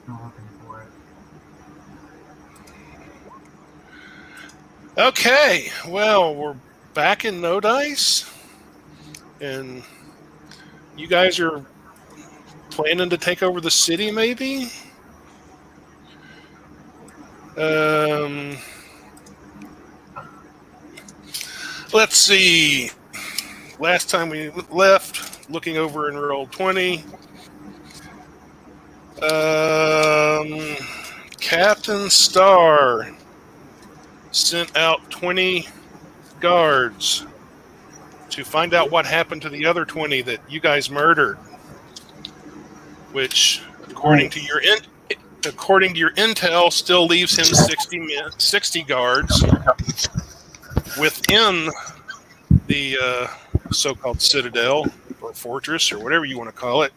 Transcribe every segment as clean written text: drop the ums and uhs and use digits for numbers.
Not looking for it. Okay, well, we're back in No Dice, and you guys are planning to take over the city, maybe? Let's see. Last time we left, looking over in roll 20, Captain Star sent out 20 guards to find out what happened to the other 20 that you guys murdered, which, according to your intel, still leaves him 60 guards within the so-called citadel or fortress or whatever you want to call it.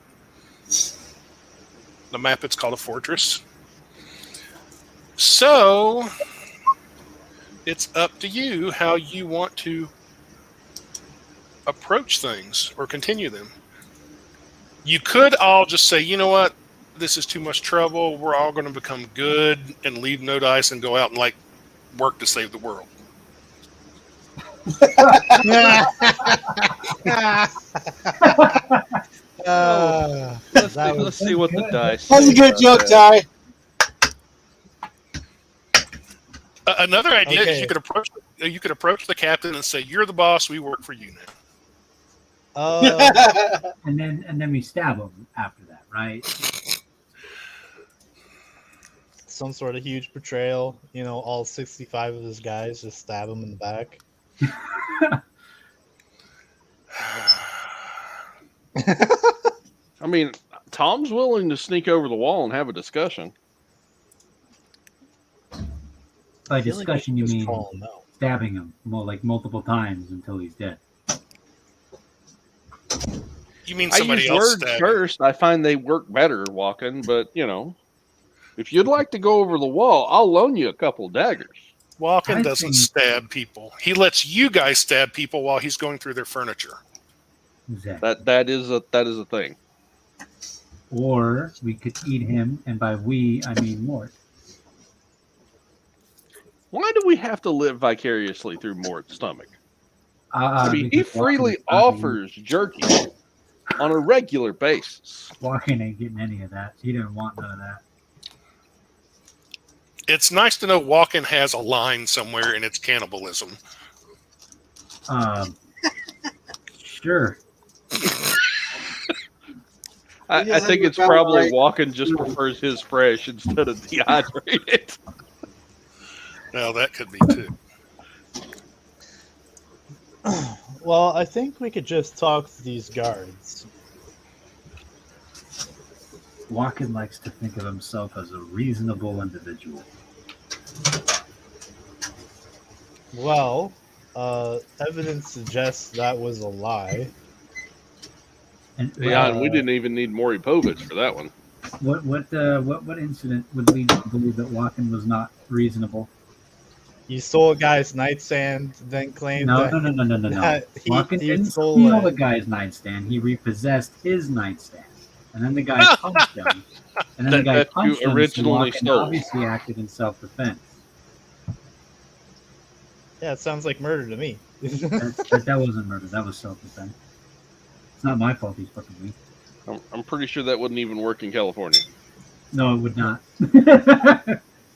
The map, it's called a fortress. So it's up to you how you want to approach things or continue them. You could all just say, you know what, this is too much trouble. We're all going to become good and leave No Dice and go out and work to save the world. Let's see what the dice. That's a good joke, Ty. Another idea is Okay. you could approach the captain and say, "You're the boss. We work for you now." And then we stab him after that, right? Some sort of huge betrayal. You know, all 65 of his guys just stab him in the back. I mean, Tom's willing to sneak over the wall and have a discussion. By discussion, you mean No. stabbing him multiple times until he's dead. You mean I somebody use else words stabbing? first. I find they work better walking, but if you'd like to go over the wall, I'll loan you a couple daggers. Walken I doesn't think- stab people. He lets you guys stab people while he's going through their furniture. Exactly. That is a thing. Or we could eat him, and by we, I mean Mort. Why do we have to live vicariously through Mort's stomach? I mean, he because freely Walken is not offers jerky on a regular basis. Walken ain't getting any of that. He didn't want none of that. It's nice to know Walken has a line somewhere in its cannibalism. Sure. I think it's probably Walken just prefers his fresh instead of dehydrated. Well, that could be too. Well, I think we could just talk to these guards. Walken likes to think of himself as a reasonable individual. Well, evidence suggests that was a lie. And Yeah, and we didn't even need Maury Povich for that one. what incident would lead you to believe that Walken was not reasonable? You stole a guy's nightstand, then claimed No. that Walken he didn't stole steal the it. guy's nightstand. He repossessed his nightstand, and then the guy punched him. And then the guy That you punched him. originally so Walken stole. obviously acted in self-defense. Yeah, it sounds like murder to me. That wasn't murder. That was self-defense. It's not my fault he's fucking weak. I'm pretty sure that wouldn't even work in California. No, it would not.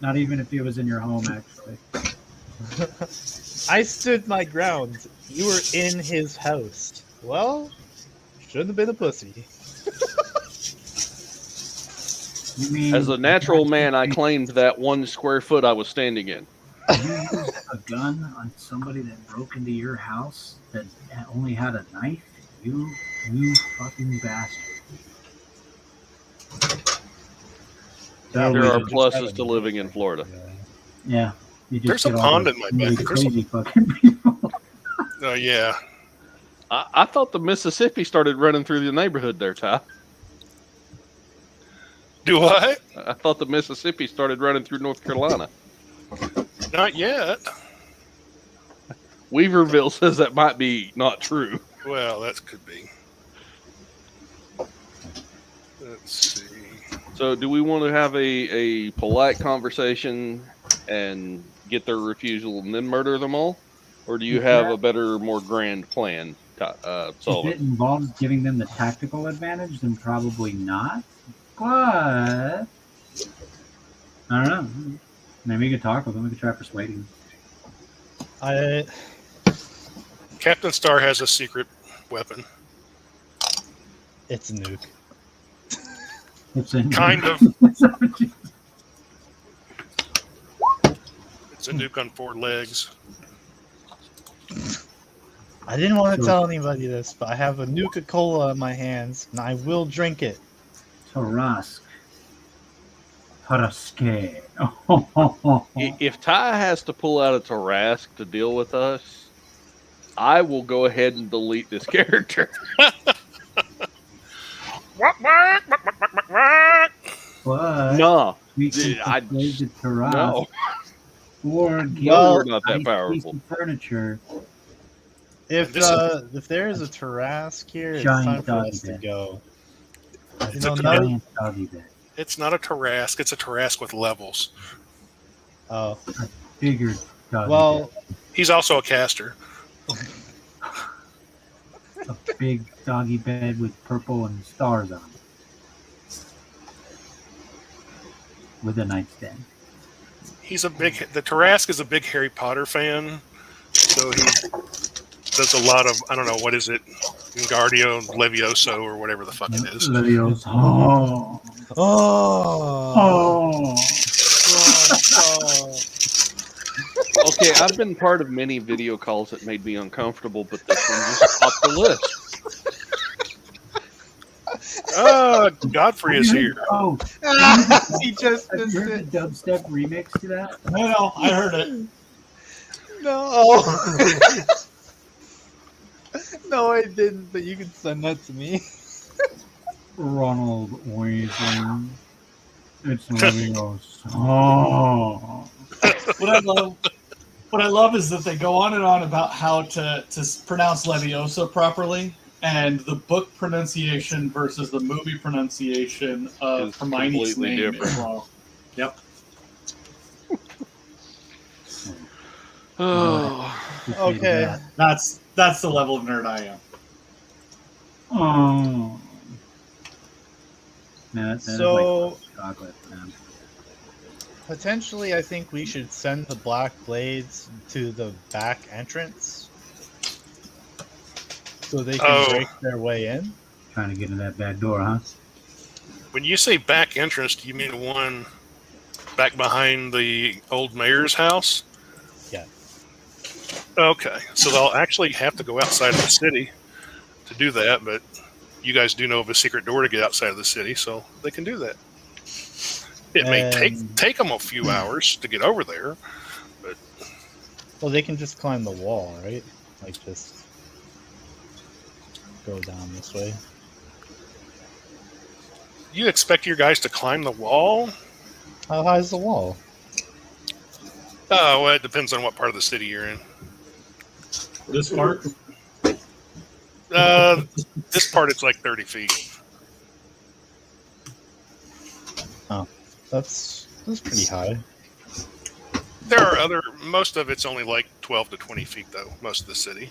Not even if it was in your home, actually. I stood my ground. You were in his house. Well, shouldn't have been a pussy. You mean As a natural man, I claimed that 1 square foot I was standing in. you used a gun on somebody that broke into your house that only had a knife? You fucking bastard. There are pluses to living in Florida. Yeah. You just There's a get all pond those in my really back. crazy fucking people. Oh, yeah. I thought the Mississippi started running through the neighborhood there, Ty. Do what? I thought the Mississippi started running through North Carolina. Not yet. Weaverville says that might be not true. Well, that could be. Let's see. So, do we want to have a polite conversation and get their refusal and then murder them all? Or do you have a better, more grand plan, If Sullivan? it involves giving them the tactical advantage, then probably not. But I don't know. Maybe we could talk with them. We could try persuading them. Captain Star has a secret weapon. It's a nuke. It's a Kind of. It's a nuke on 4 legs. I didn't want to tell anybody this, but I have a Nuka-Cola in my hands, and I will drink it. Tarask. Taraske. If Ty has to pull out a Tarask to deal with us, I will go ahead and delete this character. But No, we can persuade the Tarask. no. Or No, we're not that piece powerful. of furniture. If there is a Tarask here, it's Giant time for doggy us to bed. go. It's No, a no. Giant doggy bed. It's not a Tarask. It's a Tarask with levels. Oh, Bigger doggy well, He's also a caster. bed. A big doggy bed with purple and stars on it. With a nightstand. The Tarask is a big Harry Potter fan, so he does a lot of, I don't know, what is it? Wingardium Levioso or whatever the fuck it is. Leviosa. Oh. oh, Oh. Okay, I've been part of many video calls that made me uncomfortable, but this one just topped the list. Godfrey is here. Oh, he just have missed you heard it. the dubstep remix to that? No, I heard it. No, no, I didn't. But you can send that to me. Ronald Weasley. It's Leviosa. Oh. What I love is that they go on and on about how to pronounce Leviosa properly, and the book pronunciation versus the movie pronunciation of Is Hermione's completely name different. is wrong. Yep. Oh, Okay. That's the level of nerd I am. Oh. Man, that is So- like chocolate, man. Potentially, I think we should send the Black Blades to the back entrance so they can break their way in. Trying to get in that back door, huh? When you say back entrance, do you mean one back behind the old mayor's house? Yeah. Okay, so they'll actually have to go outside of the city to do that, but you guys do know of a secret door to get outside of the city, so they can do that. It may take them a few hours to get over there, but Well, they can just climb the wall, right? Like, just go down this way. you expect your guys to climb the wall? How high is the wall? Oh, well, it depends on what part of the city you're in. This part, This part, it's like 30 feet. That's pretty high. There are most of it's only like 12 to 20 feet, though, most of the city.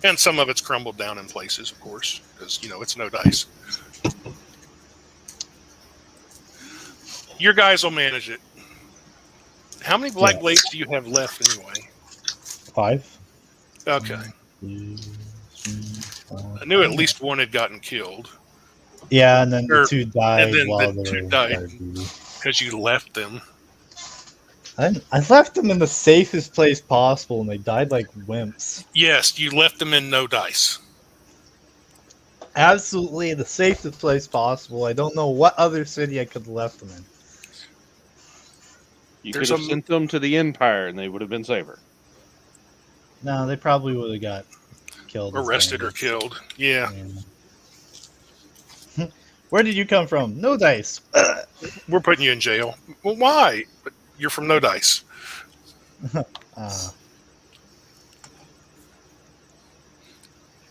And some of it's crumbled down in places, of course, because, it's no dice. Your guys will manage it. How many Black Blades do you have left anyway? 5. Okay. 2, 3, 4. I knew at least one had gotten killed Yeah, and then Or- the 2 died and then while the they 2 were died. guarding. because you left them. I left them in the safest place possible, and they died like wimps. Yes, you left them in no dice. Absolutely the safest place possible. I don't know what other city I could have left them in. you There's could have some- sent them to the Empire, and they would have been safer. No, they probably would have got killed. as Arrested or bandits. killed. Yeah. Yeah. Where did you come from? No dice. We're putting you in jail. Well, why? But you're from no dice.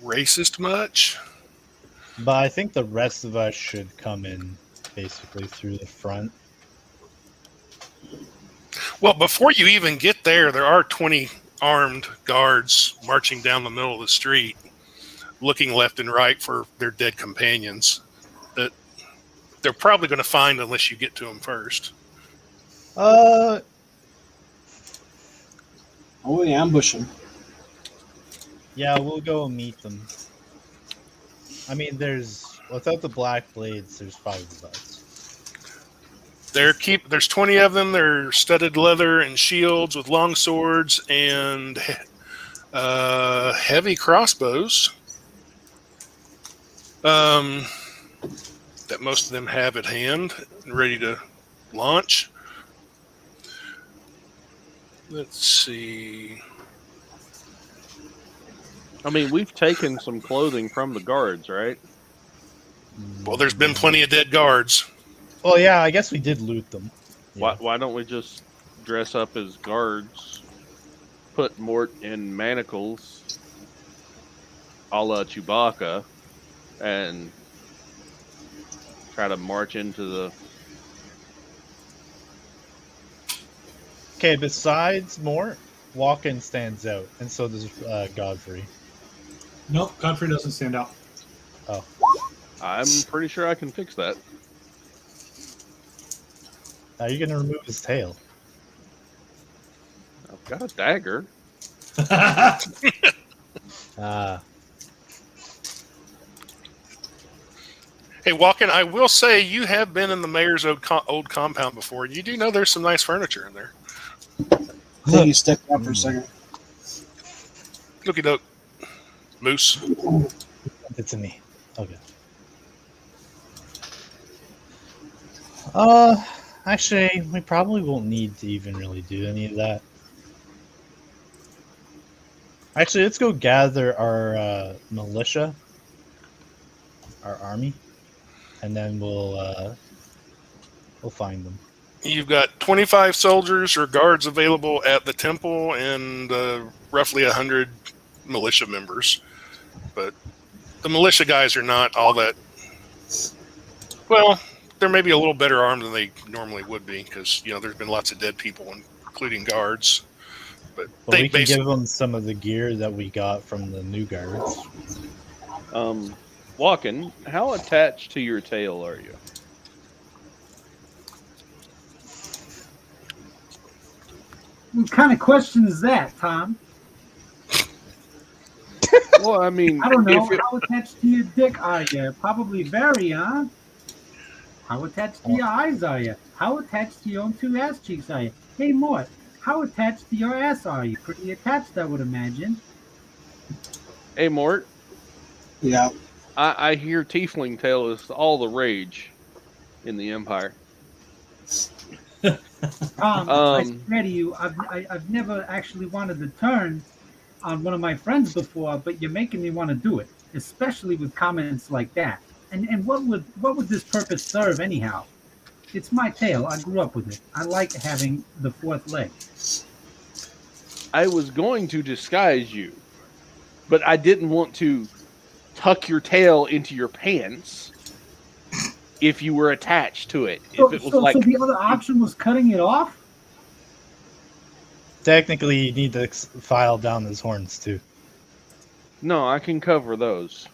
Racist much? But I think the rest of us should come in basically through the front. Well, before you even get there, there are 20 armed guards marching down the middle of the street, looking left and right for their dead companions that they're probably going to find unless you get to them first. Oh, we ambush them. Yeah, we'll go meet them. I mean, without the black blades, there's 5 of us. There's 20 of them. They're studded leather and shields with long swords and heavy crossbows. That most of them have at hand and ready to launch. Let's see. I mean, we've taken some clothing from the guards, right? Well, there's been plenty of dead guards. Well, yeah, I guess we did loot them. Yeah. Why don't we just dress up as guards, put Mort in manacles, a la Chewbacca, and try to march into the... Okay, besides Mort, Walken stands out, and so does Godfrey. Nope, Godfrey doesn't stand out. Oh. I'm pretty sure I can fix that. Are you going to remove his tail? I've got a dagger. Ah. Hey, Walken, I will say you have been in the mayor's old compound before. You do know there's some nice furniture in there. I think you stepped out for a second. Looky doke. Moose. It's a me. Okay. Actually, we probably won't need to even really do any of that. Actually, let's go gather our militia, our army, and then we'll find them. You've got 25 soldiers or guards available at the temple and roughly 100 militia members. But the militia guys are not all that... Well, they're maybe a little better armed than they normally would be because, there's been lots of dead people, including guards. But we can basically give them some of the gear that we got from the new guards. Walken, how attached to your tail are you? What kind of question is that, Tom? Well, I mean, I don't know. How attached to your dick are you? Probably very, huh? How attached to your eyes are you? How attached to your own 2 ass cheeks are you? Hey, Mort, how attached to your ass are you? Pretty attached, I would imagine. Hey, Mort. Yeah. I hear tiefling tail is all the rage in the Empire. I swear to you, I've never actually wanted to turn on one of my friends before, but you're making me want to do it, especially with comments like that. And what would this purpose serve anyhow? It's my tail. I grew up with it. I like having the 4th leg. I was going to disguise you, but I didn't want to tuck your tail into your pants if you were attached to it. So, if it was so like the other option was cutting it off? Technically, you need to file down his horns, too. No, I can cover those.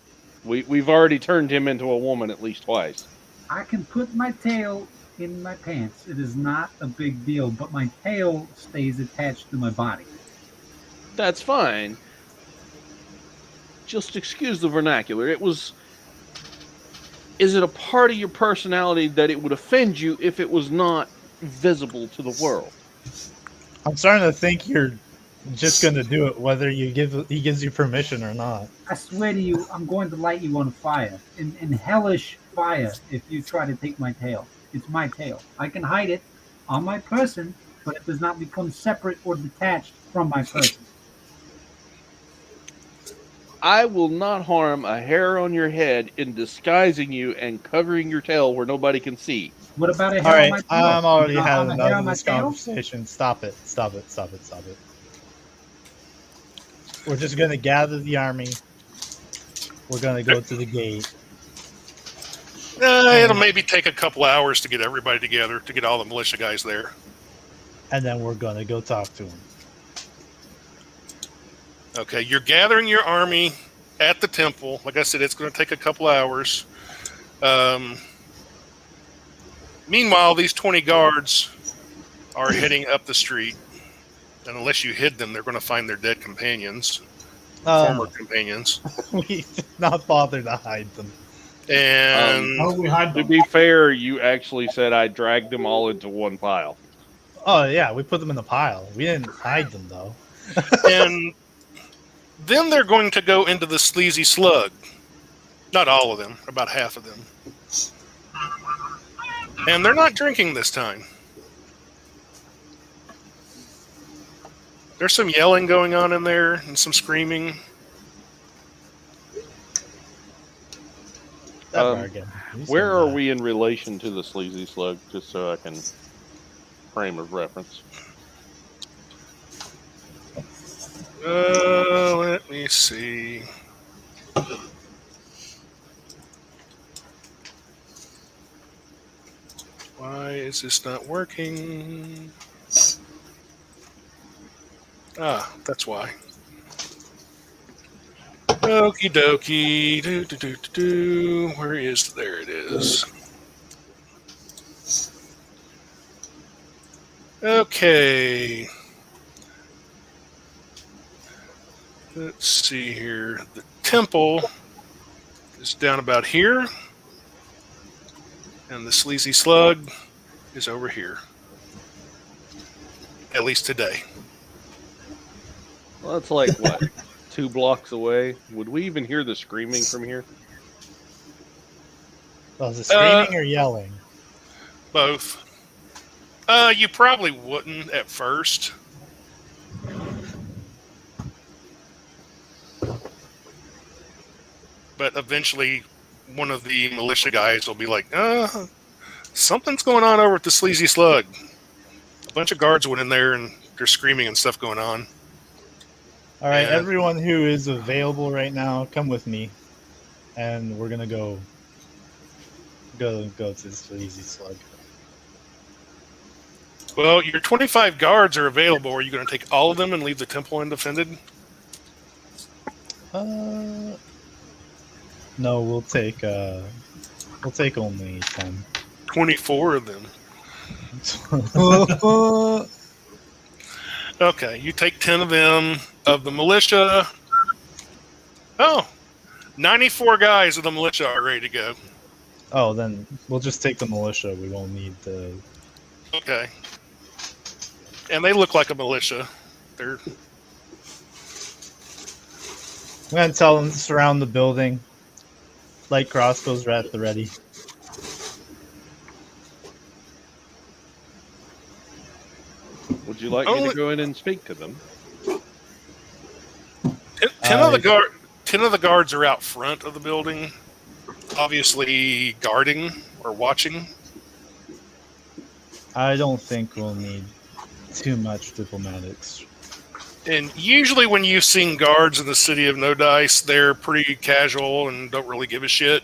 We've already turned him into a woman at least twice. I can put my tail in my pants. It is not a big deal, but my tail stays attached to my body. That's fine. Just excuse the vernacular. Is it a part of your personality that it would offend you if it was not visible to the world? I'm starting to think you're just going to do it whether he gives you permission or not. I swear to you, I'm going to light you on fire. In hellish fire if you try to take my tail. It's my tail. I can hide it on my person, but it does not become separate or detached from my person. I will not harm a hair on your head in disguising you and covering your tail where nobody can see. What about a All hair on my right, tail? I'm already You know, having on a hair enough on of my this tail? conversation. Stop it. We're just going to gather the army. We're going to go to the gate. It'll maybe take a couple hours to get everybody together, to get all the militia guys there. And then we're gonna go talk to him. Okay, you're gathering your army at the temple. Like I said, it's going to take a couple hours. Meanwhile, these 20 guards are heading up the street. And unless you hid them, they're going to find their dead companions, former companions. We did not bother to hide them. And How do we hide To them? be fair, you actually said I dragged them all into one pile. Oh yeah, we put them in the pile. We didn't hide them though. and then they're going to go into the sleazy slug. Not all of them, about half of them. And they're not drinking this time. There's some yelling going on in there and some screaming. That Um, bargain. Where are we in relation to the sleazy slug? Just so I can frame of reference. Let me see. Why is this not working? Ah, that's why. Okie dokie. Do. Where is... There it is. Okay. Let's see here. The temple is down about here. And the sleazy slug is over here. At least today. Well, that's like, what, 2 blocks away? Would we even hear the screaming from here? Was it screaming or yelling? Both. You probably wouldn't at first. But eventually, one of the militia guys will be like, something's going on over at the Sleazy Slug. A bunch of guards went in there, and they're screaming and stuff going on. All right, Yeah. everyone who is available right now, come with me, and we're gonna go to the Sleazy Slug. Well, your 25 guards are available. Are you going to take all of them and leave the temple undefended? No, we'll take only 10. 24 of them. Okay, you take 10 of them, of the militia. Oh, 94 guys of the militia are ready to go. Oh, then we'll just take the militia. We won't need the. Okay. And they look like a militia. They're... I'm gonna tell them to surround the building. Light crossbows are at the ready. Would you like me to go in and speak to them? 10 of the guards are out front of the building, obviously guarding or watching. I don't think we'll need too much diplomatics. And usually when you've seen guards in the city of No Dice, they're pretty casual and don't really give a shit.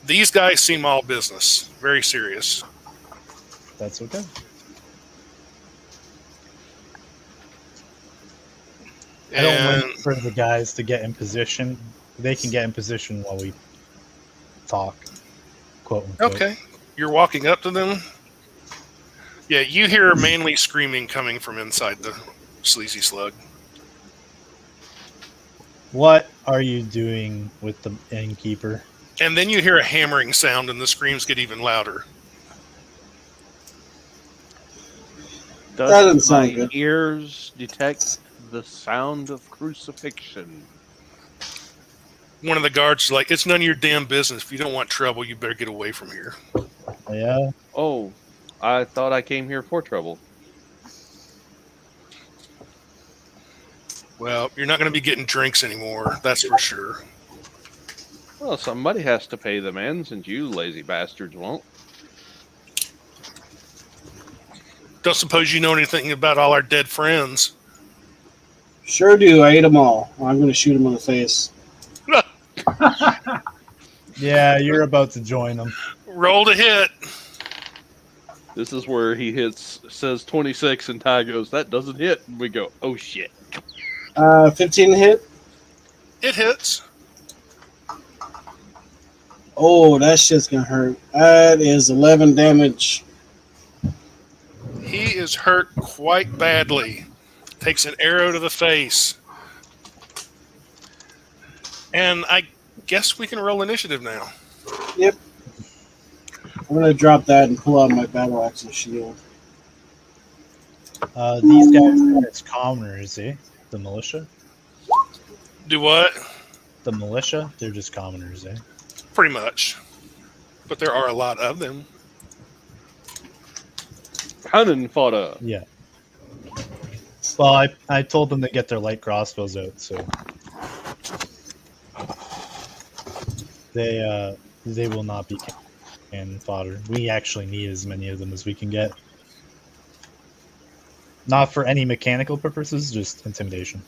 These guys seem all business, very serious. That's okay. I don't wait for the guys to get in position. They can get in position while we talk, quote unquote. Okay, you're walking up to them. Yeah, you hear mainly screaming coming from inside the Sleazy Slug. What are you doing with the innkeeper? And then you hear a hammering sound and the screams get even louder. Does That doesn't sound my good. ears detect the sound of crucifixion? One of the guards is like, it's none of your damn business. If you don't want trouble, you better get away from here. Yeah. Oh, I thought I came here for trouble. Well, you're not going to be getting drinks anymore, that's for sure. Well, somebody has to pay the men, since you lazy bastards won't. Don't suppose you know anything about all our dead friends. Sure do. I ate them all. I'm going to shoot him in the face. Yeah, you're about to join them. Roll to hit. This is where he says 26, and Ty goes, "That doesn't hit." And we go, "Oh shit." 15 hit. It hits. Oh, that shit's gonna hurt. That is 11 damage. He is hurt quite badly. Takes an arrow to the face. And I guess we can roll initiative now. Yep. I'm gonna drop that and pull out my battle axe and shield. These guys are as commoners, eh? The militia? Do what? The militia? They're just commoners, eh? Pretty much. But there are a lot of them. Cannon fodder. Yeah. Well, I told them to get their light crossbows out, so they will not be cannon fodder. We actually need as many of them as we can get. Not for any mechanical purposes, just intimidation.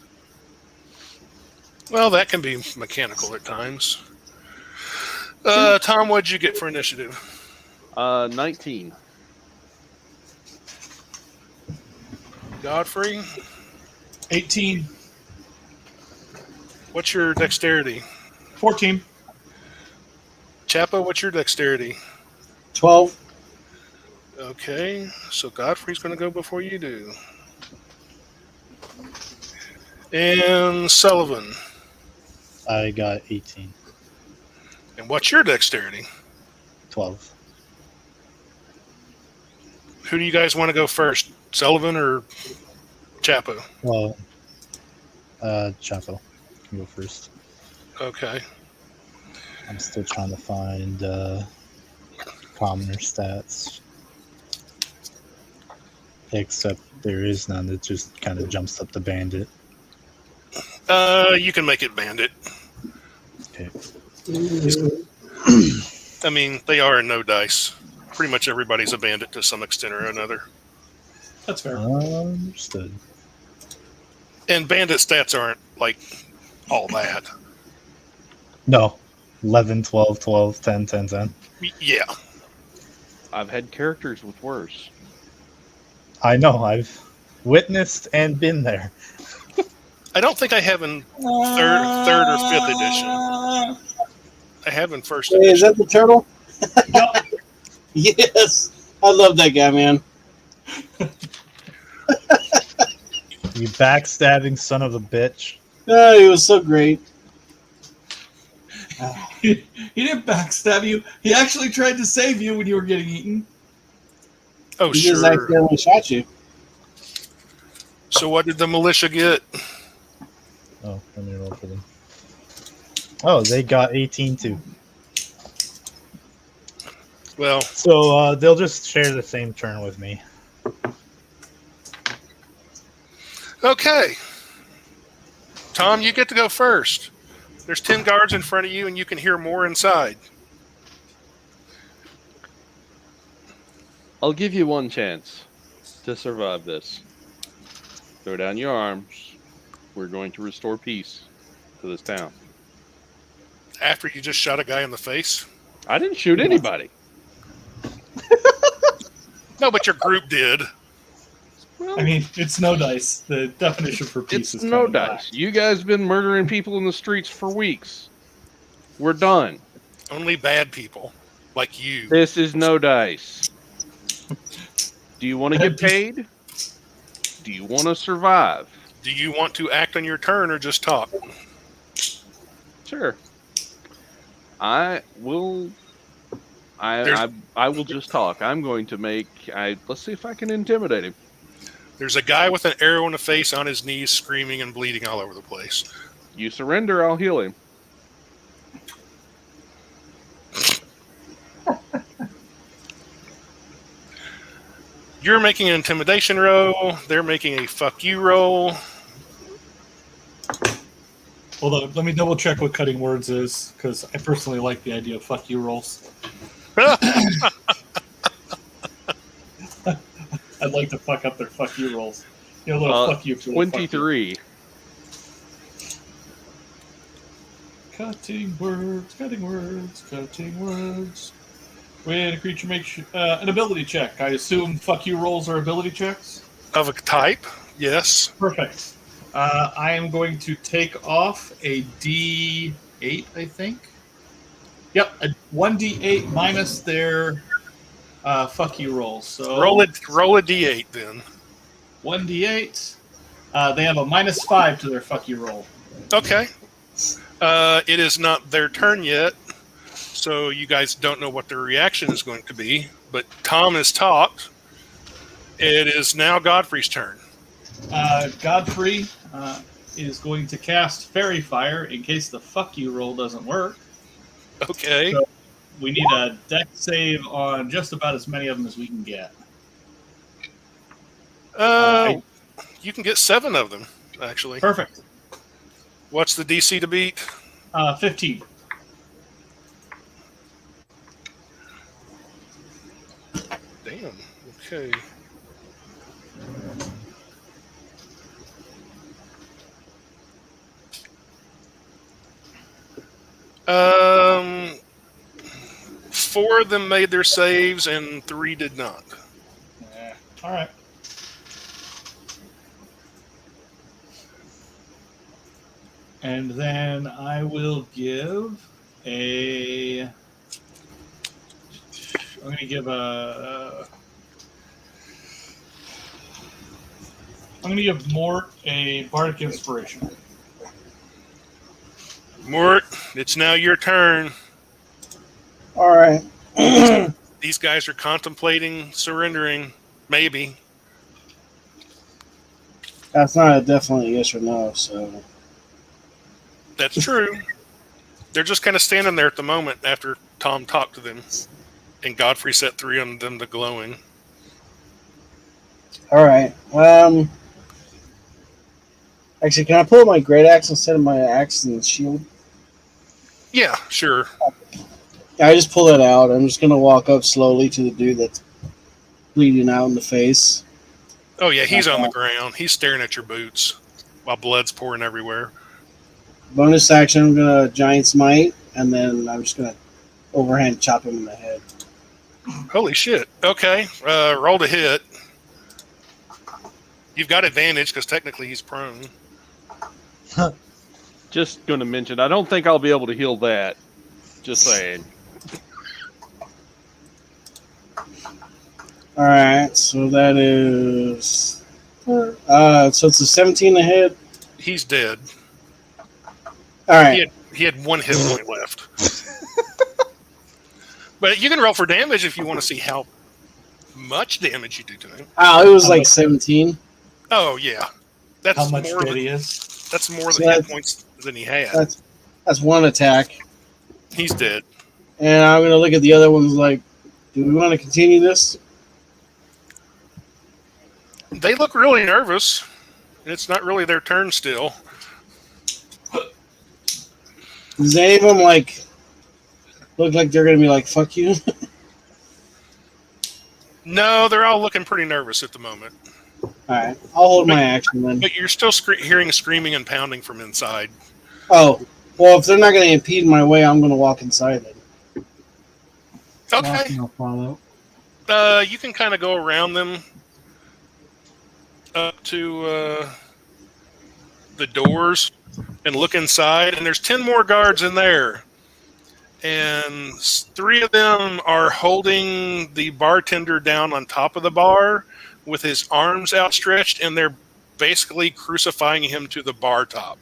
Well, that can be mechanical at times. Tom, what'd you get for initiative? 19. Godfrey, 18, what's your dexterity? 14. Chapo, what's your dexterity? 12. Okay, so Godfrey's going to go before you do. And Sullivan. I got 18. And what's your dexterity? 12. Who do you guys want to go first? Sullivan or Chapo? Well, Chapo can go first. Okay. I'm still trying to find commoner stats. Except there is none. It just kind of jumps up to bandit. You can make it bandit. Okay. I mean, they are in No Dice. Pretty much everybody's a bandit to some extent or another. That's fair. Understood. And bandit stats aren't, like, all that. No. 11, 12, 12, 10, 10, 10. Yeah. I've had characters with worse. I know. I've witnessed and been there. I don't think I have in third or fifth edition. I have in first Hey, is edition. that the turtle? Yes. I love that guy, man. You backstabbing son of a bitch. Oh, he was so great. He didn't backstab you. He actually tried to save you when you were getting eaten. Oh, He sure. just accidentally shot you. So what did the militia get? Oh, let me roll for them. Oh, they got 18 too. Well, So they'll just share the same turn with me. okay. Tom, you get to go first. There's 10 guards in front of you, and you can hear more inside. I'll give you one chance to survive this. Throw down your arms. We're going to restore peace to this town. After you just shot a guy in the face? I didn't shoot anybody. No, but your group did. I mean, it's no dice. The definition for peace It's is no kind of dice. You guys been murdering people in the streets for weeks. We're done. Only bad people, like you. This is no dice. Do you want to get paid? Do you want to survive? Do you want to act on your turn or just talk? Sure. I will. I will just talk. I'm going to make. Let's see if I can intimidate him. There's a guy with an arrow in the face on his knees, screaming and bleeding all over the place. You surrender, I'll heal him. You're making an intimidation roll. They're making a fuck you roll. Hold on, let me double check what cutting words is, because I personally like the idea of fuck you rolls. I'd like to fuck up their fuck you rolls. You know, a little fuck you for the fuck you. 23. Cutting words, cutting words, cutting words. When a creature makes an ability check, I assume fuck you rolls are ability checks? Of a type, yes. Perfect. I am going to take off a D8, I think. Yep, a 1D8 minus their fuck you rolls. So Roll a d8 then. 1D8. They have a -5 to their fuck you roll. Okay. It is not their turn yet, so you guys don't know what their reaction is going to be. But Tom has talked. It is now Godfrey's turn. Godfrey is going to cast Fairy Fire in case the fuck you roll doesn't work. Okay. So we need a deck save on just about as many of them as we can get. You can get 7 of them, actually. Perfect. What's the DC to beat? 15. Damn. Okay. Um, 4 of them made their saves and 3 did not. Yeah. All right. And then I will give a. I'm going to give a. I'm going to give Mort a Bardic Inspiration. Mort, it's now your turn. All right. These guys are contemplating surrendering, maybe. That's not a definite yes or no. So That's true. They're just kind of standing there at the moment after Tom talked to them, and Godfrey set 3 of them to glowing. all right. Actually, can I pull my great axe instead of my axe and shield? Yeah, sure. I just pull it out. I'm just gonna walk up slowly to the dude that's bleeding out in the face. Oh, yeah, he's on the ground. He's staring at your boots while blood's pouring everywhere. Bonus action, I'm gonna giant smite, and then I'm just gonna overhand chop him in the head. Holy shit. Okay, roll to hit. You've got advantage because technically he's prone. Just going to mention, I don't think I'll be able to heal that. Just saying. All right, so that is so it's a 17 ahead. He's dead. All right, He had 1 hit point left. But you can roll for damage if you want to see how much damage you do to him. oh, it was like 17. Oh, yeah. That's How much more dead than, he is? that's more So than hit that's- points than he had. That's one attack, He's dead. and I'm gonna look at the other ones like, do we want to continue this? They look really nervous. It's not really their turn still. Does any of them like look like they're gonna be like, fuck you? No, they're all looking pretty nervous at the moment. All right, I'll hold my action then. But you're still hearing screaming and pounding from inside. Oh, well, if they're not gonna impede my way, I'm gonna walk inside then. Okay. Walking, I'll follow. You can kind of go around them up to the doors and look inside, and there's 10 more guards in there. And 3 of them are holding the bartender down on top of the bar with his arms outstretched, and they're basically crucifying him to the bar top.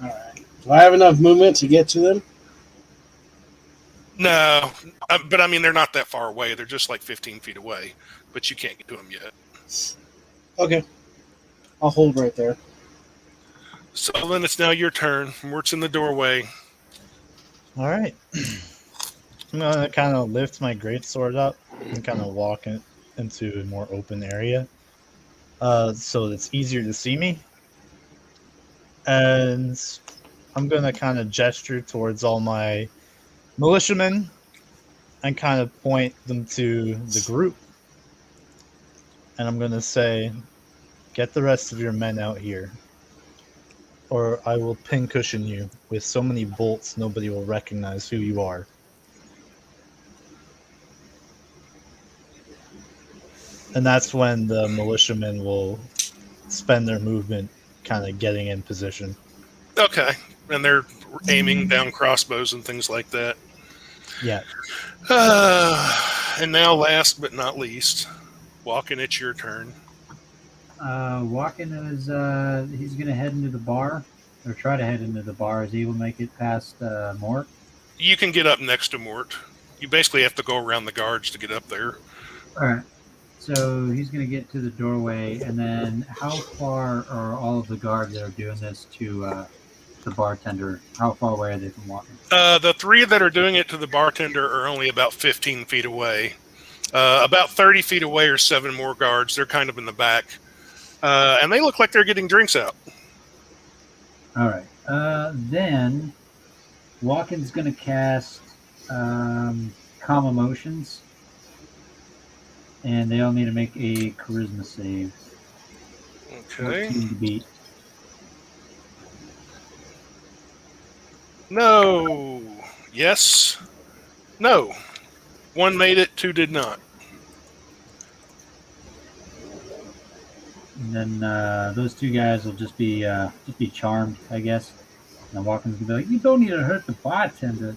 All right. Do I have enough movement to get to them? No, but I mean, they're not that far away. They're just like 15 feet away, but you can't get to them yet. Okay. I'll hold right there. So then it's now your turn. Mort's in the doorway. All right. I'm going to kind of lift my greatsword up and kind of walk into a more open area so it's easier to see me. And I'm going to kind of gesture towards all my militiamen and kind of point them to the group. And I'm going to say, get the rest of your men out here, or I will pincushion you with so many bolts nobody will recognize who you are. And that's when the militiamen will spend their movement kind of getting in position. Okay. And they're aiming down crossbows and things like that. Yeah. And now, last but not least, Walking, it's your turn. Walking is he's gonna head into the bar, or try to head into the bar. Is he able to make it past Mort? You can get up next to Mort. You basically have to go around the guards to get up there. All right. So he's gonna get to the doorway, and then how far are all of the guards that are doing this to the bartender? How far away are they from Walking? The three that are doing it to the bartender are only about 15 feet away. About 30 feet away are 7 more guards. They're kind of in the back. And they look like they're getting drinks out. All right. Then Walken's going to cast Calm Emotions, and they all need to make a Charisma save. Okay. 14 to beat. No. Yes. No. 1 made it, 2 did not. And then those 2 guys will just be charmed, I guess. And Walken's gonna be like, "You don't need to hurt the bartender.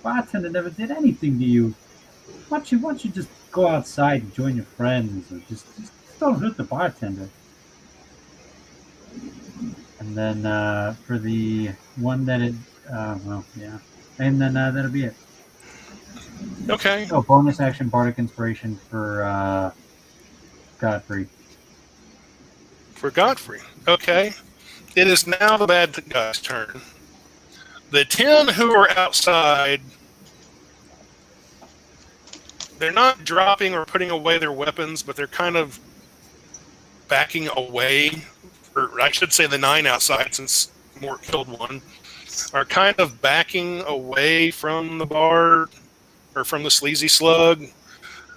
Bartender never did anything to you. Why don't you just go outside and join your friends, or just don't hurt the bartender." And then for the one that it, well, yeah, and then that'll be it. Okay. Oh, bonus action Bardic Inspiration for Godfrey. For Godfrey. Okay. It is now the bad guy's turn. The 10 who are outside, they're not dropping or putting away their weapons, but they're kind of backing away. Or I should say the 9 outside, since Mort killed 1, are kind of backing away from the bar or from the sleazy slug.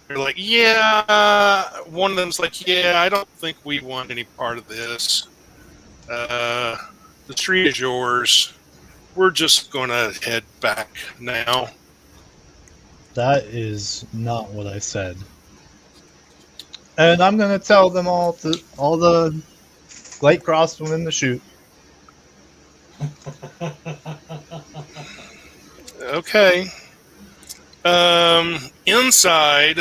They're like, yeah, one of them's like, yeah, I don't think we want any part of this. The street is yours. We're just going to head back now. That is not what I said. And I'm going to tell them all the light crossbowmen to shoot. Okay. Inside,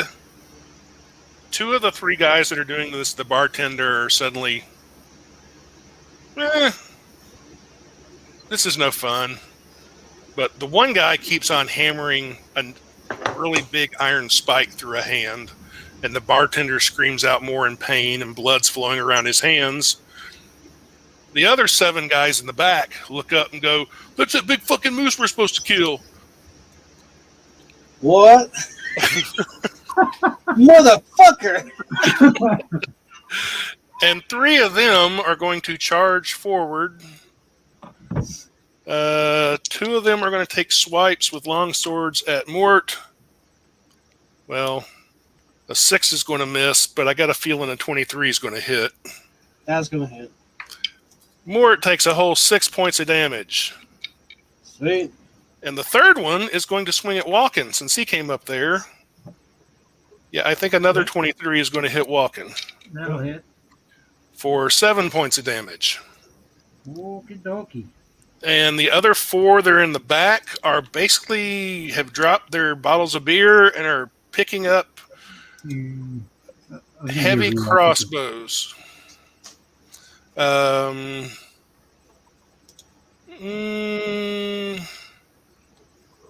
2 of the 3 guys that are doing this, the bartender, are suddenly, this is no fun. But the one guy keeps on hammering a really big iron spike through a hand, and the bartender screams out more in pain, and blood's flowing around his hands. The other 7 guys in the back look up and go, "That's that big fucking moose we're supposed to kill." What? Motherfucker! And 3 of them are going to charge forward. 2 of them are going to take swipes with long swords at Mort. Well, a 6 is going to miss, but I got a feeling a 23 is going to hit. That's gonna hit. Mort takes a whole 6 points of damage. Sweet. And the 3rd one is going to swing at Walken, since he came up there. Yeah, I think another 23 is going to hit Walken That'll hit. for 7 points of damage. Okie dokie. And the other 4 that are in the back are basically have dropped their bottles of beer and are picking up heavy crossbows.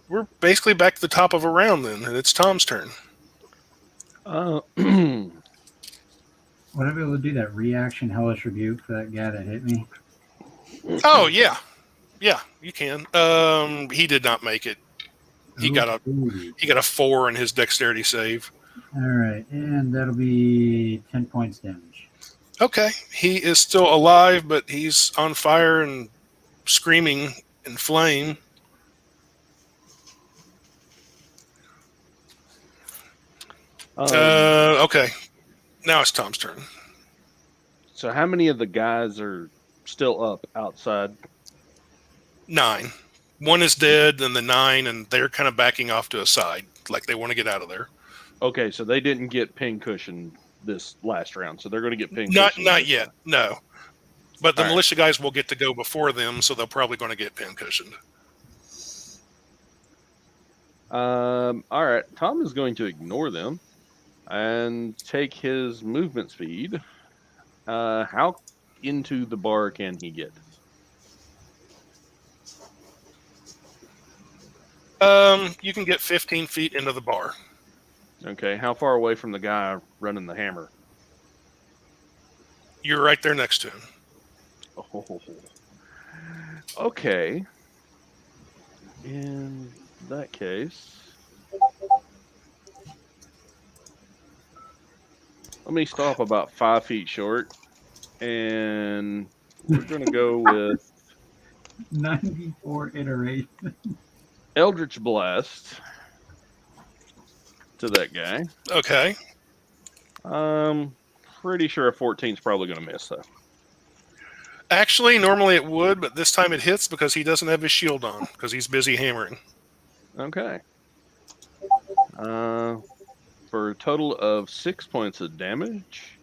We're basically back to the top of a round then, and it's Tom's turn. Would I be able to do that reaction hellish rebuke for that guy that hit me? Oh yeah, you can. He did not make it. He got a 4 in his dexterity save. All right, and that'll be 10 points damage. Okay, he is still alive, but he's on fire and screaming in flame. Okay, now it's Tom's turn. So how many of the guys are still up outside? 9. 1 is dead, and the 9, and they're kind of backing off to a side, like they want to get out of there. Okay, so they didn't get pincushion this last round, so they're going to get pin Not cushions this yet, time. no. But the All right. militia guys will get to go before them, so they're probably going to get pin cushioned. All right. Tom is going to ignore them and take his movement speed. How into the bar can he get? You can get 15 feet into the bar. Okay. How far away from the guy running the hammer? You're right there next to him. Oh. Okay. In that case, let me stop about 5 feet short, and we're going to go with 94 iterations. Eldritch Blast to that guy. Okay. Pretty sure a 14 is probably going to miss, though. Actually, normally it would, but this time it hits because he doesn't have his shield on, because he's busy hammering. Okay. For a total of 6 points of damage.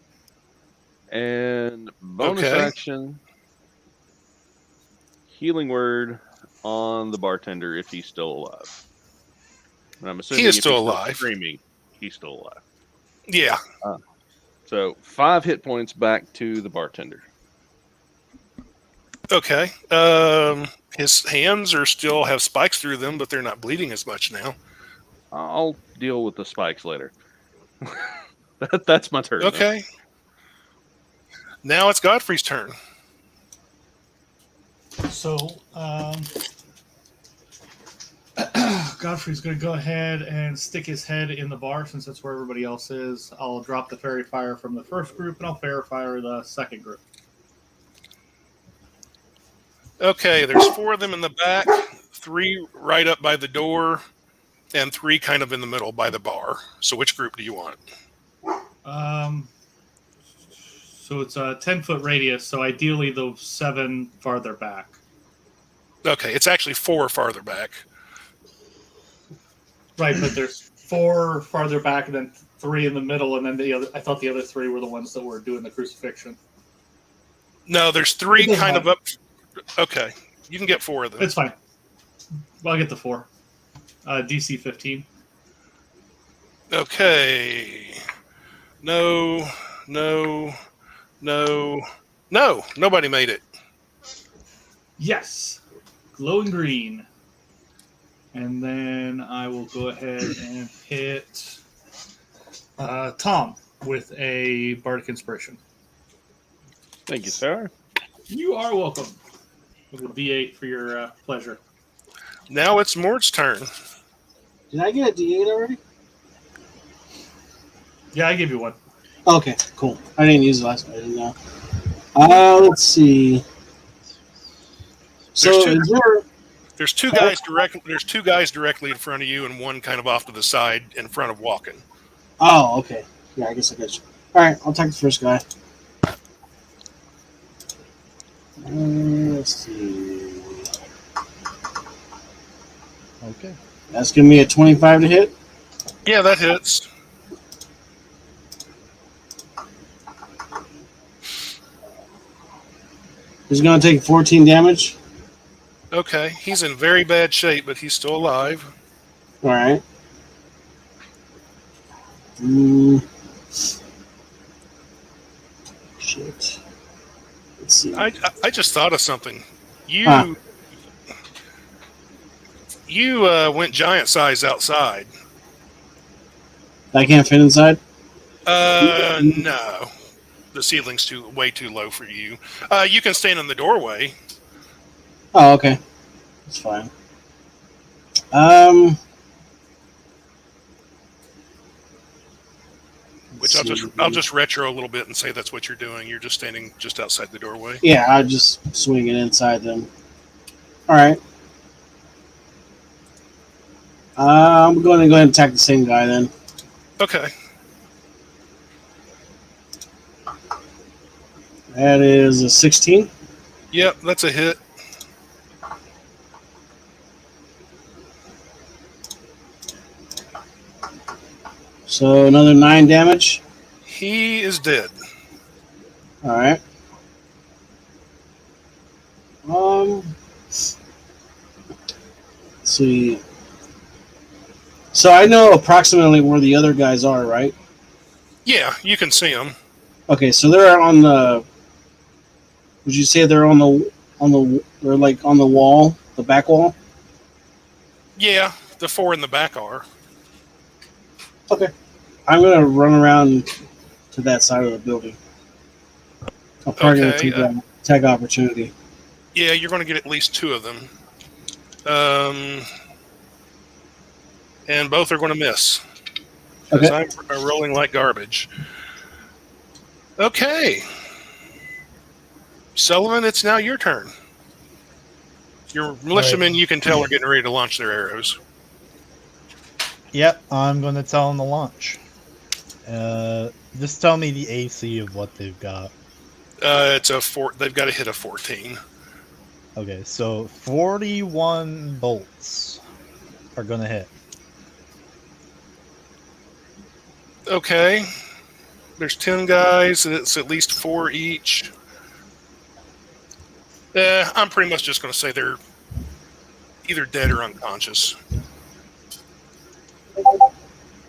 And bonus Okay. action, healing word on the bartender if he's still alive. And I'm assuming He is if still he's alive. Screaming, he's still alive. Yeah. So 5 hit points back to the bartender. Okay. His hands are still have spikes through them, but they're not bleeding as much now. I'll deal with the spikes later. That's my turn. Okay. Now it's Godfrey's turn. So, Godfrey's going to go ahead and stick his head in the bar since that's where everybody else is. I'll drop the fairy fire from the first group, and I'll fairy fire the second group. Okay, there's 4 of them in the back, 3 right up by the door, and 3 kind of in the middle by the bar. So which group do you want? So it's a 10-foot radius, so ideally those 7 farther back. Okay, it's actually 4 farther back. Right, but there's 4 farther back and then 3 in the middle, and then the other. I thought the other 3 were the ones that were doing the crucifixion. No, there's 3 It doesn't kind of matter. up. Okay, you can get 4 of them. It's fine. I'll get the 4. DC 15. Okay. No. Nobody made it. Yes. Glowing green. And then I will go ahead and hit Tom with a Bardic Inspiration. Thank you, sir. You are welcome. With a D8 for your pleasure. Now it's Mort's turn. Did I get a D8 already? Yeah, I gave you one. Okay, cool. I didn't use it last night. I didn't know. Let's see. So is there... There's two guys directly in front of you, and one kind of off to the side in front of Walken. Oh, okay. Yeah, I guess I got you. All right, I'll take the first guy. Let's see. Okay. That's gonna be a 25 to hit. Yeah, that hits. He's gonna take 14 damage. Okay, he's in very bad shape, but he's still alive. All right. Shit. Let's see. I just thought of something. You went giant size outside. I can't fit inside. No, the ceiling's way too low for you. You can stand in the doorway. Oh, okay. That's fine. Which I'll just retro a little bit and say that's what you're doing. You're just standing just outside the doorway. Yeah, I'll just swing it inside them. All right. I'm going to go ahead and attack the same guy then. Okay. That is a 16. Yep, that's a hit. So another 9 damage. He is dead. All right. Let's see. So I know approximately where the other guys are, right? Yeah, you can see him. Okay, so they're on the. Would you say they're they're like on the wall, the back wall? Yeah, the 4 in the back are. Okay. I'm gonna run around to that side of the building. I'm probably gonna Okay. take that tag opportunity. Yeah, you're going to get at least 2 of them. And both are going to miss. Because Okay. I'm rolling like garbage. Okay. Sullivan, it's now your turn. Your militiamen, you can tell, are getting ready to launch their arrows. Yep, I'm going to tell them to launch. Just tell me the AC of what they've got. It's a 4. They've got to hit a 14. Okay, so 41 bolts are going to hit. Okay. There's 10 guys, and it's at least 4 each. I'm pretty much just going to say they're either dead or unconscious.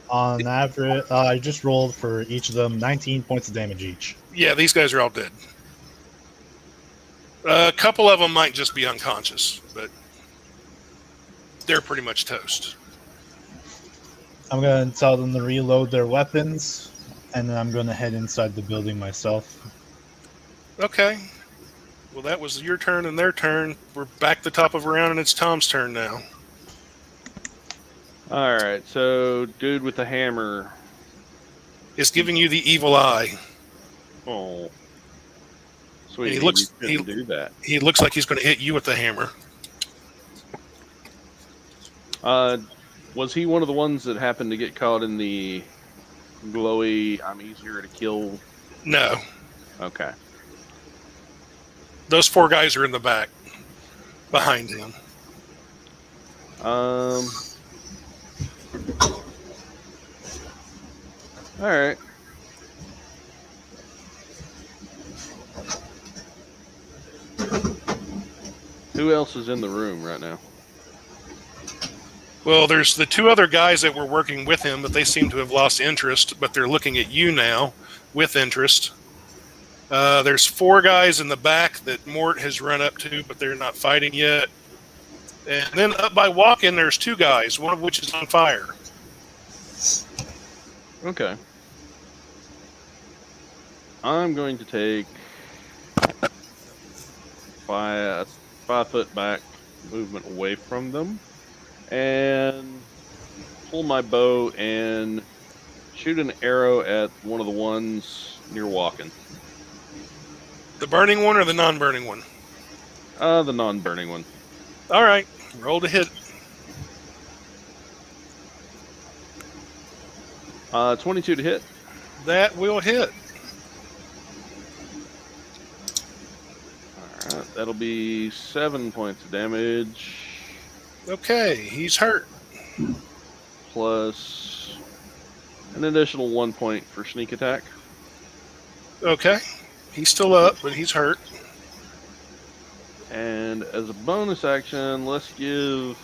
On average, I just rolled for each of them 19 points of damage each. Yeah, these guys are all dead. A couple of them might just be unconscious, but they're pretty much toast. I'm going to tell them to reload their weapons, and then I'm going to head inside the building myself. Okay. Well, that was your turn and their turn. We're back the top of a round, and it's Tom's turn now. All right, so dude with the hammer. It's giving you the evil eye. Oh, sweet. He He couldn't do that. He looks like he's going to hit you with the hammer. Was he one of the ones that happened to get caught in the glowy? I'm easier to kill. No. Okay. Those 4 guys are in the back, behind him. All right. Who else is in the room right now? Well, there's the 2 other guys that were working with him, but they seem to have lost interest, but they're looking at you now with interest. There's 4 guys in the back that Mort has run up to, but they're not fighting yet. And then up by walk-in, there's 2 guys, one of which is on fire. Okay. I'm going to take 5 foot back movement away from them and pull my bow and shoot an arrow at one of the ones near walking. The burning one or the non-burning one? The non-burning one. All right. Roll to hit. 22 to hit. That will hit. Alright, that'll be 7 points of damage. Okay, he's hurt. Plus an additional 1 point for sneak attack. Okay. He's still up, but he's hurt. And as a bonus action, let's give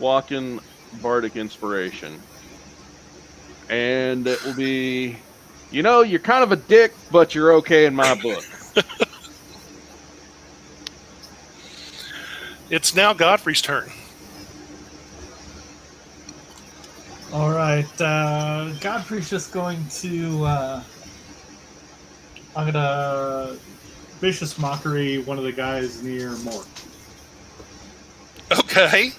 Walken Bardic Inspiration. And it will be, you're kind of a dick, but you're okay in my book. It's now Godfrey's turn. All right, Godfrey's just going to. I'm gonna vicious mockery one of the guys near Mort. Okay.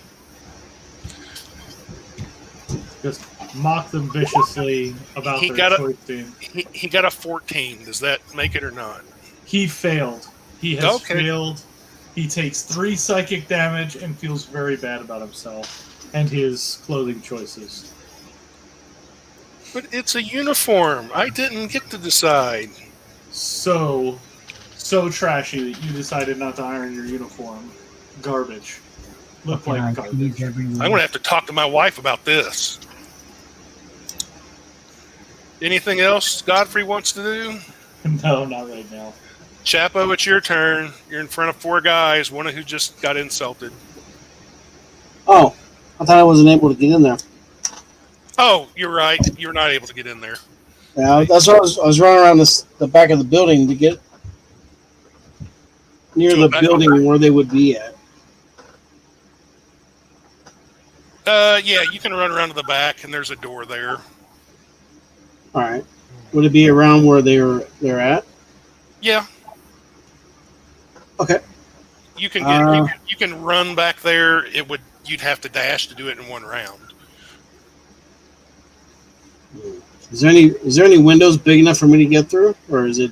Just mock them viciously about He their got a- choice team. He got a 14. Does that make it or not? He failed. He has Okay. failed. He takes 3 psychic damage and feels very bad about himself and his clothing choices. But it's a uniform. I didn't get to decide. So trashy that you decided not to iron your uniform. Garbage. Look Fucking like IPs garbage. everywhere. I'm going to have to talk to my wife about this. Anything else Godfrey wants to do? No, not right now. Chapo, it's your turn. You're in front of 4 guys, one of who just got insulted. Oh, I thought I wasn't able to get in there. Oh, you're right. You're not able to get in there. Yeah, that's why I was running around the back of the building to get near To the a back- building where they would be at. Yeah, you can run around to the back, and there's a door there. All right. Would it be around where they're at? Yeah. Okay. You can get you can run back there. You'd have to dash to do it in one round. Is there any windows big enough for me to get through, or is it?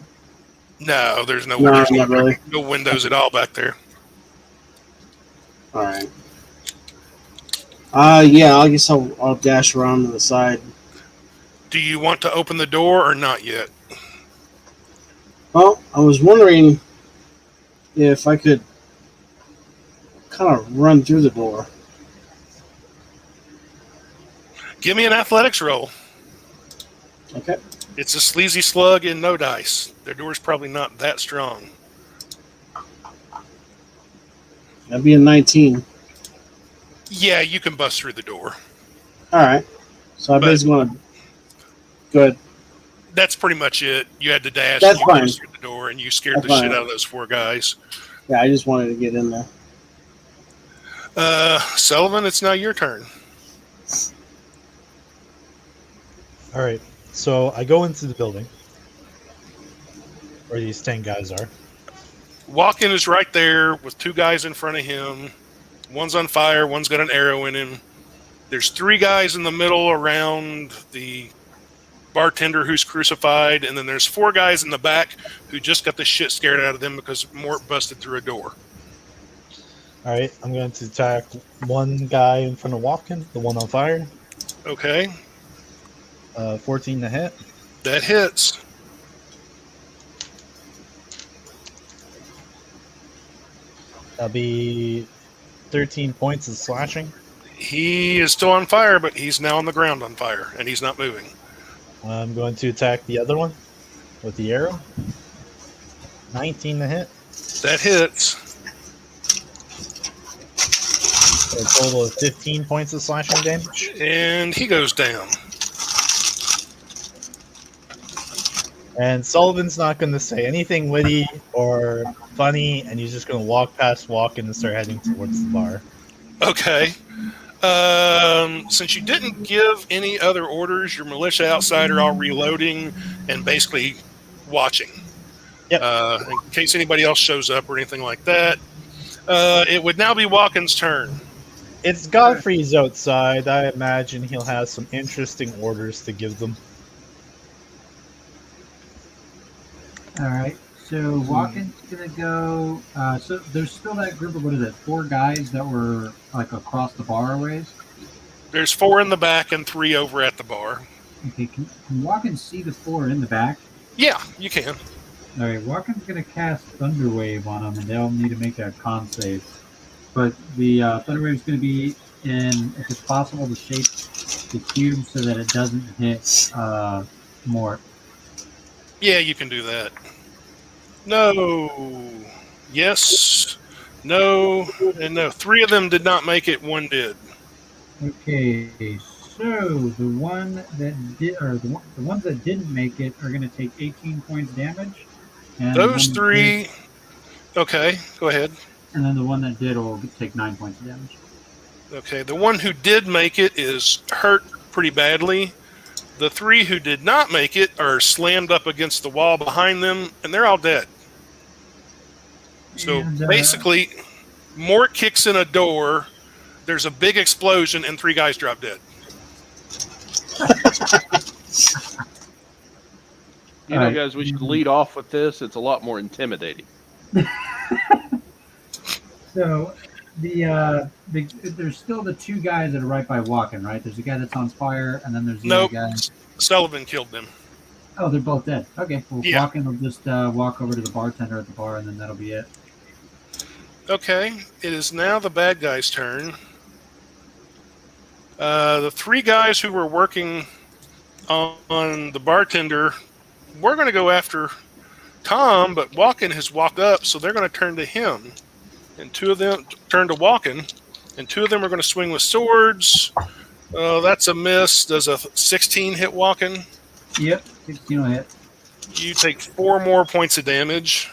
No, there's no No, windows. not really. No windows at all back there. All right. Yeah. I guess I'll dash around to the side. Do you want to open the door or not yet? Well, I was wondering if I could kind of run through the door. Give me an athletics roll. Okay. It's a sleazy slug in no dice. Their door's probably not that strong. That'd be a 19. Yeah, you can bust through the door. All right. So I basically want to. Good. That's pretty much it. You had to dash. That's and you fine. burst through the door, and you scared That's the shit fine. out of those 4 guys. Yeah, I just wanted to get in there. Sullivan, it's now your turn. All right. So I go into the building where these 10 guys are. Walken is right there with 2 guys in front of him. One's on fire. One's got an arrow in him. There's 3 guys in the middle around the bartender who's crucified, and then there's 4 guys in the back who just got the shit scared out of them because Mort busted through a door. All right. I'm going to attack one guy in front of Walken, the one on fire. Okay, 14 to hit. that hits. That'll be 13 points of slashing. He is still on fire, but he's now on the ground on fire, and he's not moving. I'm going to attack the other one with the arrow. 19 to hit. That hits. For a total of 15 points of slashing damage. And he goes down. And Sullivan's not going to say anything witty or funny, and he's just going to walk past Walken and start heading towards the bar. Okay. Since you didn't give any other orders, your militia outside are all reloading and basically watching. Yep. In case anybody else shows up or anything like that. It would now be Walken's turn. It's Godfrey's outside. I imagine he'll have some interesting orders to give them. All right. So Walken's gonna go. So there's still that group of 4 guys that were like across the bar ways. There's 4 in the back and 3 over at the bar. Okay. Can Walken see the 4 in the back? Yeah, you can. All right. Walken's gonna cast Thunderwave on them, and they'll need to make a con save. But the Thunderwave is gonna be in, if it's possible, to shape the cube so that it doesn't hit Mort. Yeah, you can do that. No. Yes. No. And no. 3 of them did not make it. 1 did. Okay, so the one that did, or the ones that didn't make it, are going to take 18 points damage. And Those the one that 3. did- Okay, go ahead. and then the one that did will take 9 points of damage. Okay, the one who did make it is hurt pretty badly. The 3 who did not make it are slammed up against the wall behind them, and they're all dead. So And, basically, Mort kicks in a door, there's a big explosion, and 3 guys drop dead. You know, guys, we should lead off with this. It's a lot more intimidating. So there's still the 2 guys that are right by Walken, right? There's a guy that's on fire, and then there's the Nope. other guy. Sullivan killed them. Oh, they're both dead. Okay, well, Yeah. Walken will just walk over to the bartender at the bar, and then that'll be it. Okay, it is now the bad guy's turn. The 3 guys who were working on the bartender. We're going to go after Tom, but Walken has walked up, so they're going to turn to him. And 2 of them turn to Walken, and 2 of them are going to swing with swords. That's a miss. Does a 16 hit Walken? Yep, 16 will hit. You take 4 more points of damage.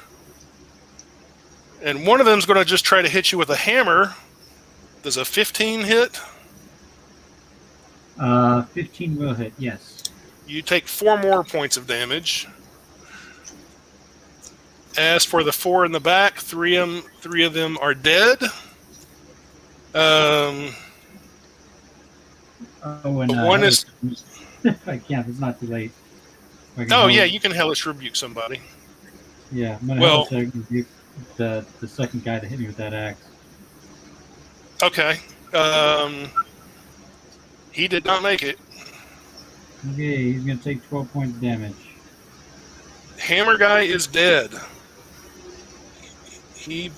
And one of them's going to just try to hit you with a hammer. Does a 15 hit? 15 will hit, yes. You take 4 more points of damage. As for the 4 in the back, 3 of them are dead. And, one is. If I can, it's not too late. Oh yeah, you can hellish rebuke somebody. Yeah, I'm gonna Well, hellish rebuke the second guy that hit me with that axe. Okay. He did not make it. Okay, he's gonna take 12 points of damage. Hammer guy is dead. He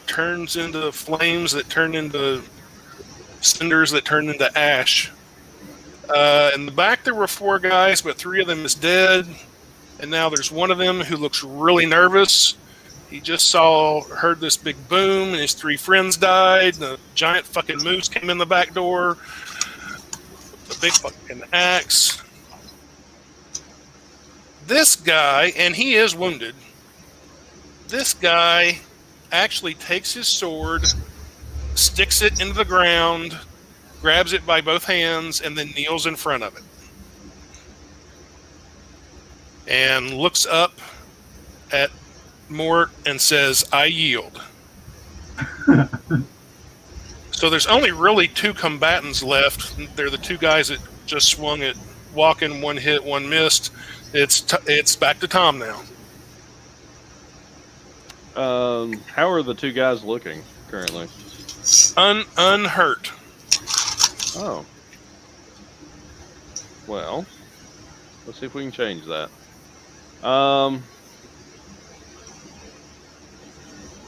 turns into flames that turn into cinders that turn into ash. In the back there were 4 guys, but 3 of them is dead. And now there's one of them who looks really nervous. He just heard this big boom, and his 3 friends died. And a giant fucking moose came in the back door. A big fucking axe. This guy, and he is wounded. This guy actually takes his sword, sticks it into the ground, grabs it by both hands, and then kneels in front of it. And looks up at Mort and says, "I yield." So there's only really 2 combatants left. They're the 2 guys that just swung at Walken. 1 hit, 1 missed. It's back to Tom now. How are the 2 guys looking currently? Unhurt. Oh. Well, let's see if we can change that.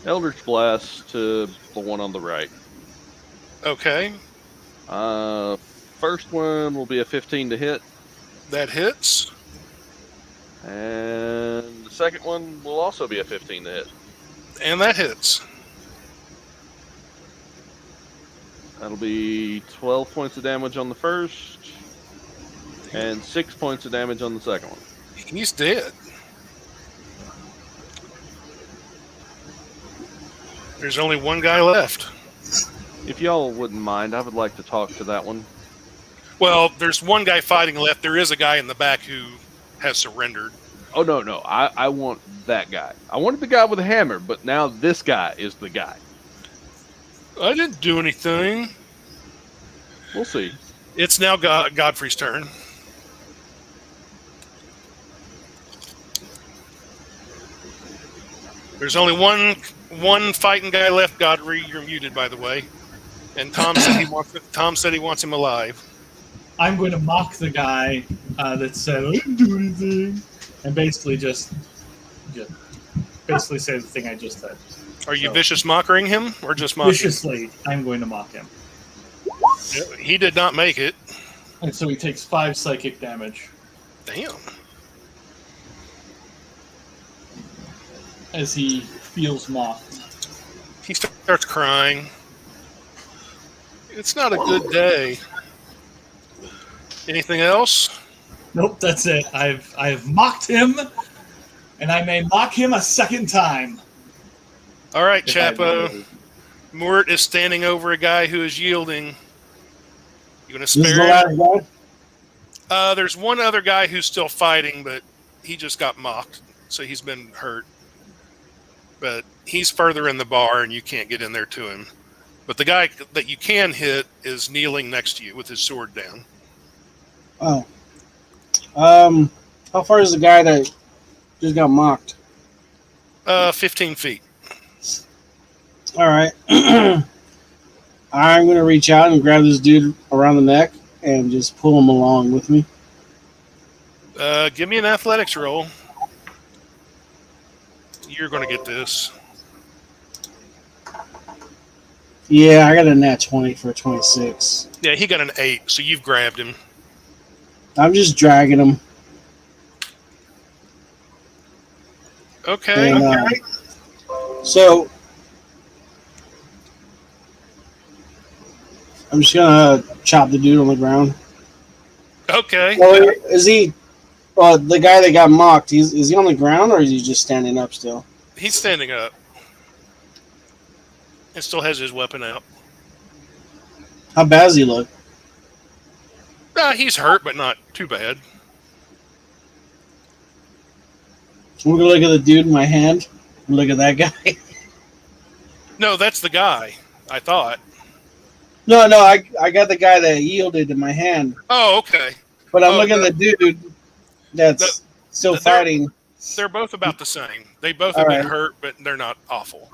Eldritch Blast to the one on the right. Okay. First one will be a 15 to hit. That hits. And the second one will also be a 15 to hit. And that hits. That'll be 12 points of damage on the first, and 6 points of damage on the second one. He's dead. There's only 1 guy left. If y'all wouldn't mind, I would like to talk to that one. Well, there's 1 guy fighting left. There is a guy in the back who has surrendered. Oh, no. I want that guy. I wanted the guy with the hammer, but now this guy is the guy. I didn't do anything. We'll see. It's now Godfrey's turn. There's only one fighting guy left. Godfrey, you're muted, by the way. And Tom said he wants him alive. I'm going to mock the guy that said, "I didn't do anything," and basically just basically say the thing I just said. Are you vicious mockering him, or just mocking? Viciously, I'm going to mock him. He did not make it. And so he takes 5 psychic damage Damn. as he feels mocked. He starts crying. It's not a good day. Anything else? Nope, that's it. I've mocked him, and I may mock him a second time. All right, If I Chapo. remember. Mort is standing over a guy who is yielding. You going to This is the spare him? last guy? There's one other guy who's still fighting, but he just got mocked, so he's been hurt. But he's further in the bar, and you can't get in there to him. But the guy that you can hit is kneeling next to you with his sword down. Oh. How far is the guy that just got mocked? 15 feet. All right. I'm going to reach out and grab this dude around the neck and just pull him along with me. Give me an athletics roll. You're going to get this. Yeah, I got a nat 20 for a 26. Yeah, he got an 8, so you've grabbed him. I'm just dragging him. Okay. And, so I'm just gonna chop the dude on the ground. Okay. Oh, is he? The guy that got mocked. Is he on the ground or is he just standing up still? He's standing up and still has his weapon out. How bad does he look? He's hurt, but not too bad. We're gonna look at the dude in my hand. Look at that guy. No, that's the guy. I thought. No, I got the guy that yielded in my hand, Oh, okay. but I'm looking at the dude that's still fighting. They're both about the same. They both All have right. been hurt, but they're not awful.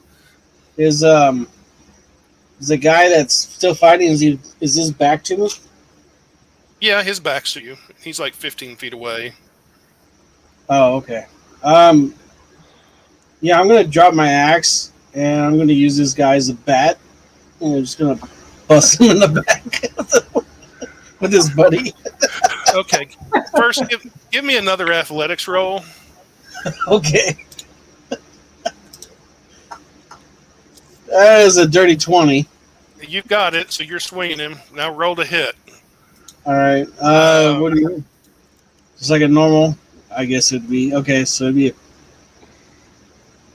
Is the guy that's still fighting? Is his back to me? Yeah, his back's to you. He's like 15 feet away. Oh, okay. Yeah, I'm gonna drop my axe and I'm gonna use this guy as a bat, and I'm just gonna bust him in the back with his buddy. Okay. First, give me another athletics roll. Okay. That is a dirty 20. You've got it, so you're swinging him. Now roll to hit. All right. What do you? Just like a normal. I guess it'd be okay. So it'd be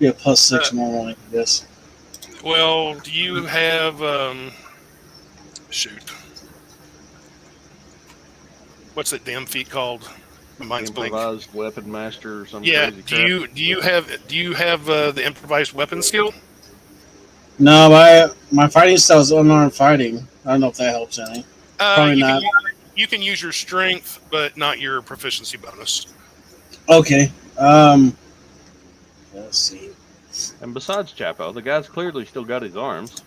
a +6 normal, I guess. Well, do you have shoot? What's that damn feat called? My mind's blank. Improvised weapon master or something. Yeah. Crazy Do you have the improvised weapon skill? No, my fighting style is unarmed fighting. I don't know if that helps any. Probably not. You can use your strength, but not your proficiency bonus. Okay. Let's see. And besides Chapo, the guy's clearly still got his arms.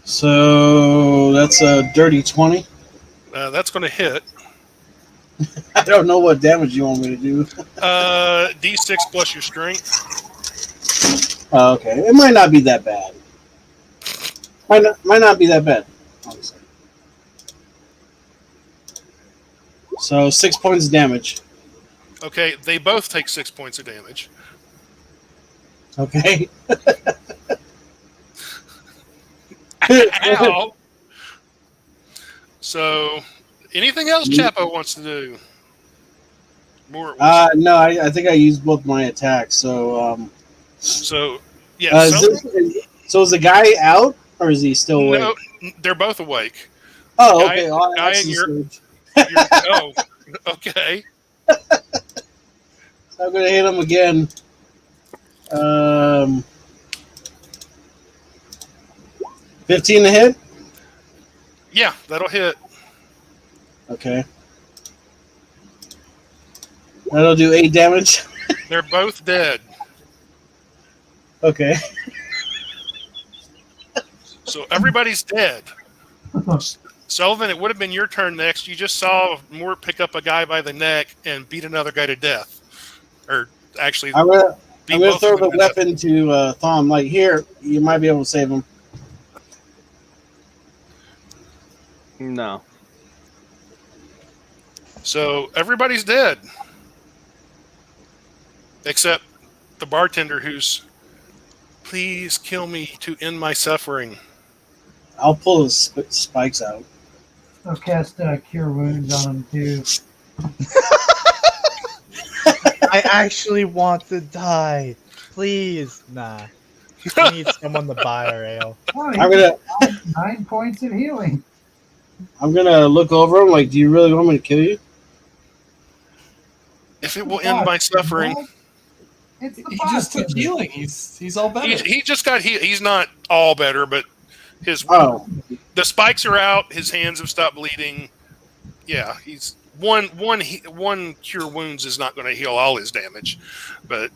So that's a dirty 20. That's going to hit. I don't know what damage you want me to do. D6 plus your strength. Okay, it might not be that bad. Might not be that bad, honestly. So 6 points of damage. Okay, they both take 6 points of damage. Okay. Ow! So, anything else Chapo wants to do? More. No, I think I used both my attacks. So, So, yeah. so is the guy out or is he still awake? No, they're both awake. Oh, okay. Guy in your, oh, okay. So I'm gonna hit him again. 15 to hit. Yeah, that'll hit. Okay. That'll do 8 damage. They're both dead. Okay. So everybody's dead. Sullivan, it would have been your turn next. You just saw Moore pick up a guy by the neck and beat another guy to death. Or actually, I'm gonna throw the to weapon to Thom. Like, here, you might be able to save him. No. So everybody's dead. Except the bartender who's, please kill me to end my suffering. I'll pull his spikes out. I'll cast Cure Wounds on him, too. I actually want to die. Please. Nah. I need someone to buy our ale. Oh, I'm gonna 9 points of healing. look over him. Like, do you really want me to kill you? If it will end my suffering. It's the He just took bartender. healing. He's all better. He just got healed. He's not all better, but his the spikes are out. His hands have stopped bleeding. Yeah, he's one cure wounds is not going to heal all his damage, but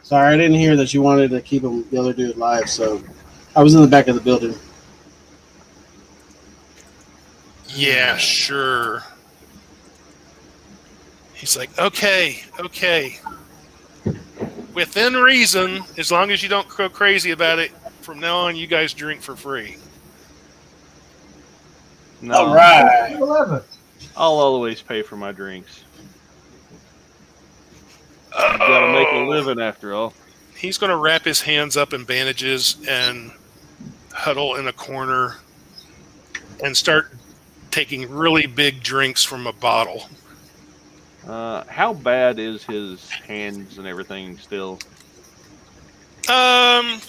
Sorry, I didn't hear that you wanted to keep the other dude alive. So I was in the back of the building. yeah, sure. He's like, okay. Within reason, as long as you don't go crazy about it, from now on, you guys drink for free. No, All right. 11. I'll always pay for my drinks. You gotta make a living after all. He's going to wrap his hands up in bandages and huddle in a corner and start taking really big drinks from a bottle. How bad is his hands and everything still? They're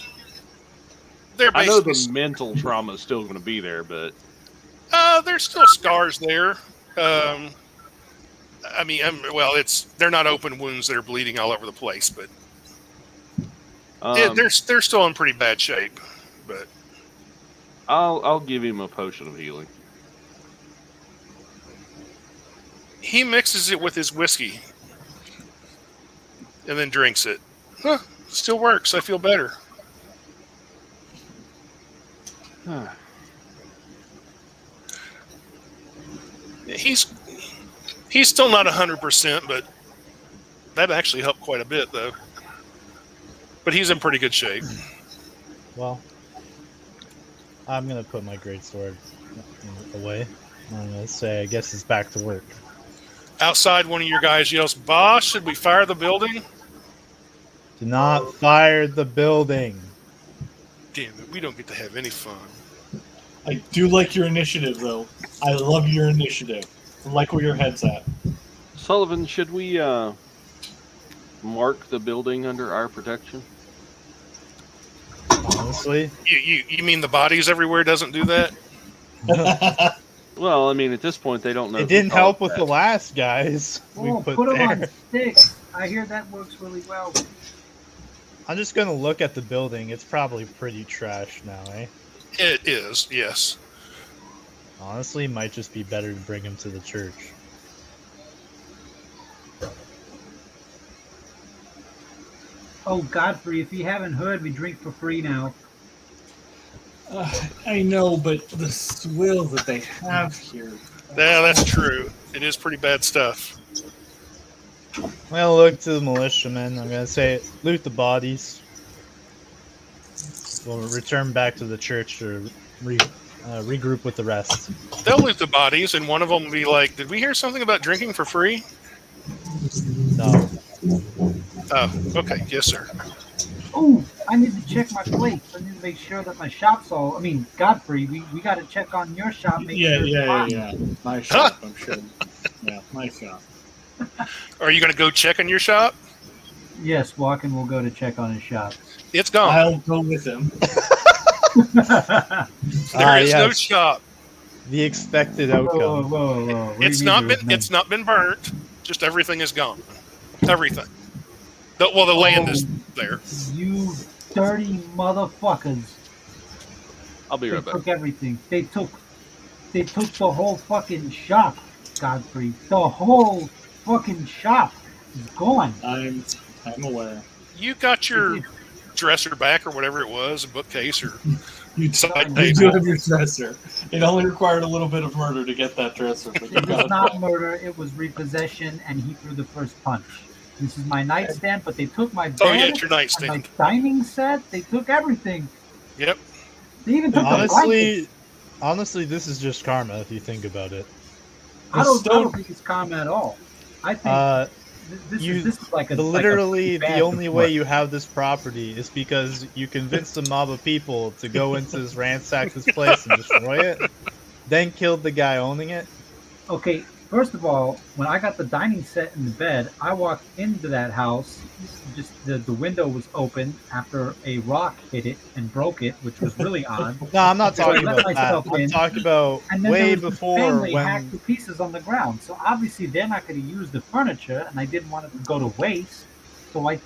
I know basically, the mental trauma is still going to be there, but there's still scars there. I mean, they're not open wounds that are bleeding all over the place, but they're still in pretty bad shape. But I'll give him a potion of healing. he mixes it with his whiskey and then drinks it. Huh, still works. I feel better. He's still not 100%, but that actually helped quite a bit, though. But he's in pretty good shape. Well, I'm gonna put my greatsword away. I'm gonna say, I guess it's back to work. Outside, one of your guys yells, "Boss, should we fire the building?" Do not fire the building. Damn it, we don't get to have any fun. I do like your initiative, though. I love your initiative. I like where your head's at. Sullivan, should we mark the building under our protection? Honestly, You mean the bodies everywhere doesn't do that? Well, I mean, at this point, they don't know. it didn't help with the last guys we Oh, put put them there. on sticks. I hear that works really well. I'm just gonna look at the building. It's probably pretty trash now, eh? It is, yes. Honestly, it might just be better to bring him to the church. Oh, Godfrey, if you haven't heard, we drink for free now. I know, but the swill that they have here. Yeah, that's true. It is pretty bad stuff. I'm gonna look to the militiamen. I'm gonna say, loot the bodies. We'll return back to the church to regroup with the rest. They'll loot the bodies, and one of them will be like, "Did we hear something about drinking for free?" No. Oh, okay. Yes, sir. Oh, I need to check my plates. I need to make sure that my shop's all. I mean, Godfrey, we got to check on your shop. Make sure it's fine. My shop, I'm sure. Yeah, my shop. Are you going to go check on your shop? Yes, Walken will go to check on his shop. It's gone. I'll go with him. There is no yes. shop. The expected Whoa, outcome. whoa. What do It's you not mean been. there was It's not been burnt. Just everything is gone. Everything. The land is there. no- You dirty motherfuckers! I'll be They right back. took everything. They took the whole fucking shop, Godfrey. The whole fucking shop is gone. I'm aware. You got your dresser back or whatever it was, a bookcase or You side do table. have your dresser. It only required a little bit of murder to get that dresser. But you It got was it not back. murder. It was repossession, and he threw the first punch. This is my nightstand, but they took my bed, Oh yeah, it's your and my nightstand. dining set. They took everything. Yep. They even took the blanket. Honestly, this is just karma if you think about it. I don't think it's karma at all. I think this is like a Literally, bad the only report. way you have this property is because you convinced a mob of people to go into this ransack this place and destroy it, then killed the guy owning it. Okay, first of all, when I got the dining set in the bed, I walked into that house. Just the window was open after a rock hit it and broke it, which was really odd. No, I'm not So I talking let about that. myself I'm in, talking about And then way there was the before family when. hacked to pieces on the ground. So obviously they're not going to use the furniture, and I didn't want it to go to waste. So I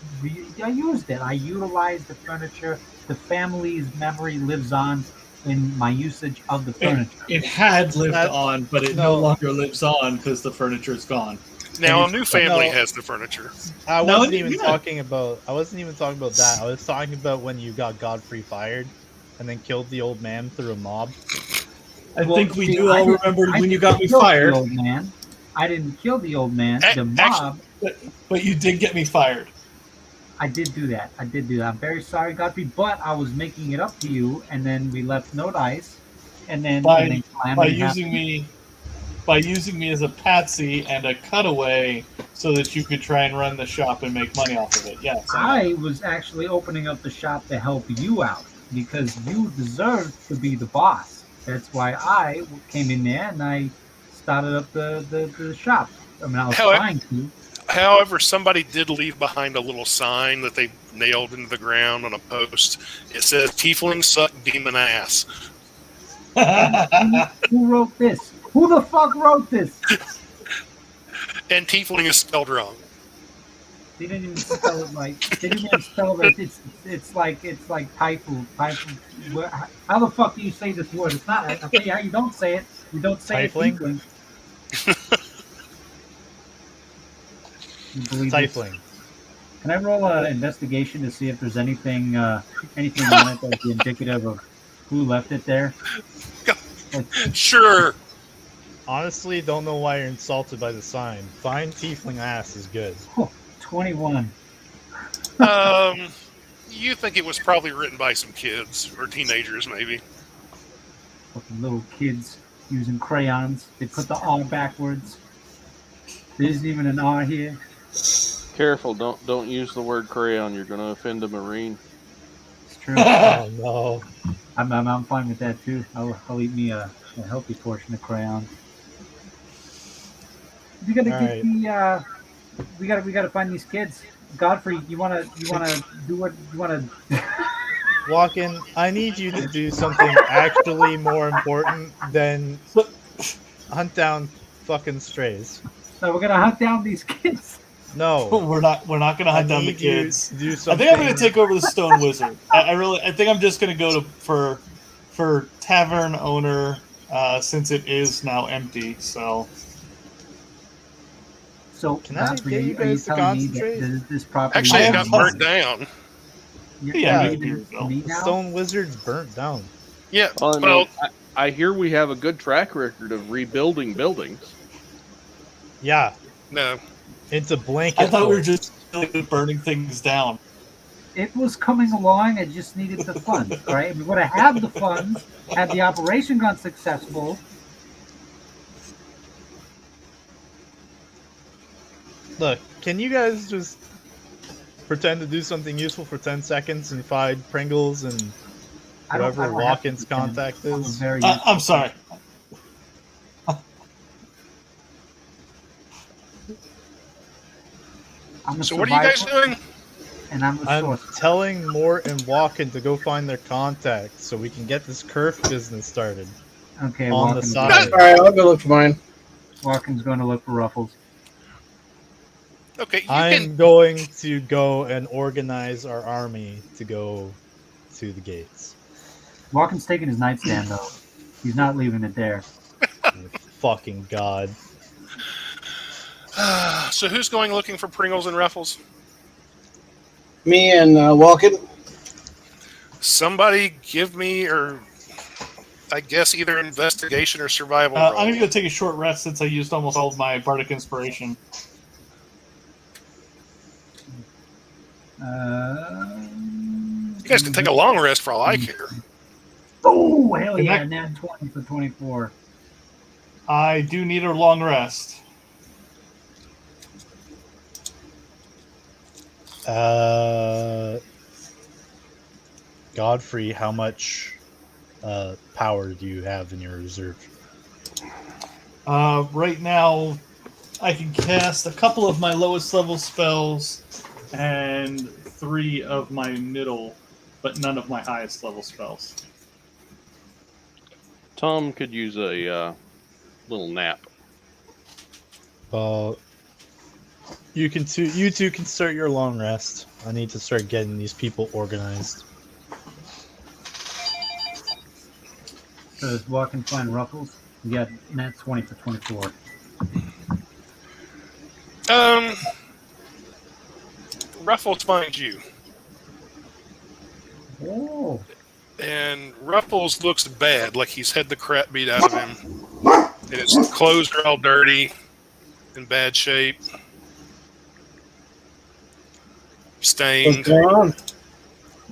used it. I utilized the furniture. The family's memory lives on in my usage of the furniture. It had lived That- on, but it no. no longer lives on because the furniture's gone. Now a And new it's- family no. has the furniture. I No, wasn't even yeah. talking about. I wasn't even talking about that. I was talking about when you got Godfrey fired, and then killed the old man through a mob. I Well, think we see, do I all didn't- remember I when you didn't got me kill the fired, old man. I didn't kill the old man. A- The actually- mob. but you did get me fired. I did do that. I'm very sorry, Godfrey, but I was making it up to you, and then we left No Dice, and then by Calamity using me as a patsy and a cutaway so that you could try and run the shop and make money off of it. Yes, I was actually opening up the shop to help you out because you deserve to be the boss. That's why I came in there and I started up the shop. I mean, I was How- trying to. However, somebody did leave behind a little sign that they nailed into the ground on a post. It says "Tiefling suck demon ass," Who wrote this? Who the fuck wrote this? and "Tiefling" is spelled wrong. They didn't even spell it right. They didn't even spell it. It's like typhoon. How the fuck do you say this word? It's not. I'll tell you how you don't say it. You don't say Tiefling? it. Tiefling. You believe this? Tiefling. Can I roll an investigation to see if there's anything on it that's indicative of who left it there? Sure. Honestly, don't know why you're insulted by the sign. Find tiefling ass is good. 21. You think it was probably written by some kids or teenagers, maybe? Fucking little kids using crayons. They put the R backwards. There isn't even an R here. Careful, don't use the word crayon. You're going to offend a Marine. It's true. Oh no. I'm fine with that too. I'll eat me a healthy portion of crayon. We gotta get the we gotta find these kids. Godfrey, you wanna do what you wanna Walken, I need you to do something actually more important than hunt down fucking strays. No, we're gonna hunt down these kids. No. we're not going to hunt down the need you kids. to do I something. think I'm going to take over the Stone Wizard. I think I'm just going to go for tavern owner since it is now empty. So Can I Godfrey, get you are you guys to telling me concentrate? that this property? Actually, I it am got burnt down. Yeah, you maybe so. me The now? Stone Wizard's burnt down. Yeah. Well, Well, I hear we have a good track record of rebuilding buildings. Yeah, no. into blanket. I thought we were fort. just burning things down. It was coming along. It just needed the funds, right? We would have had the funds had the operation gone successful. Look, can you guys just pretend to do something useful for 10 seconds and find Pringles and whoever I don't have to Walken's pretend. contact I'm a is? very I'm sorry. I'm a So what are you guys survivor, doing? And I'm a I'm sorcerer. telling Mort and Walken to go find their contacts so we can get this Kerf business started. Okay, on the Walken's side. All right, I'll go look for mine. Walken's going to look for Ruffles. Okay, you I'm can. going to go and organize our army to go to the gates. Walken's taking his nightstand though. He's not leaving it there. Fucking God. So who's going looking for Pringles and Ruffles? Me and Walken. Somebody give me, or I guess either investigation or survival. I'm roll. going to go take a short rest since I used almost all of my bardic inspiration. You guys can take a long rest for all I care. Oh, hell Can yeah, I- nat 20 for 24. I do need a long rest. Godfrey, how much power do you have in your reserve? Right now, I can cast a couple of my lowest level spells and 3 of my middle, but none of my highest level spells. Tom could use a little nap. You two can start your long rest. I need to start getting these people organized. So does Walken find Ruffles? You got nat 20 for 24. Ruffles finds you, Oh, and Ruffles looks bad, like he's had the crap beat out of him, and his clothes are all dirty, in bad shape, What's stained. going on?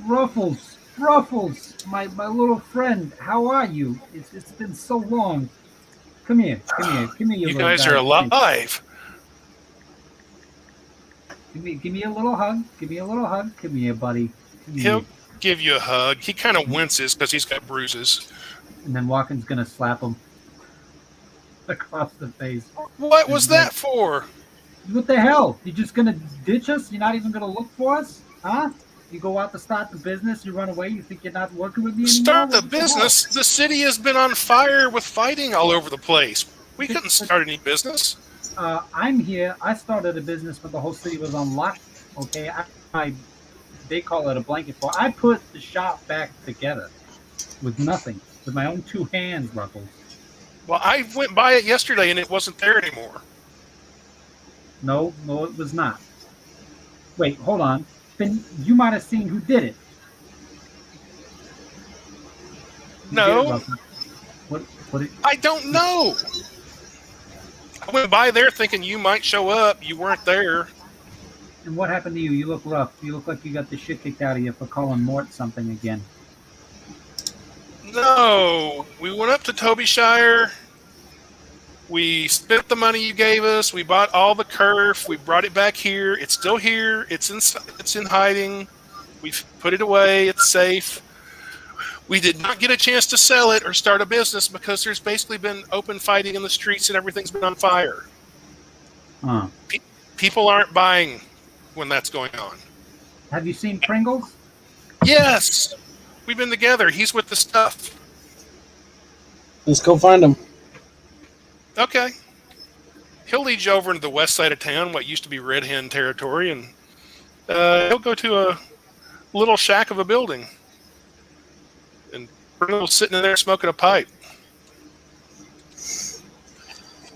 Ruffles! Ruffles, my little friend, how are you? It's been so long. Come here, you You little guys guy. are alive. Give me a little hug. Give me a little hug. Come here, buddy. Come He'll here. give you a hug. He kind of winces because he's got bruises. And then Walken's gonna slap him across the face. What And was he's like, that for? what the hell? You just gonna ditch us? You're not even gonna look for us? Huh? You go out to start the business, you run away, you think you're not working with me anymore? Start the What hell? business. The city has been on fire with fighting all over the place. We couldn't start any business. I'm here. I started a business when the whole city was on lock. Okay, they call it a blanket fort. I put the shop back together with nothing, with my own two hands, Ruffles. Well, I went by it yesterday and it wasn't there anymore. No, it was not. Wait, hold on. Then you might have seen who did it. Who No. did it, Ruffles? What? I don't know. I went by there thinking you might show up. You weren't there. And what happened to you? You look rough. You look like you got the shit kicked out of you for calling Mort something again. No. We went up to Tobyshire. We spent the money you gave us. We bought all the kerf. We brought it back here. It's still here. It's in hiding. We've put it away. It's safe. We did not get a chance to sell it or start a business because there's basically been open fighting in the streets and everything's been on fire. Huh. People aren't buying when that's going on. Have you seen Pringles? Yes. We've been together. He's with the stuff. Let's go find him. Okay. He'll lead you over into the west side of town, what used to be Red Hen territory, and he'll go to a little shack of a building. And Bruno's sitting in there smoking a pipe.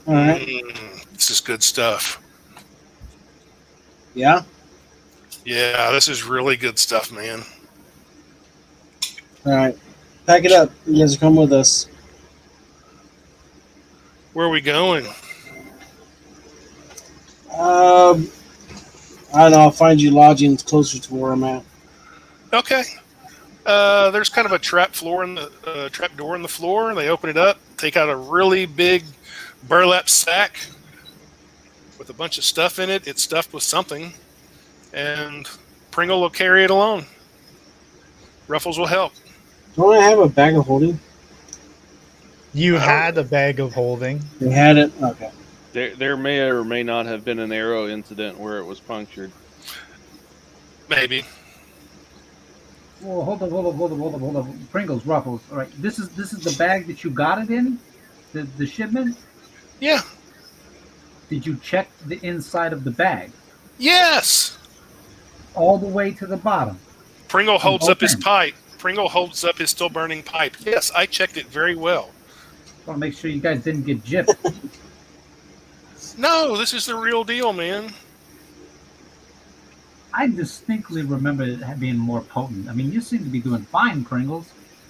All right. This is good stuff. Yeah. Yeah, this is really good stuff, man. All right. Pack it up. You guys are coming with us. Where are we going? I don't know. I'll find you lodgings closer to where I'm at. Okay. There's kind of a trap door in the floor, and they open it up, take out a really big burlap sack with a bunch of stuff in it. It's stuffed with something, and Pringle will carry it along. Ruffles will help. Don't I have a bag of holding? You had a bag of holding. They had it. Okay. There may or may not have been an arrow incident where it was punctured. Maybe. Well, hold on. Pringles, Ruffles. All right, this is the bag that you got it in, the shipment. Yeah. Did you check the inside of the bag Yes. all the way to the bottom? Pringle holds up his Open. pipe. Pringle holds up his still burning pipe. Yes, I checked it very well. I want to make sure you guys didn't get gypped. No, this is the real deal, man. I distinctly remember it being more potent. I mean, you seem to be doing fine, Pringles.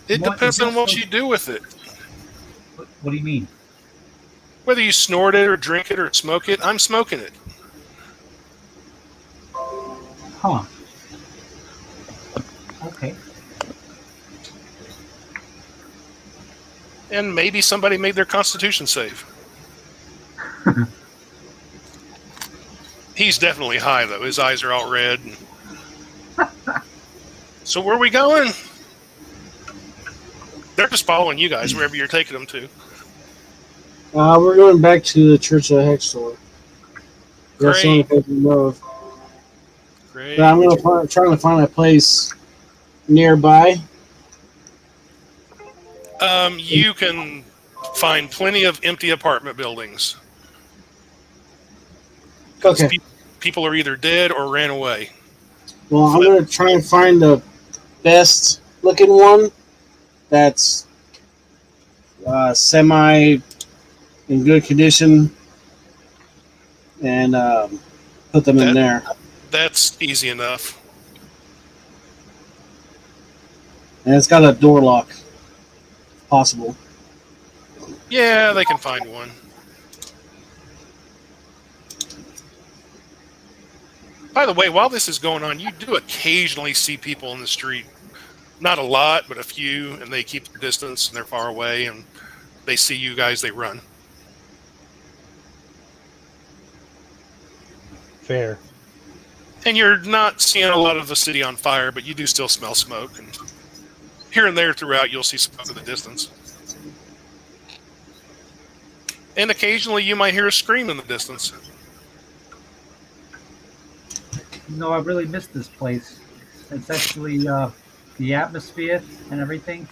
It What- depends on what so- you do with it. What do you mean? Whether you snort it or drink it or smoke it, I'm smoking it. Huh. Okay. And maybe somebody made their constitution save. He's definitely high, though. His eyes are all red. So where are we going? They're just following you guys wherever you're taking them to. We're going back to the Church of Hextor. That's the only place we know of. Great. But I'm trying to find a place nearby. You can find plenty of empty apartment buildings. Okay. People are either dead or ran away. Well, I'm going to try and find the best looking one that's semi in good condition and put them in there. That's easy enough. And it's got a door lock, if possible. Yeah, they can find one. By the way, while this is going on, you do occasionally see people in the street Not a lot, but a few, and they keep the distance, and they're far away, and they see you guys, they run. Fair. And you're not seeing a lot of the city on fire, but you do still smell smoke, and here and there throughout, you'll see smoke in the distance. And occasionally, you might hear a scream in the distance. I really miss this place. It's actually the atmosphere and everything.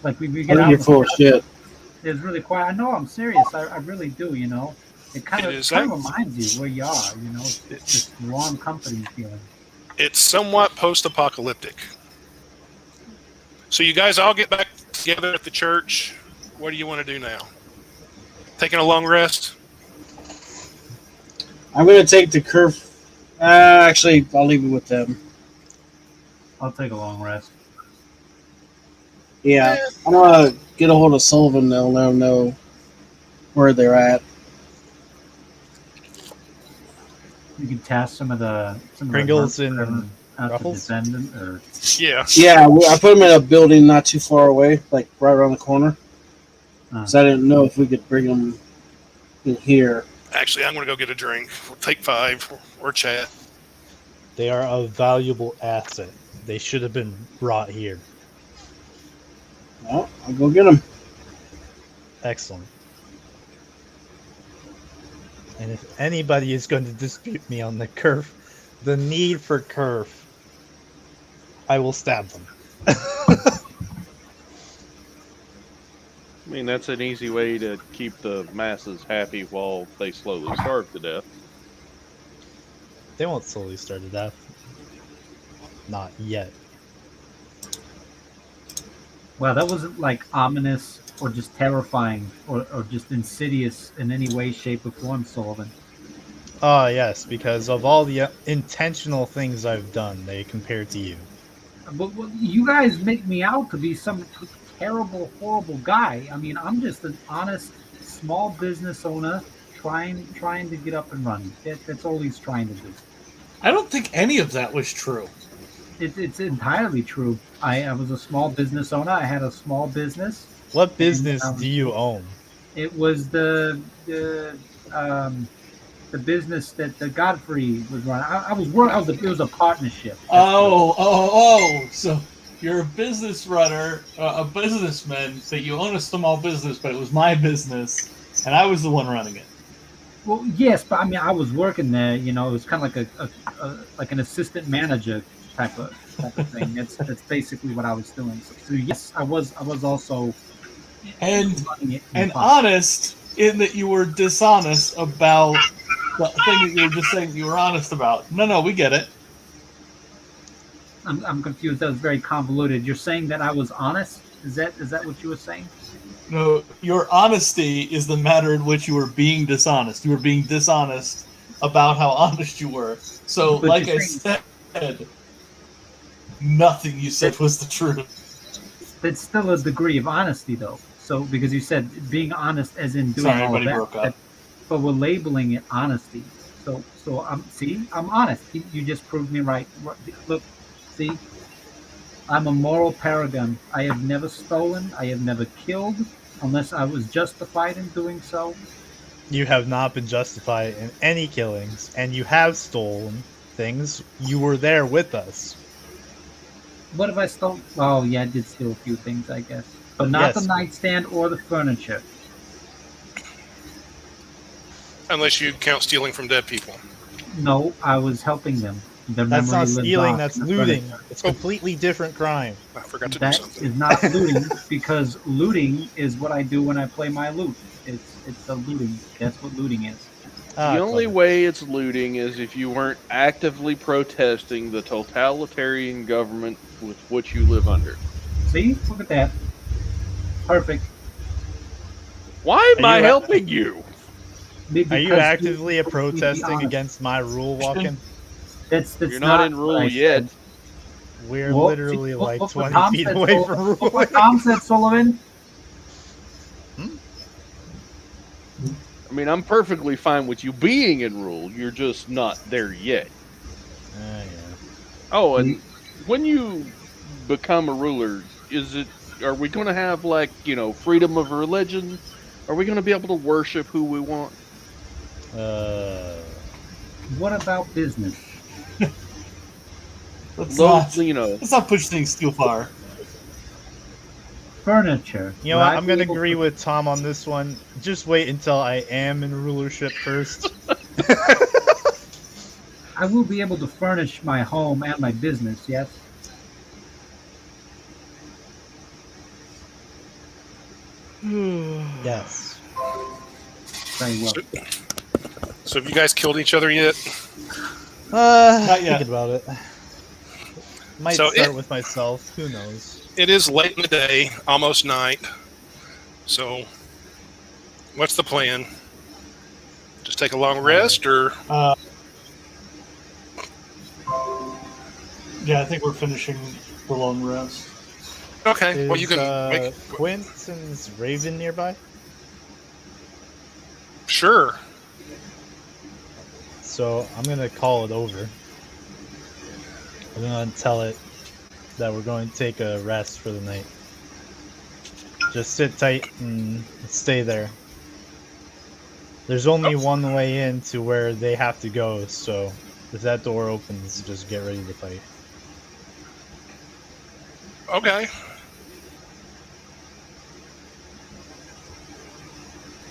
Like we I get think out. you're full of shit. It's really quiet. I know. I'm serious. I really do. It kind It of is reminds you where you are. It's this warm company feeling. It's somewhat post-apocalyptic. So you guys all get back together at the church. What do you want to do now? Taking a long rest? I'm going to take the curve. Actually, I'll leave it with them. I'll take a long rest. Yeah, I'm going to get a hold of Sullivan and let him know where they're at. You can task some of the Pringles the and out to Ruffles? descendant or Yeah. Yeah, I put them in a building not too far away, like right around the corner. So I didn't know if we could bring them in here. Actually, I'm going to go get a drink. We'll take 5 or chat. They are a valuable asset. They should have been brought here. Well, I'll go get them. Excellent. And if anybody is going to dispute me on the need for curve, I will stab them. I mean, that's an easy way to keep the masses happy while they slowly starve to death. They won't slowly starve to death. Not yet. Wow, that wasn't like ominous or just terrifying or just insidious in any way, shape, or form, Sullivan. Ah, yes, because of all the intentional things I've done, they compare to you. But you guys make me out to be some terrible, horrible guy. I mean, I'm just an honest small business owner trying to get up and running. That's all he's trying to do. I don't think any of that was true. It's entirely true. I was a small business owner. I had a small business. What business do you own? It was the business that the Godfrey was running. It was a partnership. So you're a business runner, a businessman, that you own a small business, but it was my business, and I was the one running it. Well, yes, but I mean, I was working there. It was kind of like an assistant manager type of thing. That's basically what I was doing. So yes, I was also and running it honest in that you were dishonest about the thing that you were just saying you were honest about. No, we get it. I'm confused. That was very convoluted. You're saying that I was honest? Is that what you were saying? No, your honesty is the matter in which you were being dishonest. You were being dishonest about how honest you were. So, But like you're I saying- said, nothing you said was the truth. That's still a degree of honesty, though. So because you said being honest, as in doing Sorry, all of everybody that, broke up. but we're labeling it honesty. So I'm honest. You just proved me right. Look, see, I'm a moral paragon. I have never stolen. I have never killed, unless I was justified in doing so. You have not been justified in any killings, and you have stolen things. You were there with us. What have I stolen? Oh yeah, I did steal a few things, I guess, but not Yes. the nightstand or the furniture. Unless you count stealing from dead people. No, I was helping them. Their That's memory not lives stealing, on that's in the looting. furniture. It's completely different crime. I forgot to do That something. is not looting, because looting is what I do when I play my loot. It's a looting. That's what looting is. Ah, The only clever. way it's looting is if you weren't actively protesting the totalitarian government with which you live under. See, look at that. Perfect. Why am Are I you- helping you? Are you Because actively you- protesting honest. against my rule walking? That's You're not in what rule I yet. said. We're Well, literally see, like look what 20 Tom feet said, away Sullivan. from Look ruling. what Tom said, Sullivan. I mean, I'm perfectly fine with you being in rule. You're just not there yet. Yeah. Oh, and when you become a ruler? Are we going to have like, freedom of religion? Are we going to be able to worship who we want? What about business? Let's Loads, not push things too far. Furniture. You know Would what? I I'm be gonna able agree to- with Tom on this one. Just wait until I am in rulership first. I will be able to furnish my home and my business, yes? Yes. Very well. So have you guys killed each other yet? Not yet. Thinking about it. Might So start with myself. Who knows? It is late in the day, almost night. So, what's the plan? Just take a long rest, or Yeah, I think we're finishing the long rest. okay? Well, you Is, can make Quentin's Raven nearby? sure. So I'm gonna call it over. I'm gonna tell it that we're going to take a rest for the night. Just sit tight and stay there. There's only one way in to where they have to go, so if that door opens, just get ready to fight. Okay.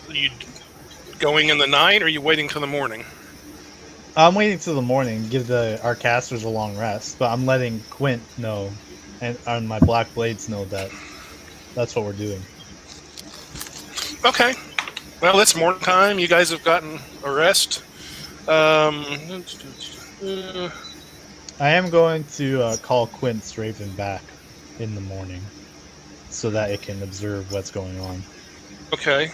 Are you going in the night, or are you waiting till the morning? I'm waiting till the morning, give our casters a long rest, but I'm letting Quint know and my Black Blades know that that's what we're doing. Okay. Well, it's morning time. You guys have gotten a rest. I am going to call Quint's Raven back in the morning so that it can observe what's going on. Okay.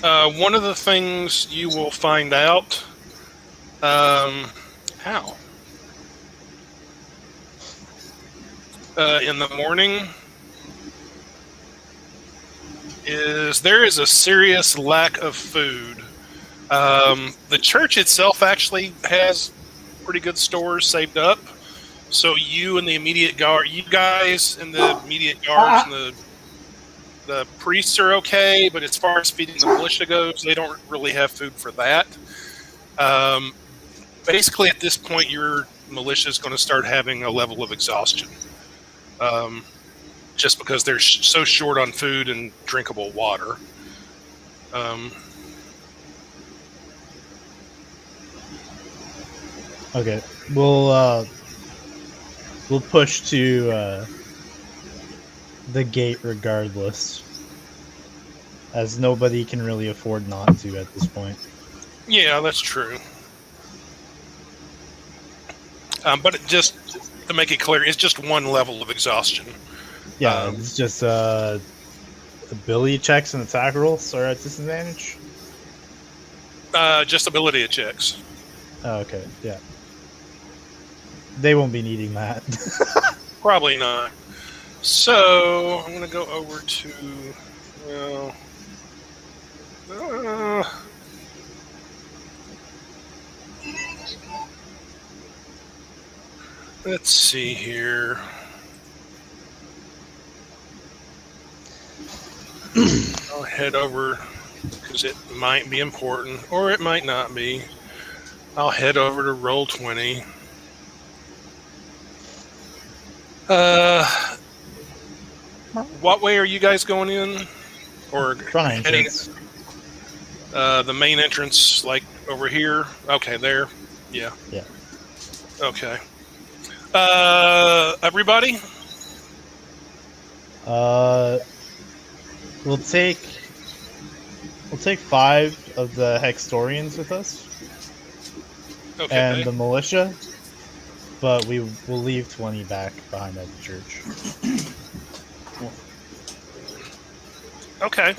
One of the things you will find out. How? In the morning there is a serious lack of food. The church itself actually has pretty good stores saved up. So you and the immediate guard, you guys and the immediate guards and the priests are okay, but as far as feeding the militia goes, they don't really have food for that. Basically, at this point, your militia is going to start having a level of exhaustion, just because they're so short on food and drinkable water. Okay, we'll push to the gate regardless, as nobody can really afford not to at this point. Yeah, that's true. But just to make it clear, it's just one level of exhaustion. Yeah, it's just ability checks and attack rolls are at disadvantage. Just ability checks. Oh, okay, yeah. They won't be needing that. Probably not. So I'm going to go over to. Well, let's see here. I'll head over because it might be important, or it might not be. I'll head over to Roll20. What way are you guys going in? Or Front heading entrance. the main entrance, like over here? Okay, there. Yeah. Yeah. Okay. Everybody? We'll take 5 of the Hextorians with us Okay. and the militia, but we will leave 20 back behind at the church. Okay.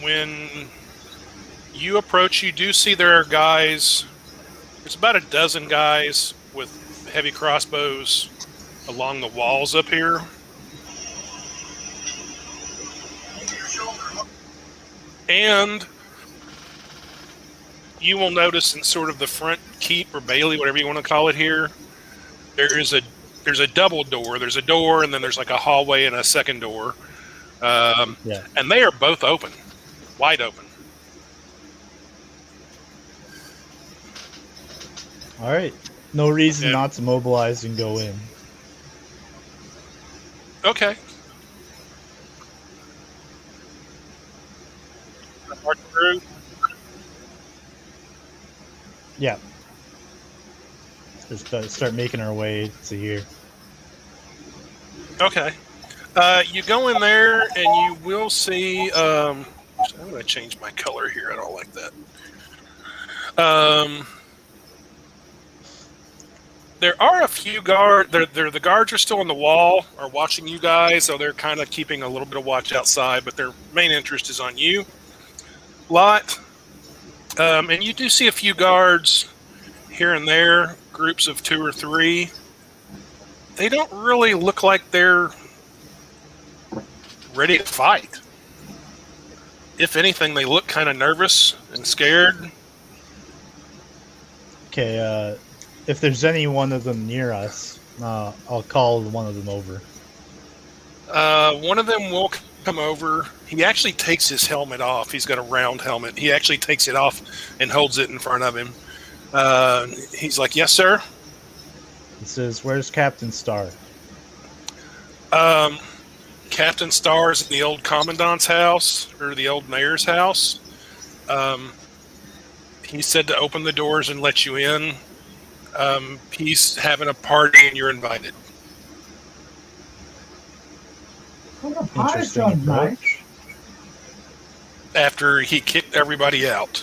When you approach, you do see there are guys. There's about a dozen guys with heavy crossbows along the walls up here. And you will notice in sort of the front keep or bailey, whatever you want to call it here, there's a double door. There's a door, and then there's like a hallway and a second door. Yeah. And they are both open, wide open. All right. No reason Yeah. not to mobilize and go in. Okay. March through. Yeah. Just start making our way to here. Okay. You go in there, and you will see. I'm going to change my color here. I don't like that. There are a few guards. The guards are still on the wall, are watching you guys, so they're kind of keeping a little bit of watch outside. But their main interest is on you, Lot. And you do see a few guards here and there, groups of 2 or 3. They don't really look like they're ready to fight. If anything, they look kind of nervous and scared. Okay, if there's any one of them near us, I'll call one of them over. One of them will come over. He actually takes his helmet off. He's got a round helmet. He actually takes it off and holds it in front of him. He's like, "Yes, sir." He says, "Where's Captain Starr?" Captain Starr's in the old commandant's house, or the old mayor's house. He said to open the doors and let you in. He's having a party and you're invited. Interesting approach. After he kicked everybody out.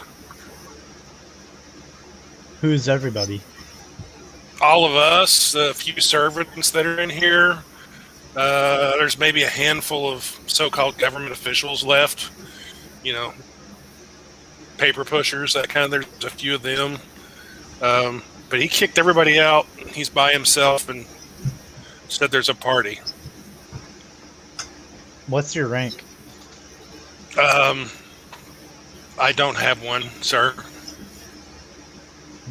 Who's everybody? All of us, a few servants that are in here. There's maybe a handful of so-called government officials left. You know, paper pushers, that kind of. There's a few of them. But he kicked everybody out. He's by himself and said there's a party. What's your rank? I don't have one, sir.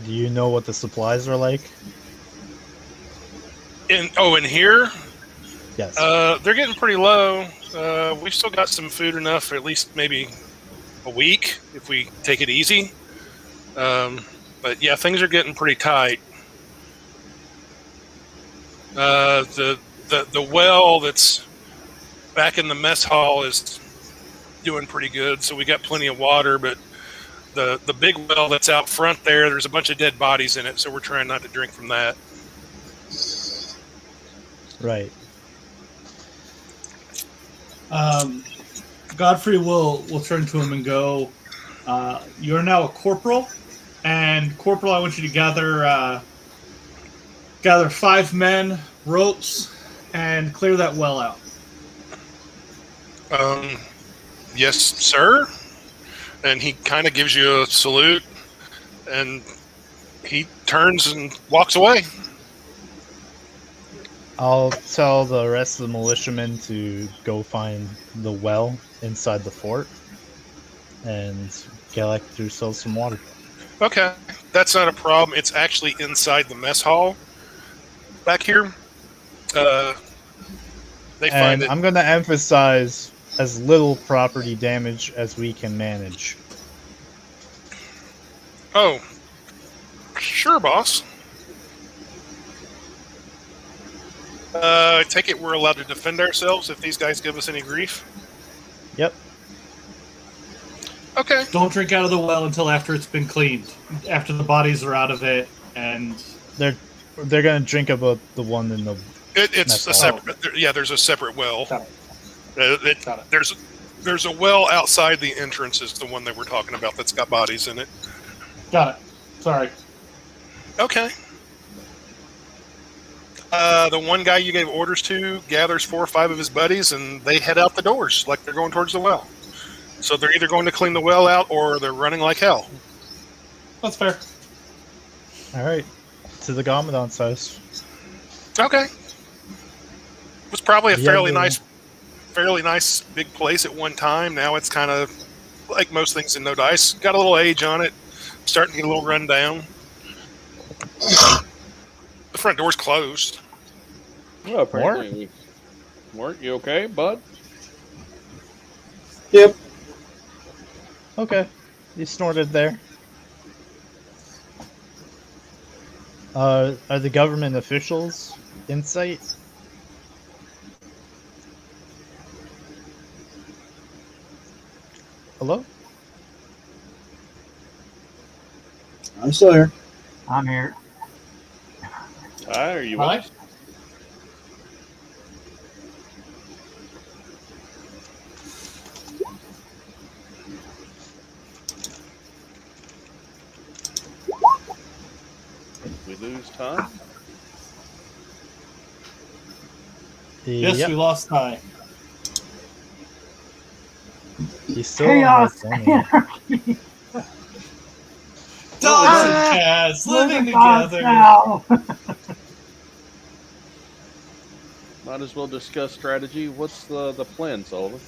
Do you know what the supplies are like? In here? Yes. They're getting pretty low. We've still got some food enough for at least maybe a week if we take it easy. But yeah, things are getting pretty tight. The well that's back in the mess hall is doing pretty good, so we got plenty of water. But the big well that's out front there's a bunch of dead bodies in it, so we're trying not to drink from that. Right. Godfrey will turn to him and go, "You're now a corporal, and corporal, I want you to gather 5 men, ropes, and clear that well out." Yes, sir. And he kind of gives you a salute, and he turns and walks away. I'll tell the rest of the militiamen to go find the well inside the fort and collect yourselves some water. Okay, that's not a problem. It's actually inside the mess hall back here. They find it. I'm going to emphasize as little property damage as we can manage. Oh, sure, boss. I take it we're allowed to defend ourselves if these guys give us any grief? Yep. Okay. Don't drink out of the well until after it's been cleaned, after the bodies are out of it, and They're going to drink about the one in the... It's That's a all. separate. Yeah, there's a separate well. Got it. Got it. There's a well outside the entrance. Is the one that we're talking about that's got bodies in it. Got it. Sorry. Okay. The one guy you gave orders to gathers 4 or 5 of his buddies, and they head out the doors like they're going towards the well. So they're either going to clean the well out or they're running like hell. That's fair. All right. To the commandant's house. Okay. It was probably a Yeah, fairly yeah. nice big place at one time. Now it's kind of like most things in No Dice. Got a little age on it. starting to get a little run down. The front door's closed. Well, apparently, Mort, you okay, bud? Yep. Okay. You snorted there. Are the government officials in sight? Hello? I'm still here. I'm here. Hi, are you Hi. with us? We lose time? Yes, Yep. we lost Ty. He's still Chaos on my phone. anarchy. Dogs and cats living Live on together. now. Might as well discuss strategy. What's the plan, Sullivan?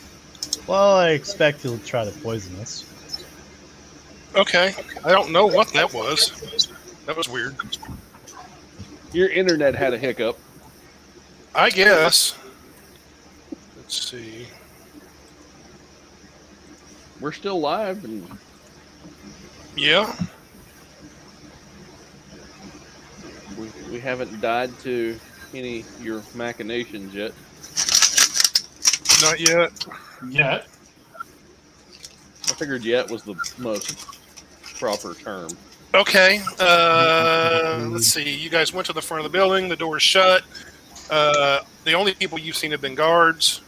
Well, I expect he'll try to poison us. Okay. I don't know what that was. That was weird. Your internet had a hiccup. I guess. Let's see. We're still live, and Yeah. we haven't died to any of your machinations yet. Not yet. Yet. I figured yet was the most proper term. Okay. Let's see. You guys went to the front of the building. The door's shut. The only people you've seen have been guards.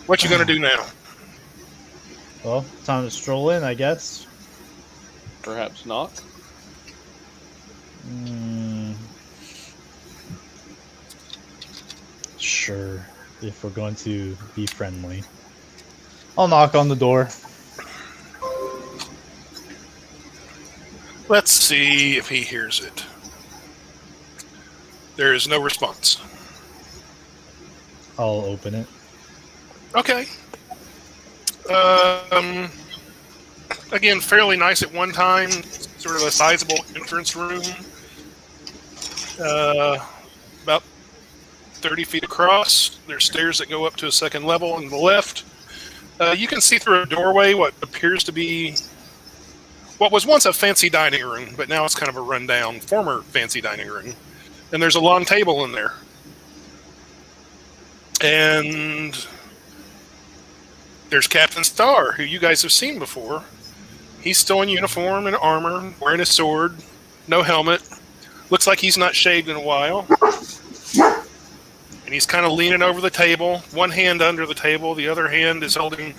What you gonna do now? Well, time to stroll in, I guess. Perhaps not. Sure, if we're going to be friendly. I'll knock on the door. Let's see if he hears it. There is no response. I'll open it. Okay. Again, fairly nice at one time. Sort of a sizable entrance room. About 30 feet across. There's stairs that go up to a second level on the left. You can see through a doorway what appears to be what was once a fancy dining room, but now it's kind of a rundown former fancy dining room. And there's a long table in there. And there's Captain Starr, who you guys have seen before. He's still in uniform and armor, wearing a sword, no helmet. Looks like he's not shaved in a while. And he's kind of leaning over the table, one hand under the table, the other hand is holding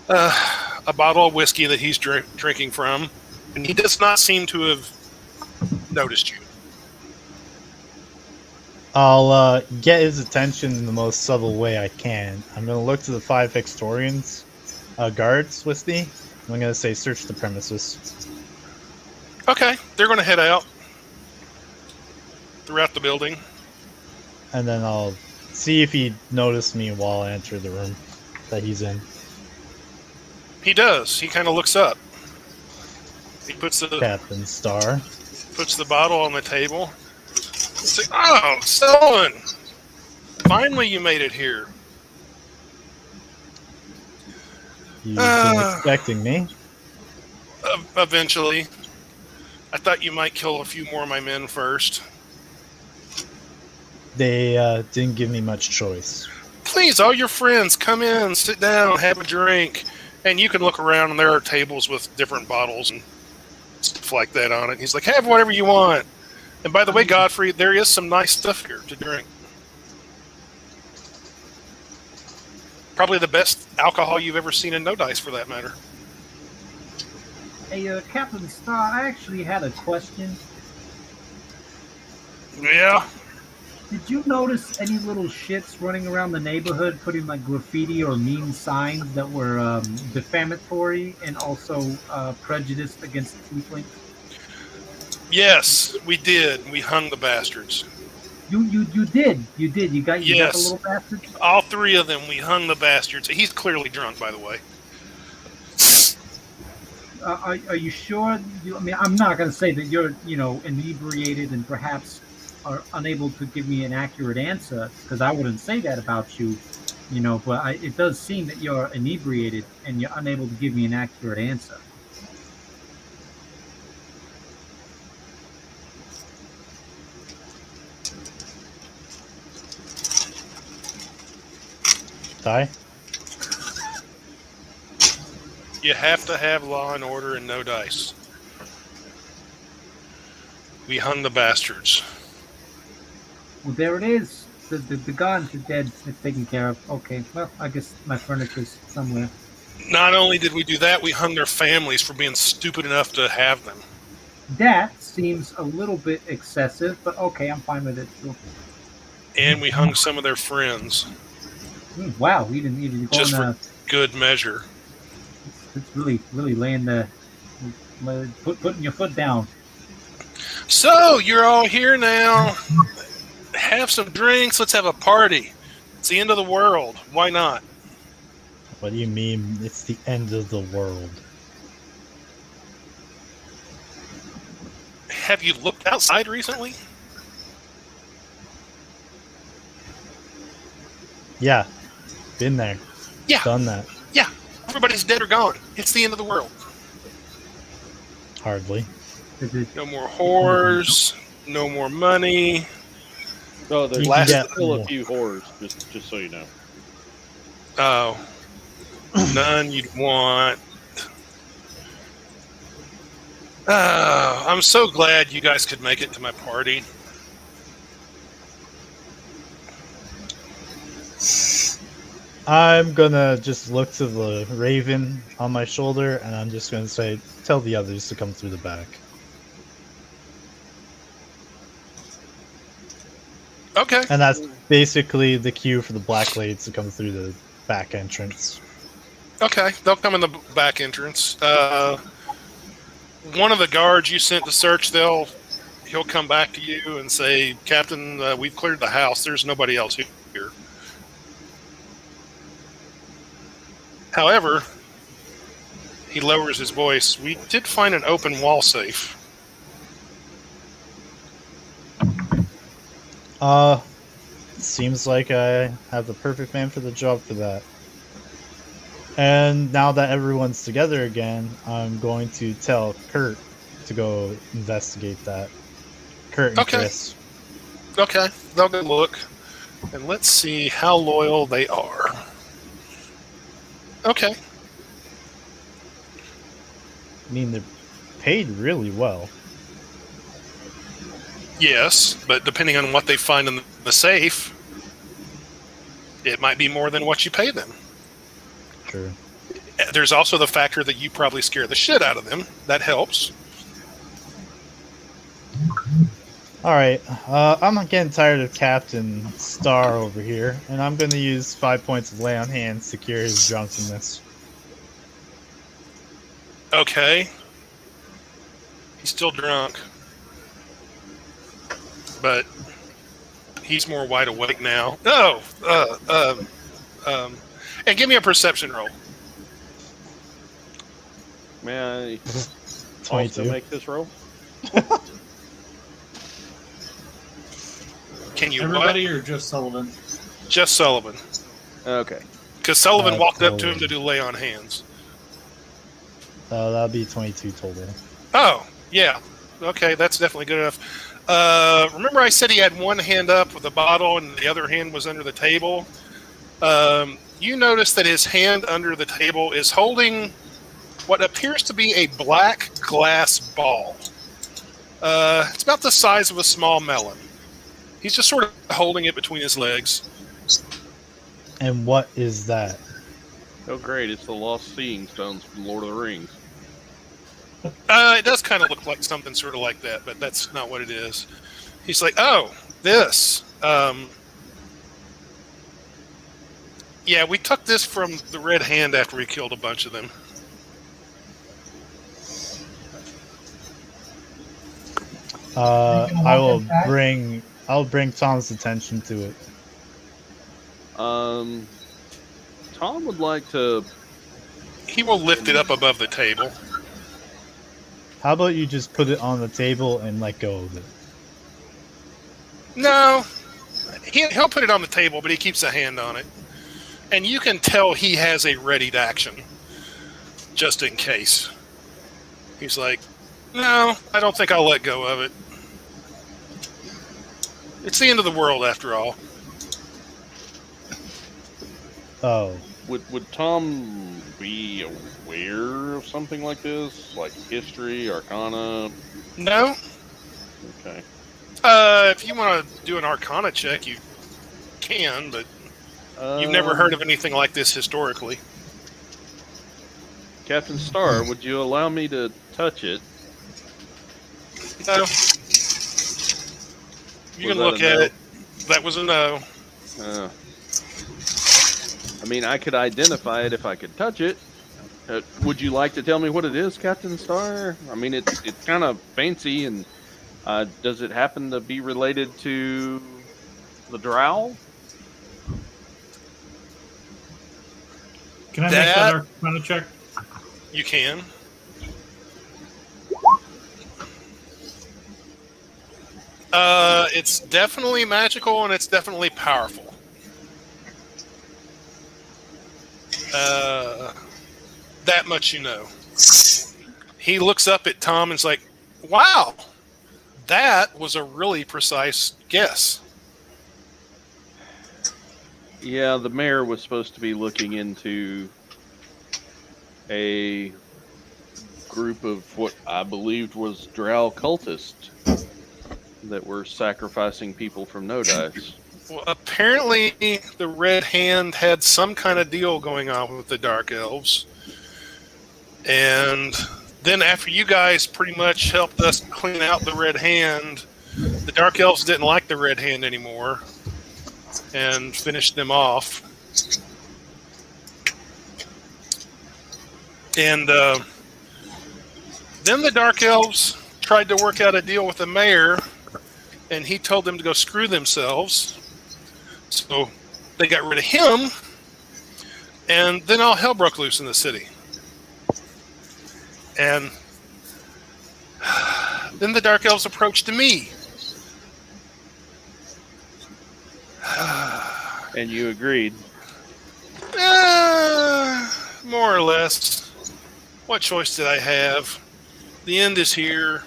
a bottle of whiskey that he's drinking from. And he does not seem to have noticed you. I'll get his attention in the most subtle way I can. I'm going to look to the 5 Hextorians, guards with me. I'm going to say, search the premises. Okay, they're going to head out throughout the building. And then I'll see if he noticed me while I enter the room that he's in. He does. He kind of looks up. He puts Captain Starr. puts the bottle on the table. He's like, "Oh, Sullivan! Finally, you made it here." You've been expecting me. Eventually, I thought you might kill a few more of my men first. They didn't give me much choice. Please, all your friends, come in, sit down, have a drink, and you can look around, and there are tables with different bottles and stuff like that on it. He's like, "Have whatever you want." And by the way, Godfrey, there is some nice stuff here to drink. Probably the best alcohol you've ever seen in No Dice, for that matter. Hey, Captain Starr, I actually had a question. Yeah. Did you notice any little shits running around the neighborhood putting like graffiti or mean signs that were defamatory and also prejudiced against tieflings? Yes, we did. We hung the bastards. You did. You got the Yes. little bastard. All three of them, we hung the bastards. He's clearly drunk, by the way. Are you sure? I mean, I'm not going to say that you're inebriated and perhaps are unable to give me an accurate answer, because I wouldn't say that about you. But it does seem that you're inebriated and you're unable to give me an accurate answer. Die? You have to have law and order and no dice. We hung the bastards. Well, there it is. The guns are dead. It's taken care of. Okay, well, I guess my furniture's somewhere. Not only did we do that, we hung their families for being stupid enough to have them. That seems a little bit excessive, but okay, I'm fine with it. Sure. And we hung some of their friends. Wow, we didn't even go Just on for good measure. It's really laying putting your foot down. So, you're all here now. Have some drinks. Let's have a party. It's the end of the world. Why not? What do you mean it's the end of the world? Have you looked outside recently? Yeah. Been there. Yeah. Done that. Yeah. Everybody's dead or gone. It's the end of the world. Hardly. No more whores. No more money. No, there's Last- still a few whores, just so you know. Oh. None you'd want. Oh, I'm so glad you guys could make it to my party. I'm gonna just look to the raven on my shoulder, and I'm just gonna say, tell the others to come through the back. Okay. And that's basically the cue for the black ladies to come through the back entrance. Okay. They'll come in the back entrance. One of the guards you sent to search, he'll come back to you and say, Captain, we've cleared the house. There's nobody else here. However, he lowers his voice. We did find an open wall safe. Seems like I have the perfect man for the job for that. And now that everyone's together again, I'm going to tell Kurt to go investigate that. Kurt and Okay. Chris. Okay, they'll go look. And let's see how loyal they are. Okay. I mean, they're paid really well. Yes, but depending on what they find in the safe, it might be more than what you pay them. True. There's also the factor that you probably scare the shit out of them. That helps. Alright, I'm getting tired of Captain Star over here, and I'm going to use 5 points of lay on hands to cure his drunkenness. Okay. He's still drunk. But he's more wide awake now. And give me a perception roll. May I 22. also make this roll? Can you Everybody or just Sullivan? what? Just Sullivan. Okay. Because Sullivan walked up to Sullivan. him to do lay on hands. That'll be 22 total. Oh, yeah. Okay, that's definitely good enough. Remember I said he had one hand up with a bottle and the other hand was under the table? You notice that his hand under the table is holding what appears to be a black glass ball. It's about the size of a small melon. He's just sort of holding it between his legs. And what is that? Oh, great. It's the Lost Seeing Stones from Lord of the Rings. It does kind of look like something sort of like that, but that's not what it is. He's like, oh, this. Yeah, we took this from the Red Hand after we killed a bunch of them. I will bring I'll bring Tom's attention to it. Tom would like to. He will lift it up above the table. How about you just put it on the table and let go of it? No, he'll put it on the table, but he keeps a hand on it. And you can tell he has a readied action, just in case. He's like, no, I don't think I'll let go of it. It's the end of the world, after all. Oh. Would Tom be aware of something like this? Like history, arcana? No. Okay. If you want to do an arcana check, you can, but you've never heard of anything like this historically. Captain Star, would you allow me to touch it? No. You can look at it. That was a no. I mean, I could identify it if I could touch it. Would you like to tell me what it is, Captain Star? I mean, it's kind of fancy, and does it happen to be related to the drow? Can I make that arcana check? You can. It's definitely magical, and it's definitely powerful. That much you know. He looks up at Tom and is like, wow, that was a really precise guess. Yeah, the mayor was supposed to be looking into a group of what I believed was drow cultists that were sacrificing people from No Dice. Well, apparently the Red Hand had some kind of deal going on with the Dark Elves. And then after you guys pretty much helped us clean out the Red Hand, the Dark Elves didn't like the Red Hand anymore and finished them off. And then the Dark Elves tried to work out a deal with the mayor, and he told them to go screw themselves. So they got rid of him, and then all hell broke loose in the city. And then the Dark Elves approached me. And you agreed. More or less. What choice did I have? The end is here.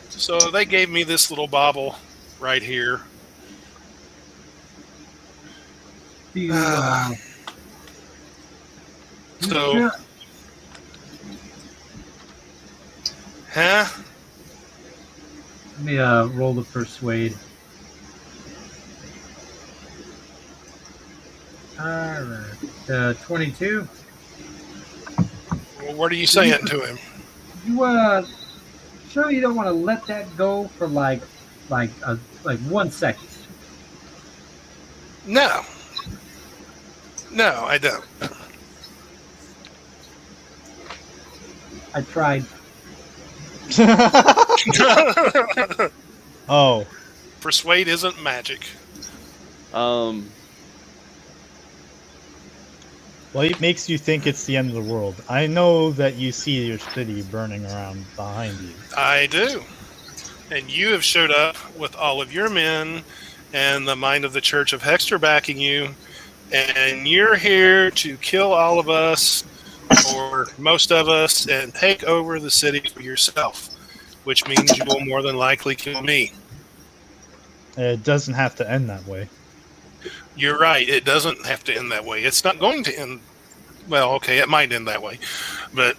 So they gave me this little bauble right here. So, huh? Let me roll the persuade. All right, 22. Well, what are you saying to him? You sure you don't want to let that go for like 1 second? No. No, I don't. I tried. Oh. Persuade isn't magic. What makes you think it's the end of the world? I know that you see your city burning around behind you. I do. And you have showed up with all of your men and the mind of the Church of Hexter backing you. And you're here to kill all of us, or most of us, and take over the city for yourself, which means you will more than likely kill me. It doesn't have to end that way. You're right. It doesn't have to end that way. It's not going to end. Well, okay, it might end that way. But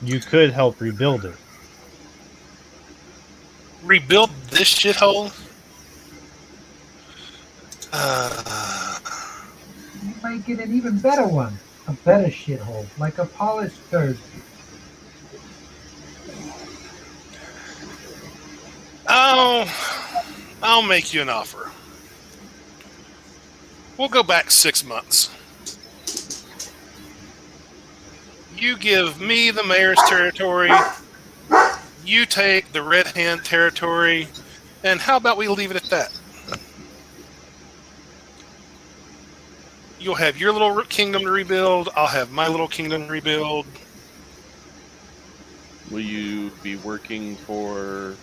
You could help rebuild it. rebuild this shithole? You might get an even better one. A better shithole, like a polished turd. I'll make you an offer. We'll go back 6 months. You give me the mayor's territory. You take the Red Hand territory, And how about we leave it at that? You'll have your little kingdom to rebuild. I'll have my little kingdom to rebuild. Will you be working for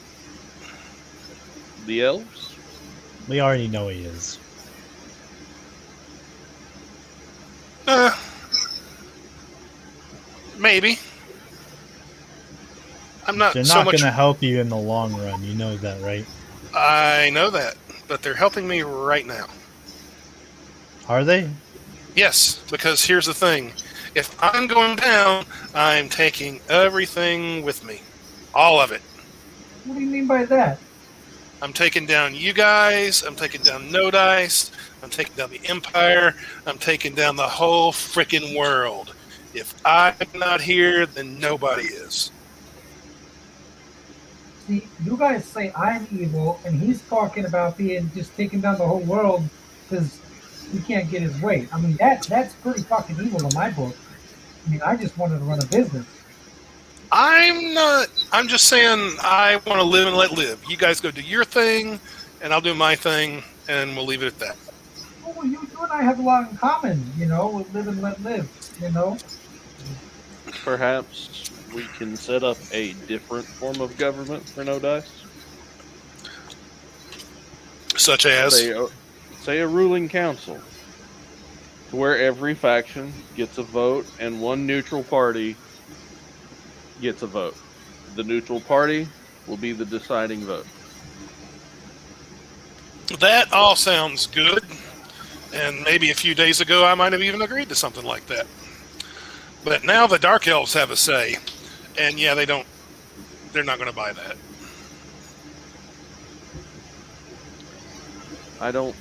the elves? We already know he is. Maybe. I'm not They're so not much. going to help you in the long run. You know that, right? I know that, but they're helping me right now. Are they? Yes, because here's the thing. If I'm going down, I'm taking everything with me. All of it. What do you mean by that? I'm taking down you guys. I'm taking down No Dice. I'm taking down the Empire. I'm taking down the whole frickin' world. If I'm not here, then nobody is. See, you guys say I'm evil, and he's talking about being just taking down the whole world because he can't get his way. I mean, that's pretty fucking evil in my book. I mean, I just wanted to run a business. I'm not. I'm just saying I want to live and let live. You guys go do your thing, and I'll do my thing, and we'll leave it at that. Oh, well, you and I have a lot in common, you know, with live and let live, you know. Perhaps we can set up a different form of government for No Dice. Such as? Say a ruling council, to where every faction gets a vote and one neutral party gets a vote. The neutral party will be the deciding vote. That all sounds good. And maybe a few days ago I might have even agreed to something like that. But now the Dark Elves have a say. And yeah, they're not going to buy that. I don't.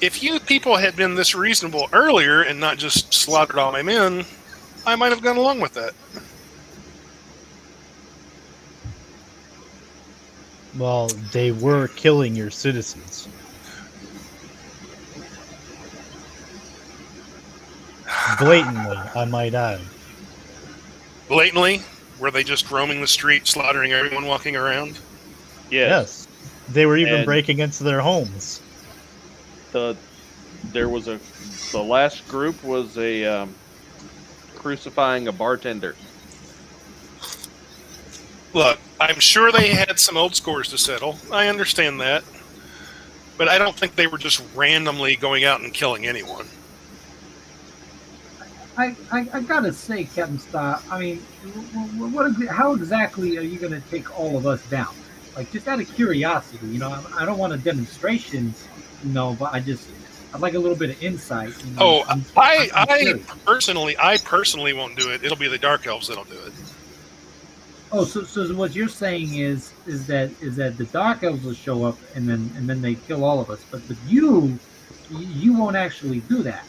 If you people had been this reasonable earlier and not just slaughtered all my men, I might have gone along with that. Well, they were killing your citizens. Blatantly, I might add. Blatantly? Were they just roaming the street, slaughtering everyone walking around? Yes. They were even And- breaking into their homes. The last group was a crucifying a bartender. Look, I'm sure they had some old scores to settle. I understand that. But I don't think they were just randomly going out and killing anyone. I gotta say, Captain Star, I mean, how exactly are you gonna take all of us down? Like, just out of curiosity, you know, I don't want a demonstration, you know, but I'd like a little bit of insight. You know? Oh, I'm I curious. personally won't do it. It'll be the Dark Elves that'll do it. Oh, so what you're saying is that the Dark Elves will show up and then they kill all of us, but you won't actually do that.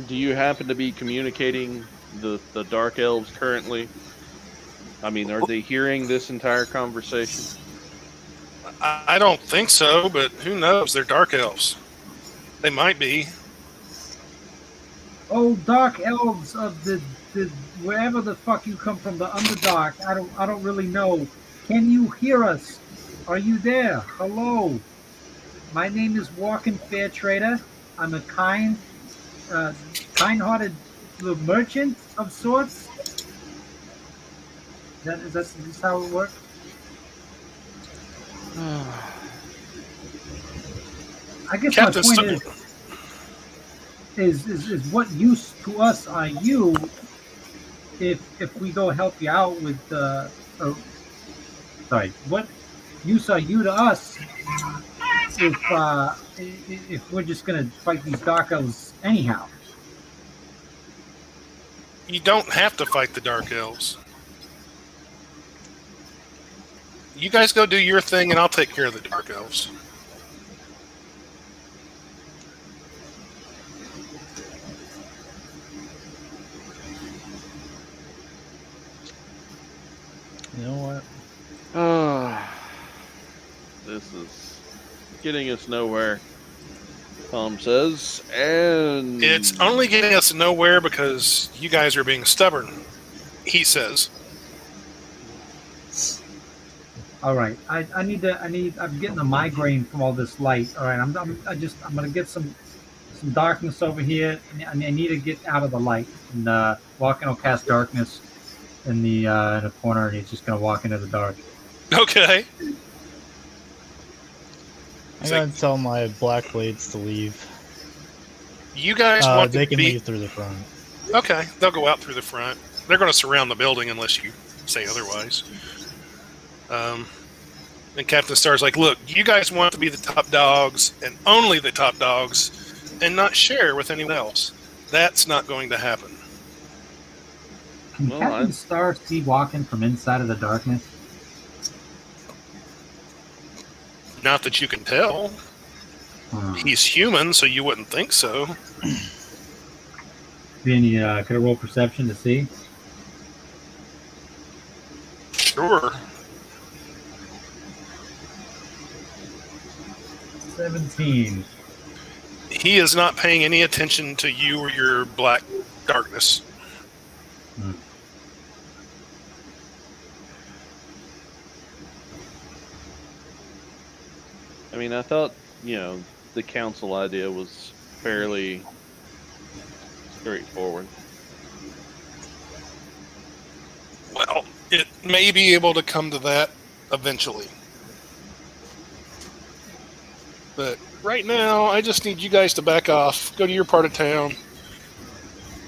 Do you happen to be communicating the Dark Elves currently? I mean, are they hearing this entire conversation? I don't think so, but who knows? They're Dark Elves. They might be. Oh, Dark Elves of the wherever the fuck you come from, the Underdark. I don't really know. Can you hear us? Are you there? Hello. My name is Walking Fair Trader. I'm a kind-hearted merchant of sorts. Is this how it works? I guess Captain my point is what use to us are you if we go help you out with what use are you to us if we're just gonna fight these Dark Elves anyhow? You don't have to fight the Dark Elves. You guys go do your thing, and I'll take care of the Dark Elves. You know what? This is getting us nowhere, Tom says, and It's only getting us nowhere because you guys are being stubborn, he says. All right. I'm getting a migraine from all this light. All right. I'm gonna get some darkness over here. I need to get out of the light. And Walking will cast darkness in the corner, and he's just gonna walk into the dark. Okay. I'm gonna tell my black blades to leave. You guys want They to can be leave through the front. okay? They'll go out through the front. They're going to surround the building unless you say otherwise. And Captain Star's like, "Look, you guys want to be the top dogs and only the top dogs, and not share with anyone else. That's not going to happen." Can Well, Captain Star see walking from inside of the darkness? Not that you can tell. He's human, so you wouldn't think so. Could I roll perception to see? Sure. 17. He is not paying any attention to you or your black darkness. I mean, I thought, the council idea was fairly straightforward. Well, it may be able to come to that eventually. But right now, I just need you guys to back off. Go to your part of town.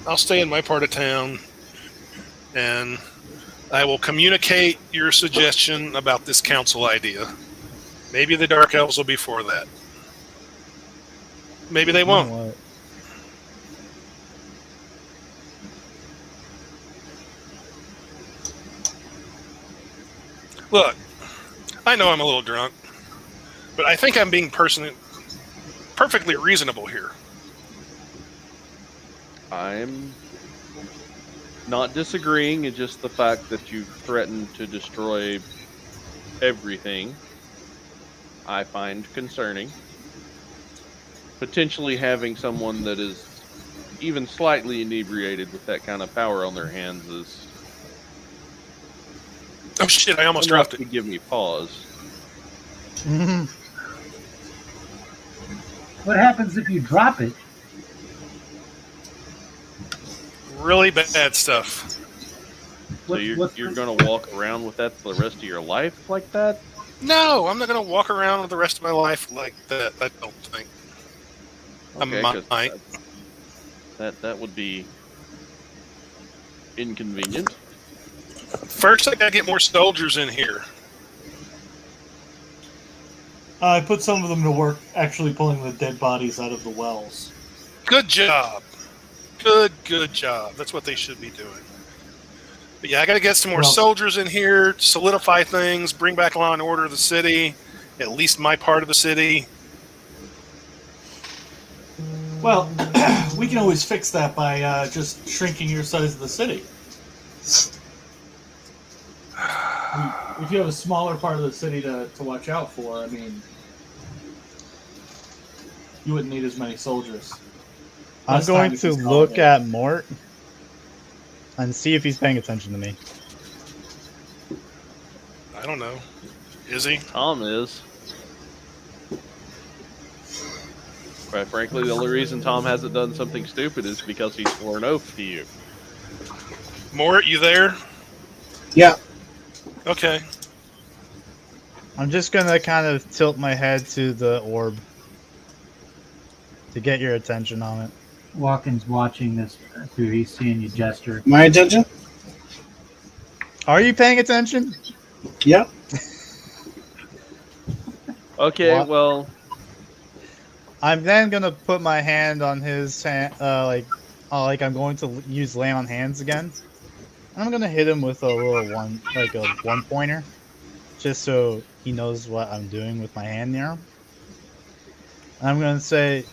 I'll stay in my part of town. And I will communicate your suggestion about this council idea. Maybe the Dark Elves will be for that. Maybe they won't. You know what? Look, I know I'm a little drunk, but I think I'm being perfectly reasonable here. I'm not disagreeing. It's just the fact that you threatened to destroy everything I find concerning. Potentially having someone that is even slightly inebriated with that kind of power on their hands is Oh shit, I almost enough dropped to it. give me pause. What happens if you drop it? Really bad stuff. So you're going to walk around with that for the rest of your life like that? No, I'm not going to walk around with the rest of my life like that. I don't think. Okay, I 'cause might. that would be inconvenient. First, I got to get more soldiers in here. I put some of them to work actually pulling the dead bodies out of the wells. Good job. Good job. That's what they should be doing. But yeah, I got to get some more Well- soldiers in here, solidify things, bring back law and order to the city, at least my part of the city. Well, we can always fix that by just shrinking your size of the city. If you have a smaller part of the city to watch out for, I mean, you wouldn't need as many soldiers. I'm Less time going if to he's look calling at Mort and see if he's paying attention to me. I don't know. Is he? Tom is. Quite frankly, the only reason Tom hasn't done something stupid is because he swore an oath to you. Mort, you there? Yeah. Okay. I'm just gonna kind of tilt my head to the orb to get your attention on it. Walken's watching this through. He's seeing you gesture. My attention? Are you paying attention? Yeah. Okay, What? well, I'm then gonna put my hand on his hand, like I'm going to use lay on hands again. I'm gonna hit him with a little one pointer, just so he knows what I'm doing with my hand near him. And I'm gonna say,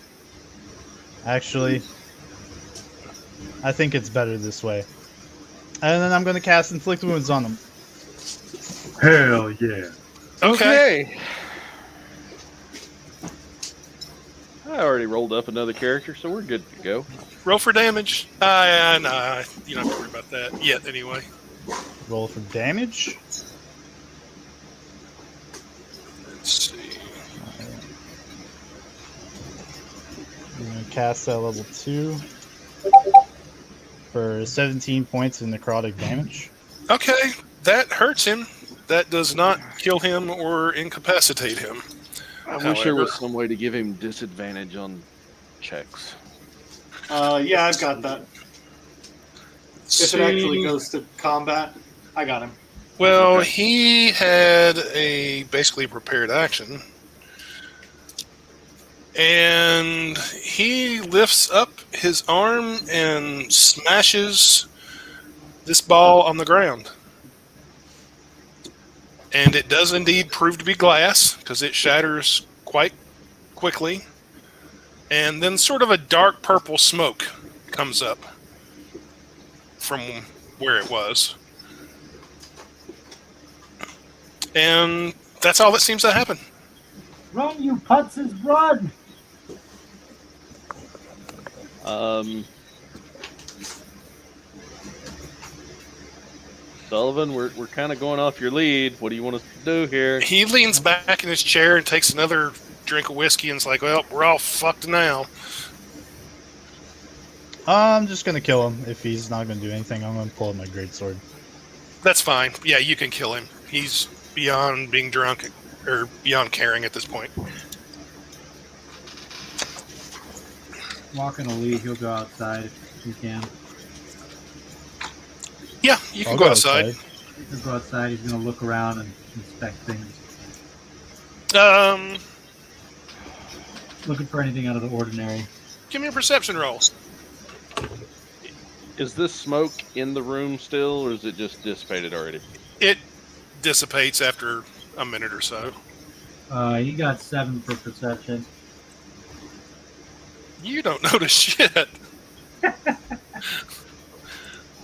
actually, I think it's better this way. And then I'm gonna cast Inflict Wounds on him. Hell yeah! Okay. I already rolled up another character, so we're good to go. Roll for damage. Nah, you don't have to worry about that yet anyway. Roll for damage. cast at level 2 for 17 points of necrotic damage. Okay, that hurts him. That does not kill him or incapacitate him. I wish there However- was some way to give him disadvantage on checks. Yeah, I've got that. If it actually goes to combat, I got him. Well, Okay. he had a basically prepared action. And he lifts up his arm and smashes this ball on the ground. And it does indeed prove to be glass, because it shatters quite quickly. And then sort of a dark purple smoke comes up from where it was. And that's all that seems to happen. Run, you putzes, run! Sullivan, we're kind of going off your lead. What do you want us to do here? He leans back in his chair and takes another drink of whiskey and is like, well, we're all fucked now. I'm just gonna kill him. If he's not gonna do anything, I'm gonna pull out my greatsword. That's fine. Yeah, you can kill him. He's beyond being drunk or beyond caring at this point. Walking will leave. He'll go outside if he can. Yeah, you can I'll go outside. He'll go outside. He's going to look around and inspect things. Looking for anything out of the ordinary. Give me a perception roll. Is this smoke in the room still, or is it just dissipated already? It dissipates after a minute or so. He got 7 for perception. You don't notice shit.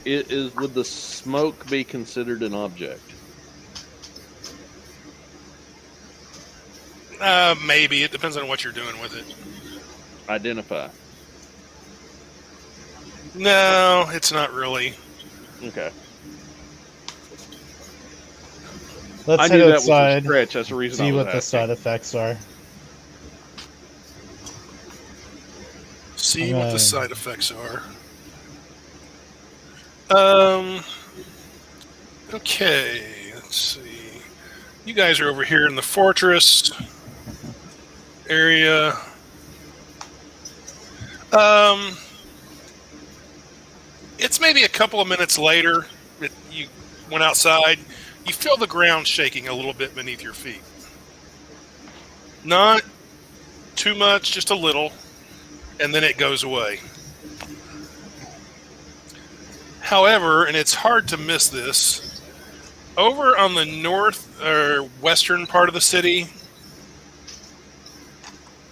Would the smoke be considered an object? Maybe. It depends on what you're doing with it. Identify. No, it's not really. Okay. Let's I head knew that was a outside. stretch. That's the reason I See was what the asking. side effects are. See what the side effects are. Okay, let's see. You guys are over here in the fortress area. It's maybe a couple of minutes later that you went outside. You feel the ground shaking a little bit beneath your feet. Not too much, just a little. And then it goes away. However, and it's hard to miss this, over on the north or western part of the city,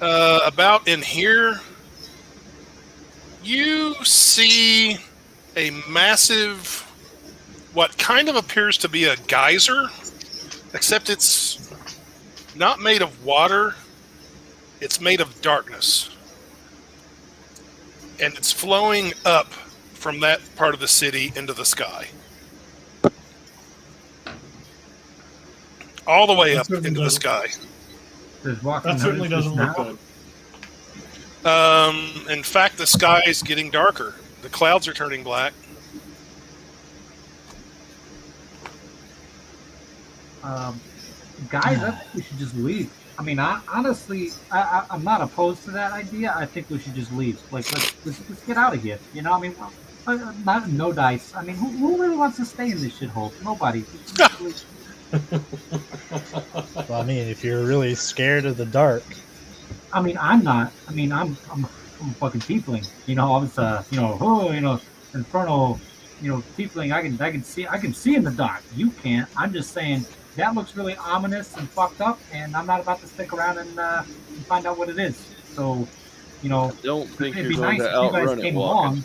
about in here, you see a massive, what kind of appears to be a geyser, except it's not made of water, it's made of darkness. And it's flowing up from that part of the city into the sky. All the way That up certainly into the doesn't- sky. Does Walker That certainly notice doesn't this look now? good. In fact, the sky is getting darker. The clouds are turning black. Guys, I think we should just leave. I mean, honestly, I'm not opposed to that idea. I think we should just leave. Like, let's get out of here. You know, I mean, not no dice. I mean, who really wants to stay in this shithole? Nobody. Well, I mean, if you're really scared of the dark, I mean, I'm not. I mean, I'm a fucking tiefling. You know, I was infernal, tiefling. I can see in the dark. You can't. I'm just saying that looks really ominous and fucked up, and I'm not about to stick around and find out what it is. So, I don't think it'd you're be going nice to if you guys outrun it came walking. along.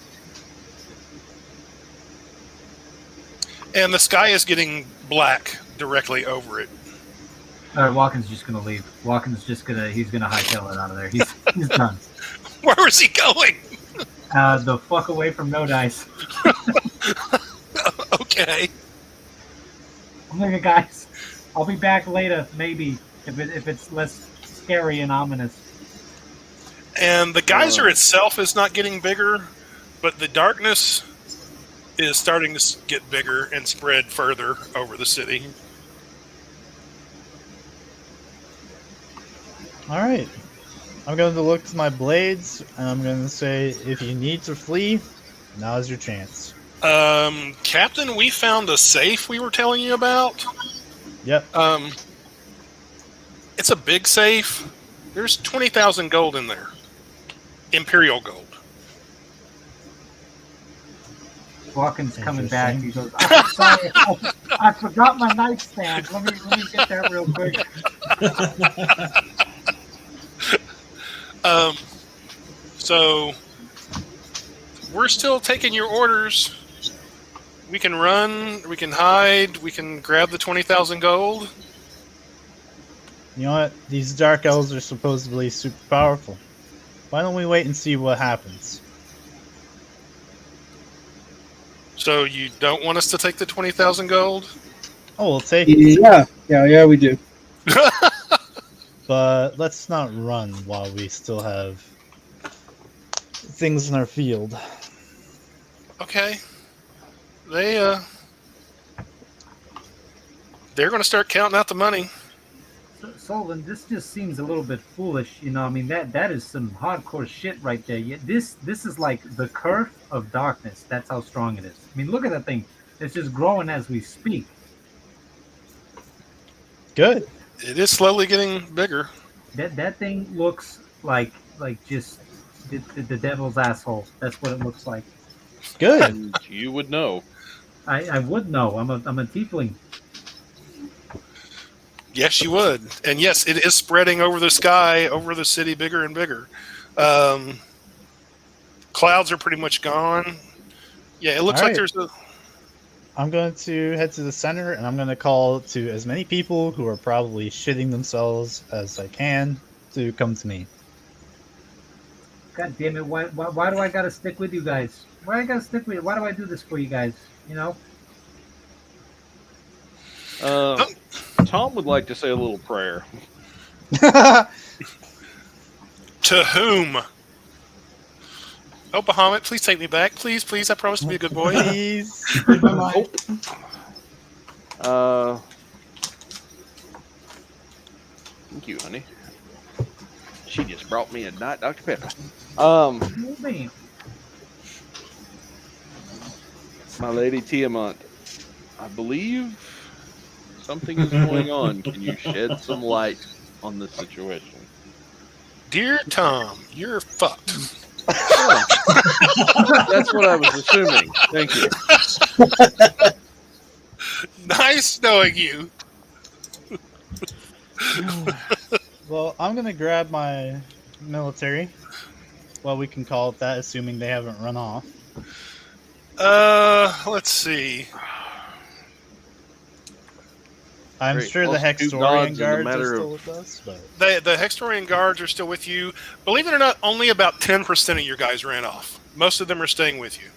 And the sky is getting black directly over it. Walken's just gonna leave. Walken's just he's gonna hightail it out of there. He's done. Where is he going? The fuck away from No Dice. Okay. Okay, guys, I'll be back later, maybe if it's less scary and ominous. And the geyser itself is not getting bigger, but the darkness is starting to get bigger and spread further over the city. All right. I'm going to look to my blades, and I'm going to say, if you need to flee, now's your chance. Captain, we found a safe we were telling you about. Yep. It's a big safe. There's 20,000 gold in there. Imperial gold. Walken's coming back. He goes, "I'm sorry, I forgot my nightstand. Let me get that real quick." So we're still taking your orders. We can run, we can hide, we can grab the 20,000 gold. You know what? These dark elves are supposedly super powerful. Why don't we wait and see what happens? So you don't want us to take the 20,000 gold? Oh, we'll take it. Yeah, we do. But let's not run while we still have things in our field. Okay. They're going to start counting out the money. Sullivan, this just seems a little bit foolish. You know, I mean, that is some hardcore shit right there. This is like the curse of darkness. That's how strong it is. I mean, look at that thing. It's just growing as we speak. Good. It is slowly getting bigger. That thing looks like just the devil's asshole. That's what it looks like. Good. And you would know. I would know. I'm a tiefling. Yes, you would. And yes, it is spreading over the sky, over the city, bigger and bigger. Clouds are pretty much gone. Yeah, it looks All like right. there's a... I'm going to head to the center, and I'm going to call to as many people who are probably shitting themselves as I can to come to me. God damn it! Why do I gotta stick with you guys? Why I gotta stick with you? Why do I do this for you guys? You know? Tom would like to say a little prayer. To whom? Oh, Bahamut, please take me back. Please, please. I promise to be a good boy. Please. Thank you, honey. She just brought me a Diet Dr. Pepper. Man. My lady Tiamat, I believe something is going on. Can you shed some light on this situation? Dear Tom, you're fucked. Oh, that's what I was assuming. Thank you. Nice knowing you. Well, I'm going to grab my military. Well, we can call it that, assuming they haven't run off. Let's see. I'm Great. sure the Lost two Hexorian gods in a guards matter are of- still with us, but The Hextorian guards are still with you. Believe it or not, only about 10% of your guys ran off. Most of them are staying with you.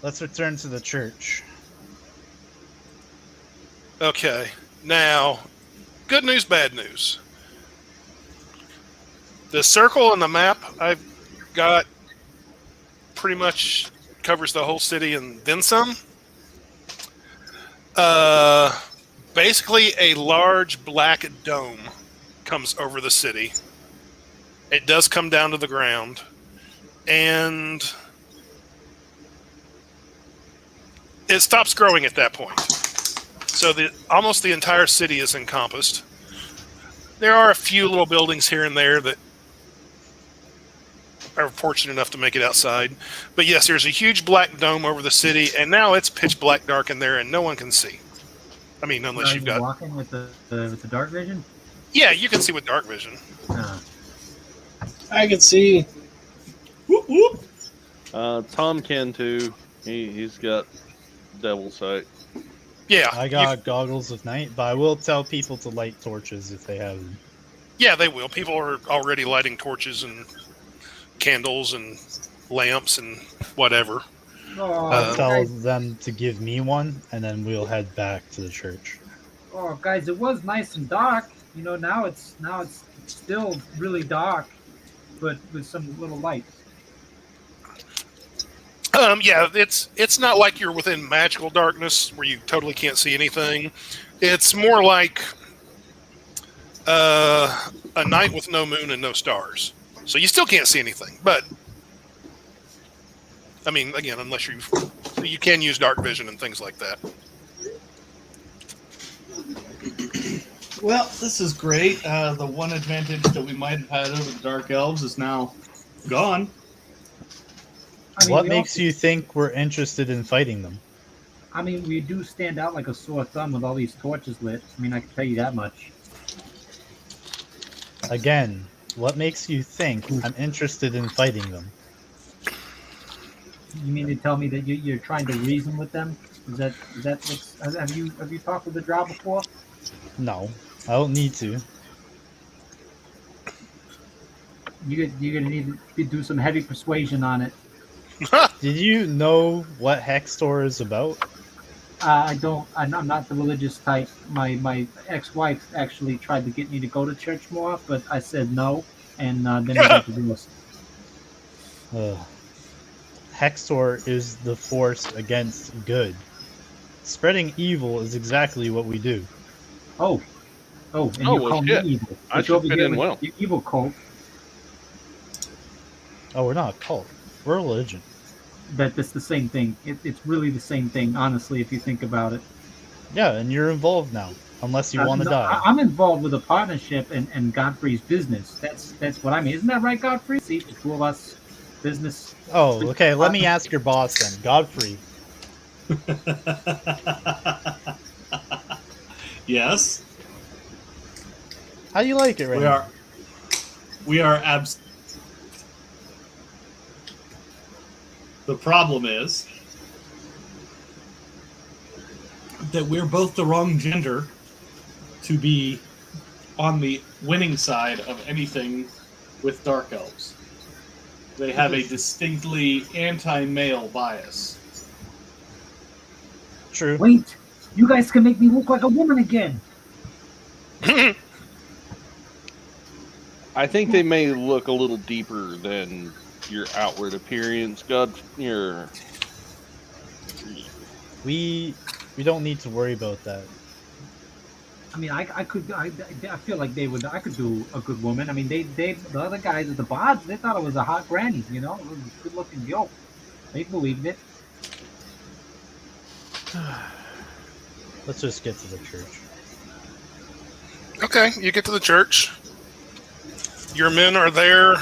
let's return to the church. Okay. Now, good news, bad news. The circle on the map I've got pretty much covers the whole city and then some. Basically, a large black dome comes over the city. It does come down to the ground. And it stops growing at that point. So almost the entire city is encompassed. There are a few little buildings here and there that are fortunate enough to make it outside. But yes, there's a huge black dome over the city, and now it's pitch black dark in there, and no one can see. I mean, unless Are you've you got... walking with the dark vision? Yeah, you can see with dark vision. I can see. Whoop, whoop. Tom can too. He's got devil sight. Yeah. I got goggles of night, but I will tell people to light torches if they have them. Yeah, they will. People are already lighting torches and candles and lamps and whatever. I'll tell Guys, them to give me one, and then we'll head back to the church. guys, it was nice and dark. You know, now it's still really dark. but with some little lights. Yeah, it's not like you're within magical darkness where you totally can't see anything. It's more like a night with no moon and no stars. So you still can't see anything. But I mean, again, unless you can use dark vision and things like that. Well, this is great. The one advantage that we might have had over the Dark Elves is now gone. I mean, What we makes also- you think we're interested in fighting them? I mean, we do stand out like a sore thumb with all these torches lit. I mean, I can tell you that much. Again, what makes you think I'm interested in fighting them? You mean to tell me that you're trying to reason with them? Is that what's, have you talked with the Drow before? No, I don't need to. You're gonna need to do some heavy persuasion on it. Did you know what Hextor is about? I don't. I'm not the religious type. My ex-wife actually tried to get me to go to church more, but I said no, and then we got divorced. Hextor is the force against good. Spreading evil is exactly what we do. Oh, and Oh, you well, call me shit. evil. I But should you're over fit here in with well. your evil cult. Oh, we're not a cult. We're a religion. That's the same thing. It's really the same thing, honestly, if you think about it. Yeah, and you're involved now, unless you want to No, die. I'm involved with a partnership and Godfrey's business. That's what I mean. Isn't that right, Godfrey? See, the two of us, business. Oh, okay. Let me ask your boss then, Godfrey. Yes, How do you like it right we now? are. We are abs. The problem is that we're both the wrong gender to be on the winning side of anything with Dark Elves. They have a distinctly anti-male bias. True. Wait, you guys can make me look like a woman again. I think they may look a little deeper than your outward appearance. We don't need to worry about that. I mean, I feel like they would. I could do a good woman. I mean, the other guys at the bards, they thought it was a hot granny. You know, it was a good-looking girl. They believed it. Let's just get to the church. Okay, you get to the church. Your men are there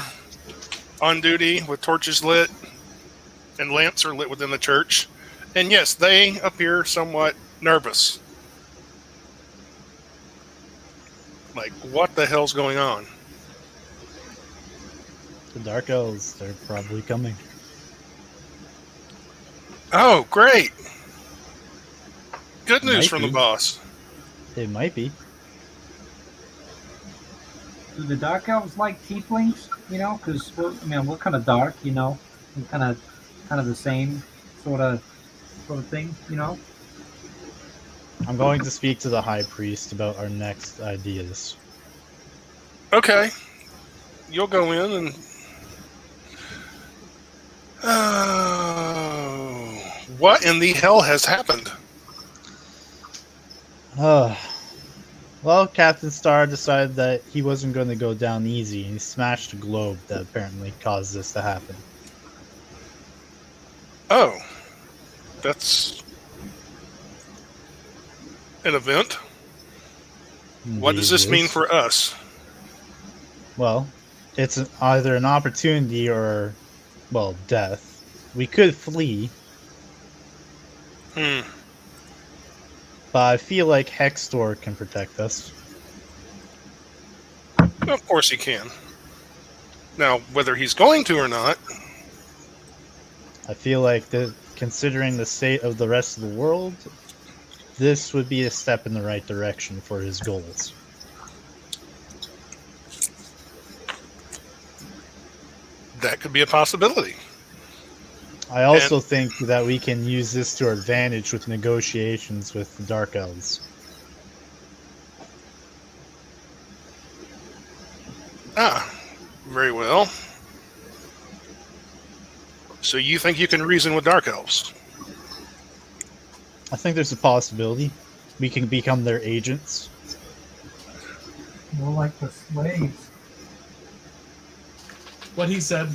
on duty with torches lit, and lamps are lit within the church. And yes, they appear somewhat nervous. Like, what the hell's going on? The Dark Elves, they're probably coming. Oh, great. Good news Might from be. the boss. They might be. Do the dark elves like tieflings? You know, because we're kind of dark. You know, we're kind of the same sort of thing. You know. I'm going to speak to the High Priest about our next ideas. Okay. You'll go in and... Oh, what in the hell has happened? Well, Captain Star decided that he wasn't going to go down easy, and he smashed a globe that apparently caused this to happen. Oh. That's... an event? What does this Indeed it mean is. for us? Well, it's either an opportunity or, well, death. We could flee, but I feel like Hextor can protect us. Of course he can. Now, whether he's going to or not... I feel like that, considering the state of the rest of the world, this would be a step in the right direction for his goals. That could be a possibility. I also think that we can use this to our advantage with negotiations with the Dark Elves. Very well. So you think you can reason with dark elves? I think there's a possibility we can become their agents. More like the slaves. What he said.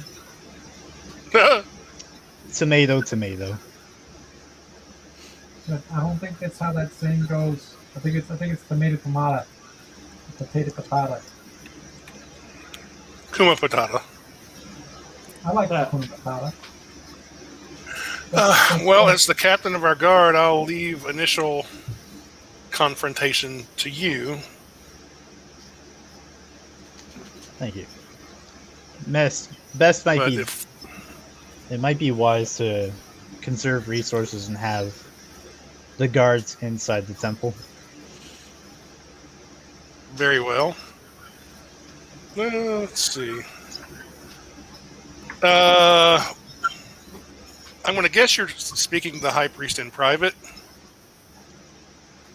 Tomato, tomato. But I don't think that's how that saying goes. I think it's tomato tomato. Potato potato. Kuma patata. I like That. potato potato. Well, as the captain of our guard, I'll leave initial confrontation to you. Thank you. Best might But be. if It might be wise to conserve resources and have the guards inside the temple. very well. Well, let's see. I'm going to guess you're speaking to the high priest in private.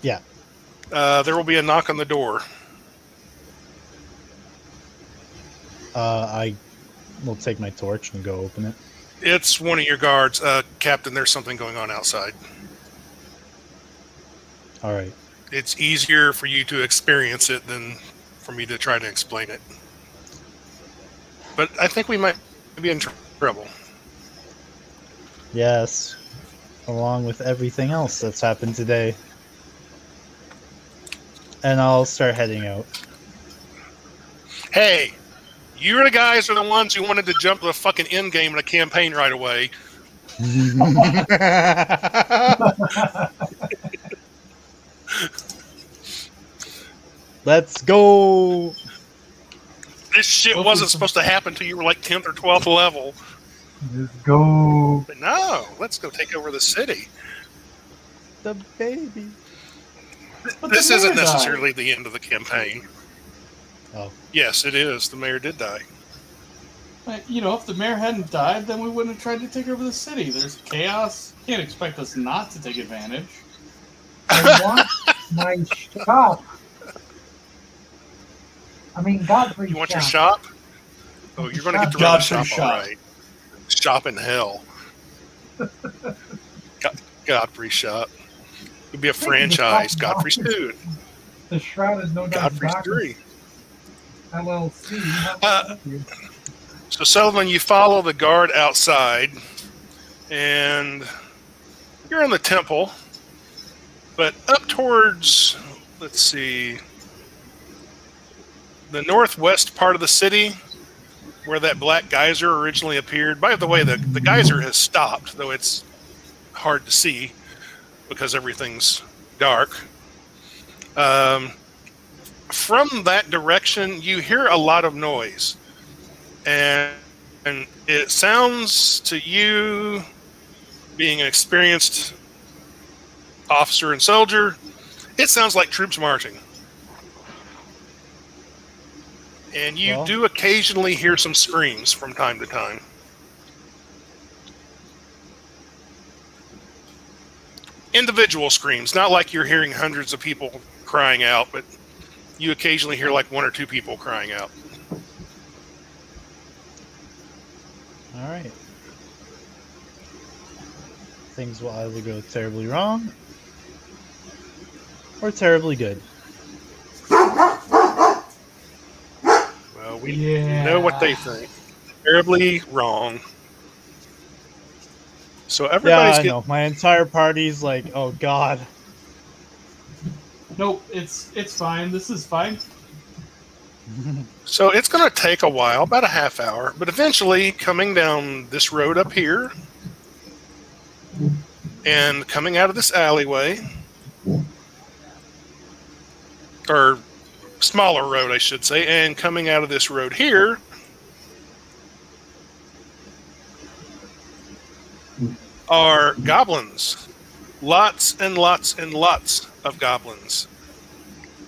Yeah. There will be a knock on the door. I will take my torch and go open it. It's one of your guards. Captain, there's something going on outside. All right. It's easier for you to experience it than for me to try to explain it. But I think we might be in trouble. Yes. Along with everything else that's happened today. And I'll start heading out. Hey, you the guys are the ones who wanted to jump to the fucking end game in a campaign right away. Let's go. This shit wasn't supposed to happen until you were like 10th or 12th level. Just go. But no, let's go take over the city. The baby. But This the isn't mayor died. necessarily the end of the campaign. Oh. Yes, it is. The mayor did die. You know, if the mayor hadn't died, then we wouldn't have tried to take over the city. There's chaos. Can't expect us not to take advantage. I want my shop. I mean, Godfrey. You want your shop? Oh, you're going to get to run the Godfrey shop, all shop. right. Shop in hell. Godfrey shop. It'd be a franchise. Godfrey's Food. The Shrouded No Dice Godfrey's Doctors 3. LLC. So, Sullivan, you follow the guard outside, and you're in the temple, but up towards, let's see, the northwest part of the city, where that black geyser originally appeared. By the way, the geyser has stopped, though it's hard to see because everything's dark. From that direction, you hear a lot of noise. And it sounds to you, being an experienced officer and soldier, it sounds like troops marching. And you do occasionally hear some screams from time to time. Individual screams, not like you're hearing hundreds of people crying out, but you occasionally hear like one or two people crying out. All right. Things will either go terribly wrong or terribly good. Well, we know what they think. Terribly wrong. So Yeah, everybody's I know. My entire party's like, oh god. Nope, it's fine. This is fine. So it's going to take a while, about a half hour, but eventually coming down this road up here and coming out of this alleyway, or smaller road, I should say, and coming out of this road here, are goblins. Lots and lots and lots of goblins.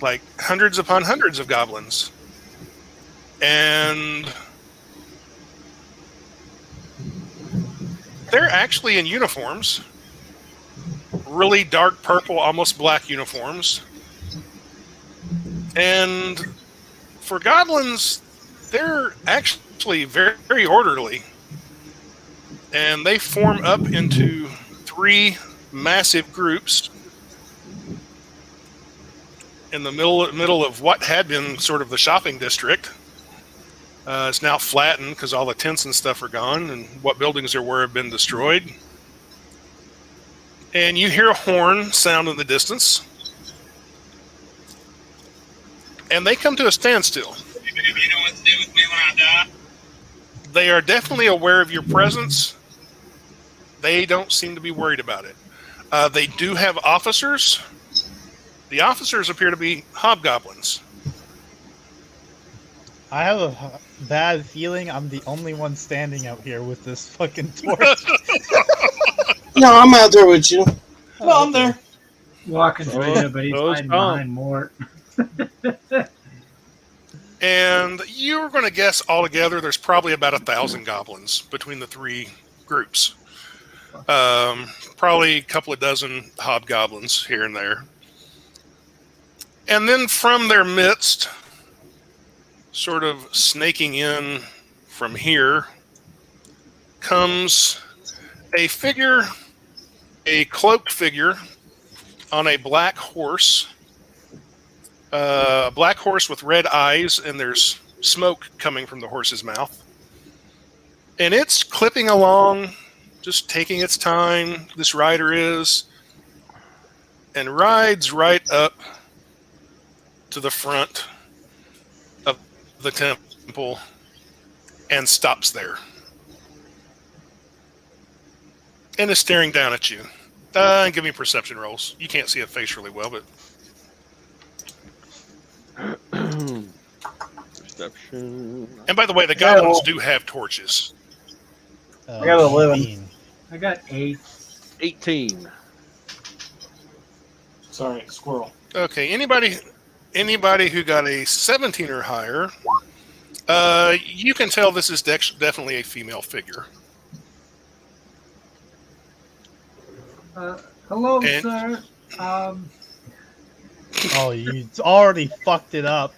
Like hundreds upon hundreds of goblins. And they're actually in uniforms. Really dark purple, almost black uniforms. And for goblins, they're actually very, very orderly. And they form up into 3 massive groups in the middle of what had been sort of the shopping district. It's now flattened because all the tents and stuff are gone, and what buildings there were have been destroyed. And you hear a horn sound in the distance. And they come to a standstill. You know what to do with me when I die? They are definitely aware of your presence. They don't seem to be worried about it. They do have officers. The officers appear to be hobgoblins. I have a bad feeling I'm the only one standing out here with this fucking torch. No, I'm out there with you. No, I'm there. Walking through you, but he's those hiding come. behind Mort. And you're going to guess altogether there's probably about 1,000 goblins between the 3 groups. Probably a couple of dozen hobgoblins here and there. And then from their midst, sort of snaking in from here, comes a figure, a cloaked figure on a black horse. A black horse with red eyes, and there's smoke coming from the horse's mouth. And it's clipping along, just taking its time, this rider is, and rides right up to the front of the temple and stops there. And is staring down at you. Give me perception rolls. You can't see a face really well, but... Perception. And by the way, the goblins do have torches. I got 11. 18. I got 8. 18. Sorry, squirrel. Okay, anybody who got a 17 or higher, you can tell this is definitely a female figure. Hello, And- sir. Oh, you already fucked it up.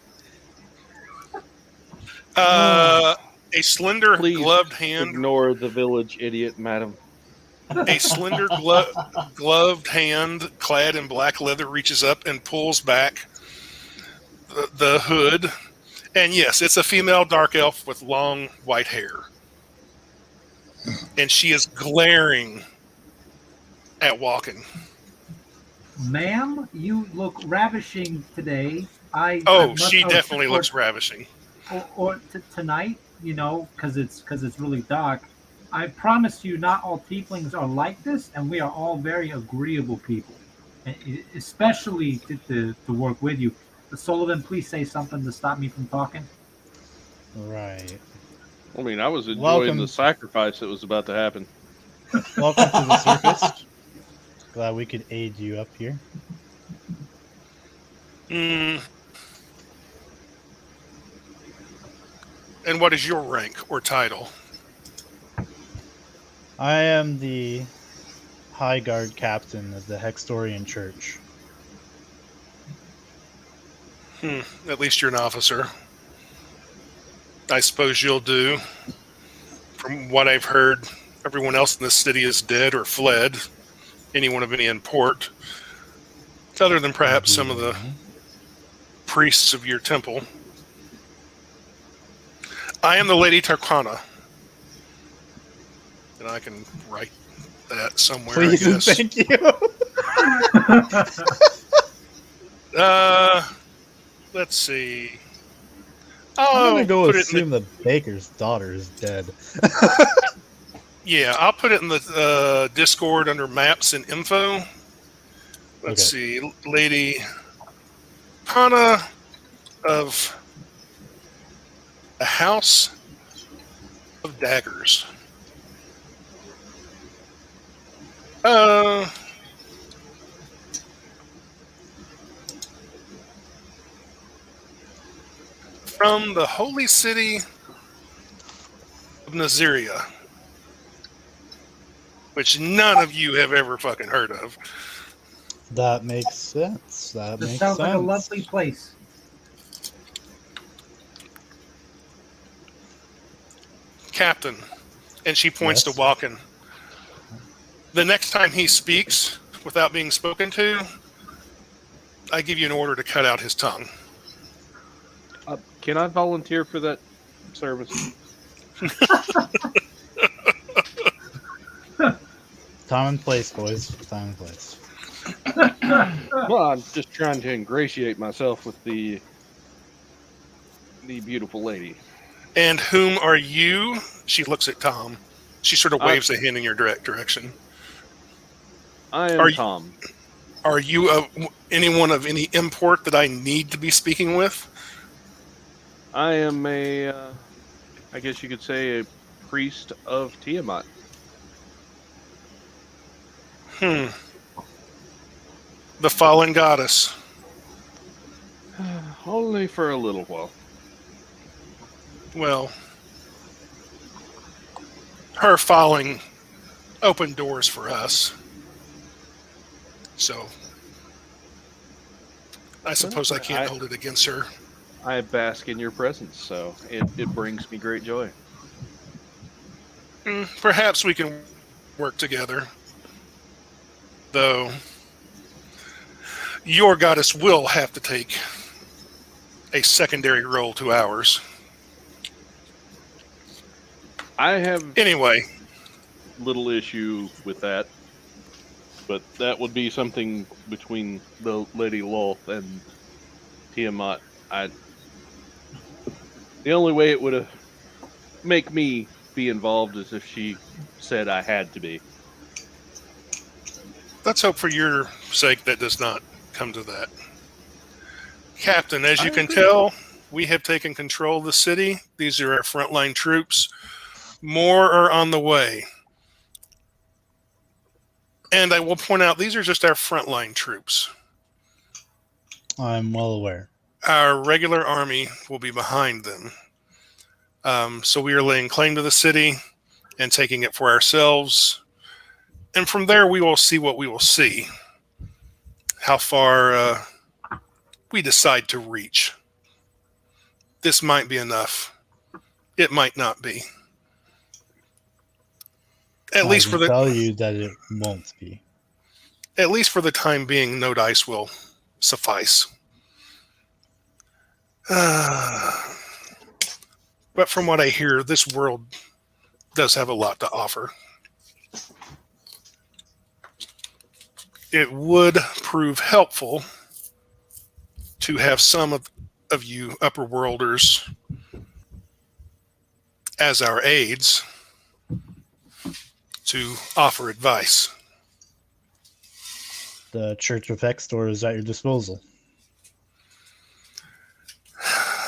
A slender Please gloved hand, Ignore the village idiot, madam. a slender gloved hand clad in black leather reaches up and pulls back the hood. And yes, it's a female dark elf with long white hair. And she is glaring at Walken. Ma'am, you look ravishing today. I She definitely or- looks ravishing. Or tonight, because it's really dark. I promise you, not all tieflings are like this, and we are all very agreeable people, especially to work with you. Sullivan, please say something to stop me from talking. Right. I mean, I was enjoying Welcome. the sacrifice that was about to happen. Welcome to the circus. Glad we could aid you up here. And what is your rank or title? I am the High Guard Captain of the Hextorian Church. At least you're an officer. I suppose you'll do. From what I've heard, everyone else in this city is dead or fled. Anyone of any import. Other than perhaps some of the priests of your temple. I am the Lady Tarkana. And I can write that somewhere, Please I and guess. thank you. Let's see. I'm gonna go put it in assume the baker's daughter is dead. Yeah, I'll put it in the Discord under maps and info. Let's see. Lady Hana of the House of Daggers. From the holy city of Naziria, which none of you have ever fucking heard of. That makes sense. That This makes sounds sense. like a lovely place. Captain, and she points Yes. to Walken. The next time he speaks without being spoken to, I give you an order to cut out his tongue. Can I volunteer for that service? Time and place, boys. Time and place. Well, I'm just trying to ingratiate myself with the beautiful lady. And whom are you? She looks at Tom. She sort of I- waves a hand in your direction. I am Are you- Tom. Are you anyone of any import that I need to be speaking with? I am I guess you could say, a priest of Tiamat. The fallen goddess. Only for a little while. Well, her falling opened doors for us. So, I suppose I can't hold it against her. I bask in your presence, so it brings me great joy. Perhaps we can work together. Though, your goddess will have to take a secondary role to ours. I have Anyway, little issue with that, but that would be something between the Lady Lolth and Tiamat. The only way it would make me be involved is if she said I had to be. let's hope for your sake that does not come to that. Captain, as you can tell, we have taken control of the city. These are our frontline troops. More are on the way. And I will point out, these are just our frontline troops. I'm well aware. Our regular army will be behind them. So we are laying claim to the city and taking it for ourselves. And from there, we will see what we will see. How far we decide to reach. This might be enough. It might not be. At least for I the tell you that it won't be. At least for the time being, no dice will suffice. But from what I hear, this world does have a lot to offer. It would prove helpful to have some of you upper worlders as our aides to offer advice. The Church of Hextor is at your disposal.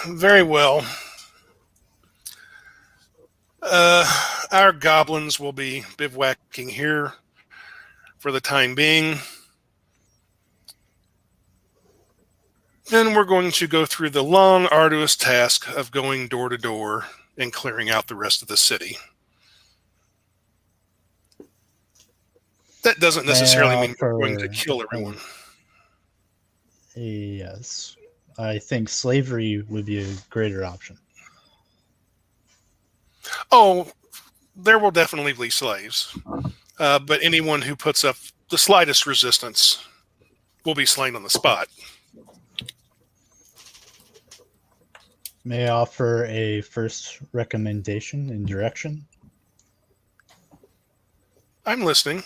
Very well. Our goblins will be bivouacking here for the time being. Then we're going to go through the long, arduous task of going door to door and clearing out the rest of the city. That doesn't necessarily mean we're going to kill everyone. Yes. I think slavery would be a greater option. Oh, there will definitely be slaves. But anyone who puts up the slightest resistance will be slain on the spot. May I offer a first recommendation and direction? I'm listening.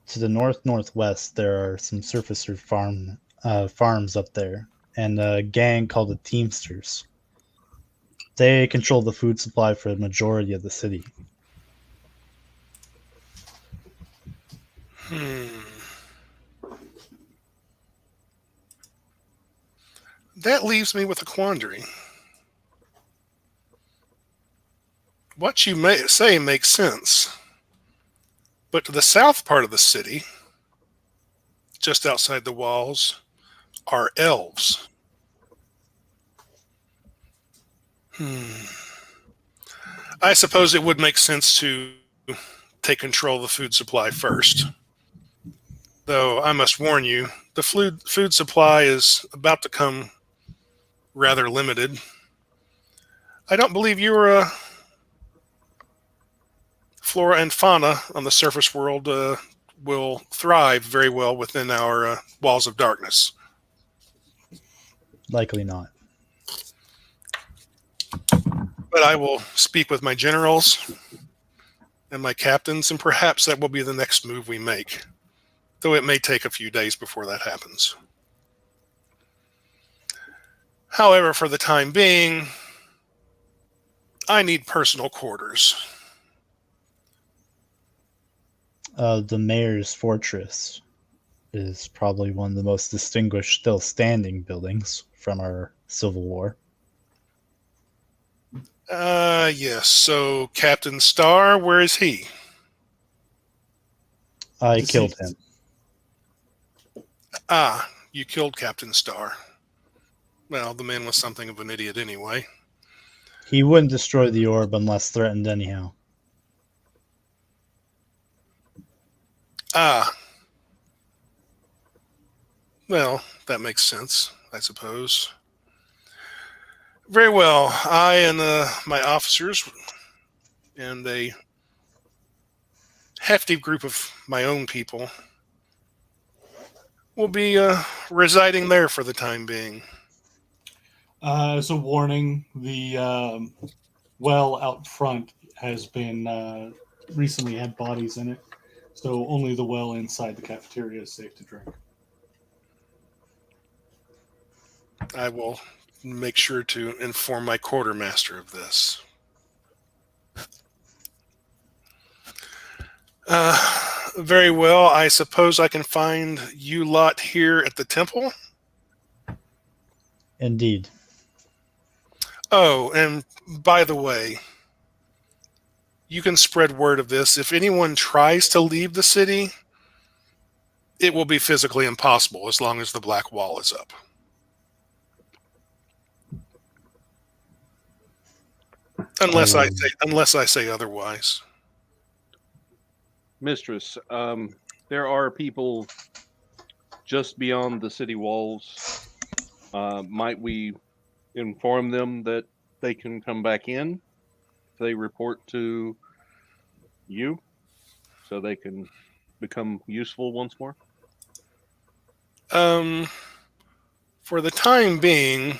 To the northwest, there are some surfacer farms up there, and a gang called the Teamsters. They control the food supply for the majority of the city. That leaves me with a quandary. What you may say makes sense, but to the south part of the city, just outside the walls, are elves. I suppose it would make sense to take control of the food supply first. Though I must warn you, the food supply is about to come rather limited. I don't believe you're flora and fauna on the surface world will thrive very well within our walls of darkness. Likely not. But I will speak with my generals and my captains, and perhaps that will be the next move we make, though it may take a few days before that happens. However, for the time being, I need personal quarters. The mayor's fortress is probably one of the most distinguished still standing buildings from our Civil War. Yes. So, Captain Starr, where is he? I Deceased. killed him. Ah, you killed Captain Starr. Well, the man was something of an idiot anyway. He wouldn't destroy the orb unless threatened anyhow. Ah. Well, that makes sense, I suppose. Very well. I and my officers and a hefty group of my own people will be residing there for the time being. As a warning, the well out front has been recently had bodies in it, so only the well inside the cafeteria is safe to drink. I will make sure to inform my quartermaster of this. Very well. I suppose I can find you lot here at the temple. Indeed. Oh, and by the way, you can spread word of this. If anyone tries to leave the city, it will be physically impossible as long as the black wall is up. Unless I say otherwise. Mistress, there are people just beyond the city walls. Might we inform them that they can come back in if they report to you so they can become useful once more? For the time being,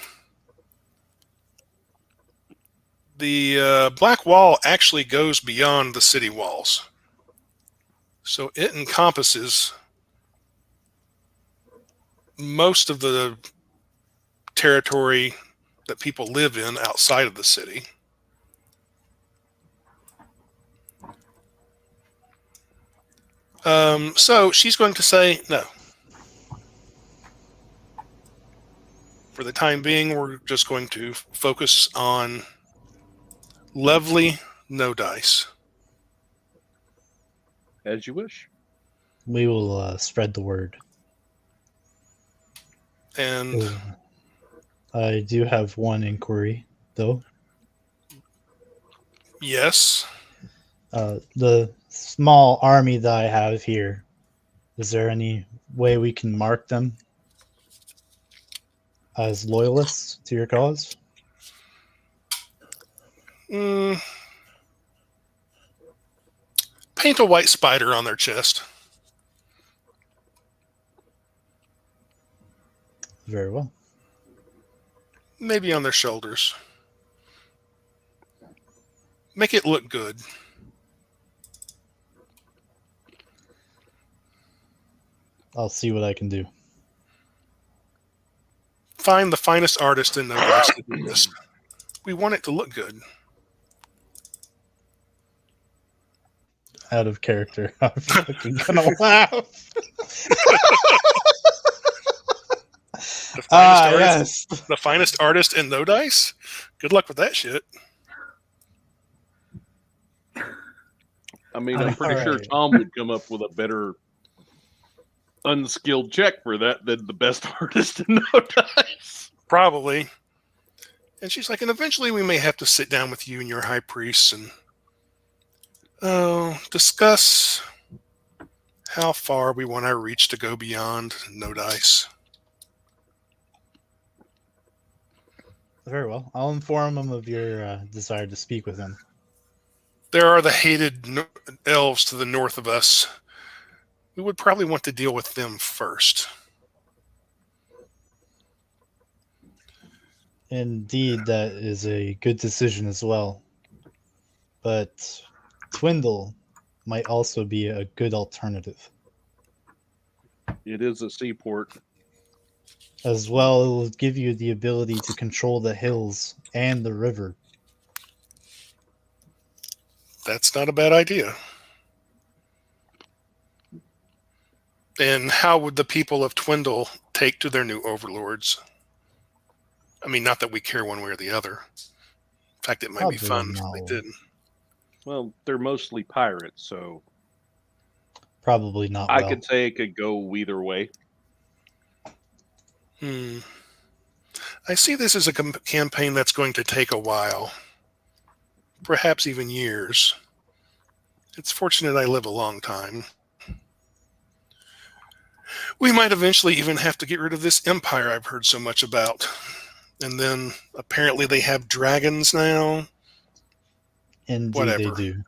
the black wall actually goes beyond the city walls. So it encompasses most of the territory that people live in outside of the city. So she's going to say no. For the time being, we're just going to focus on lovely No Dice. As you wish. We will spread the word. And I do have one inquiry, though. yes, the small army that I have here, is there any way we can mark them as loyalists to your cause? Paint a white spider on their chest. Very well. Maybe on their shoulders. Make it look good. I'll see what I can do. Find the finest artist in No Dice to do this. We want it to look good. Out of character. I'm fucking gonna laugh. The finest artist in No Dice? Good luck with that shit. I mean, I'm pretty sure Tom would come up with a better unskilled check for that than the best artist in No Dice. Probably. And she's like, and eventually we may have to sit down with you and your high priests and discuss how far we want our reach to go beyond No Dice. Very well. I'll inform him of your desire to speak with him. There are the hated elves to the north of us. We would probably want to deal with them first. Indeed, that is a good decision as well. But Twindle might also be a good alternative. It is a seaport. As well, it will give you the ability to control the hills and the river. That's not a bad idea. And how would the people of Twindle take to their new overlords? I mean, not that we care one way or the other. In fact, it might be fun if they did. Well, they're mostly pirates, so Probably not I well. could say it could go either way. I see this as a campaign that's going to take a while. Perhaps even years. It's fortunate I live a long time. We might eventually even have to get rid of this empire I've heard so much about. And then apparently they have dragons now. Indeed, Whatever. they do.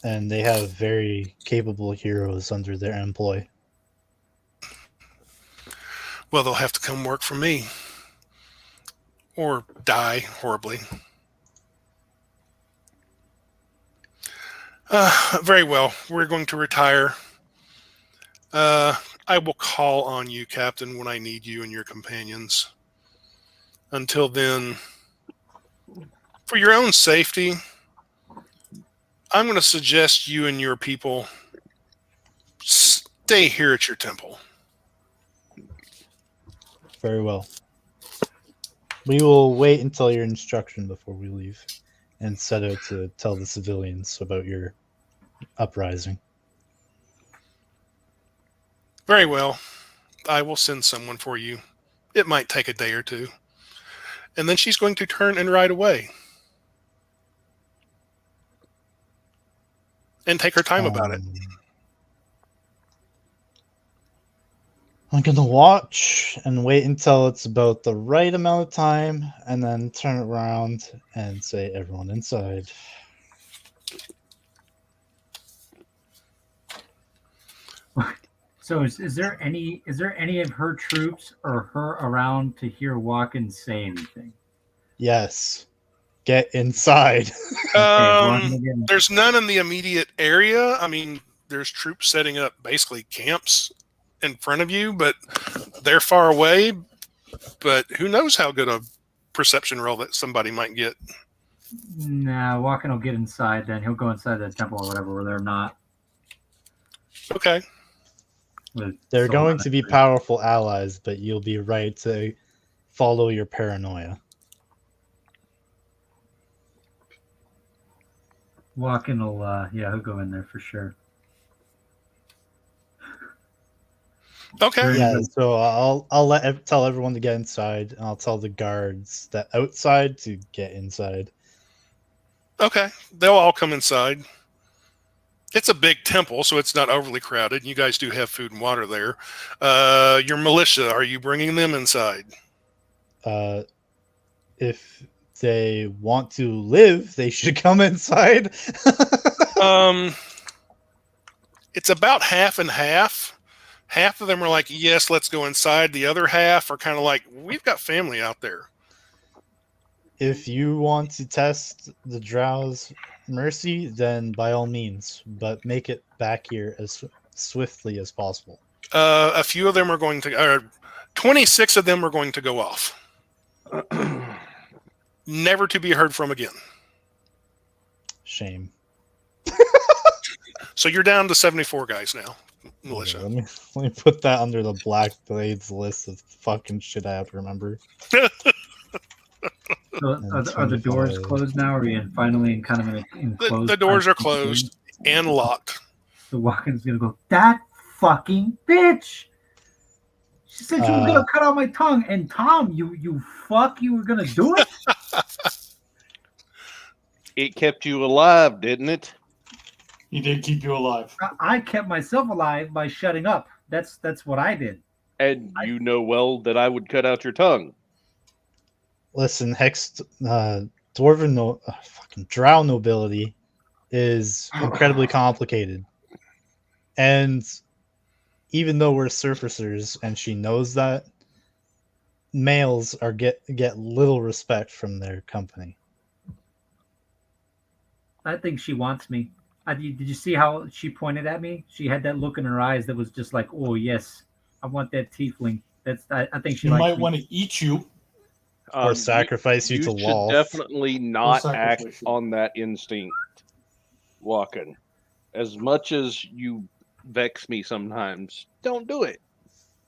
And they have very capable heroes under their employ. Well, they'll have to come work for me. Or die horribly. Very well. We're going to retire. I will call on you, Captain, when I need you and your companions. Until then, for your own safety, I'm going to suggest you and your people stay here at your temple. Very well. We will wait until your instruction before we leave and set out to tell the civilians about your uprising. Very well. I will send someone for you. It might take a day or two. And then she's going to turn and ride away. And take her time about it. I'm going to watch and wait until it's about the right amount of time and then turn it around and say, everyone inside. So is there any of her troops or her around to hear Watkins say anything? Yes. Get inside. There's none in the immediate area. I mean, there's troops setting up basically camps in front of you, but they're far away. But who knows how good a perception roll that somebody might get. Nah, Walken will get inside then. He'll go inside the temple or whatever where they're not. Okay. They're going to be powerful allies, but you'll be right to follow your paranoia. Walken will, he'll go in there for sure. Okay. Yeah, so I'll tell everyone to get inside, and I'll tell the guards that outside to get inside. Okay. They'll all come inside. It's a big temple, so it's not overly crowded. You guys do have food and water there. Your militia, are you bringing them inside? If they want to live, they should come inside. It's about half and half. Half of them are like, yes, let's go inside. The other half are kind of like, we've got family out there. If you want to test the Drow's mercy, then by all means, but make it back here as swiftly as possible. A few of them are going to, 26 of them are going to go off. Never to be heard from again. Shame. So you're down to 74 guys now, militia. Okay, let me put that under the Black Blades list of fucking shit I have to remember. So are the doors closed now? Or are we finally in kind of an enclosed? The doors are closed and locked. So Walken's gonna go, that fucking bitch. She said you were gonna cut out my tongue, and Tom, you fuck, you were gonna do it. It kept you alive, didn't it? He did keep you alive. I kept myself alive by shutting up. That's what I did. And you know well that I would cut out your tongue. Listen, Hex, fucking drow nobility is incredibly complicated. And even though we're surfacers and she knows that, males are get little respect from their company. I think she wants me. Did you see how she pointed at me? She had that look in her eyes that was just like, "Oh yes, I want that tiefling." I think she She likes might me. want to eat you. Or sacrifice you to should Lolth. definitely not act sacrifice you. on that instinct, Walken. As much as you vex me sometimes, don't do it.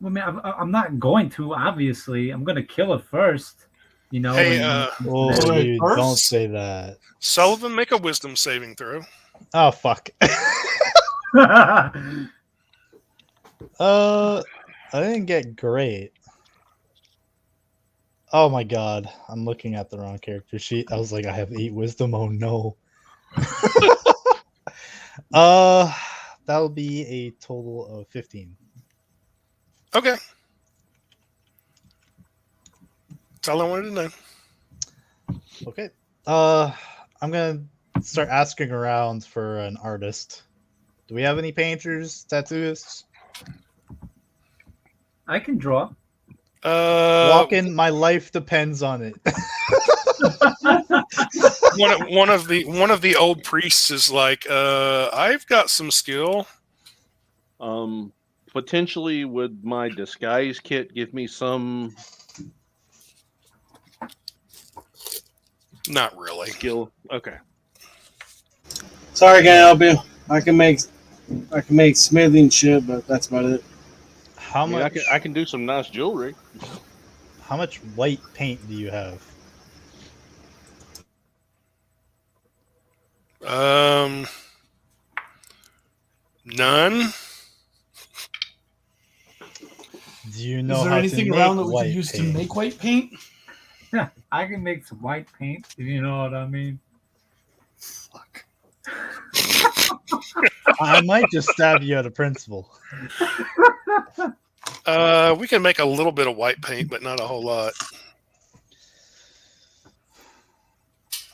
I mean, I'm not going to. Obviously, I'm going to kill her first. You know. Hey, Oh, Wait, dude, first? don't say that. Sullivan, make a wisdom saving throw. Oh, fuck. I didn't get great. Oh my god, I'm looking at the wrong character sheet. I was like, I have 8 wisdom. Oh no. That'll be a total of 15. Okay. That's all I wanted to know. Okay. I'm gonna start asking around for an artist. Do we have any painters, tattooists? I can draw. Walken, my life depends on it. One of the old priests is like, I've got some skill. Potentially, would my disguise kit give me some Not really. skill? Okay. Sorry, can't help you. I can make smithing shit, but that's about it. How I mean, much? I can do some nice jewelry. How much white paint do you have? None. Do you know Is there how anything to make around that we white can use paint? to make white paint? Yeah, I can make some white paint. If you know what I mean. Fuck. I might just stab you out of principle. We can make a little bit of white paint, but not a whole lot.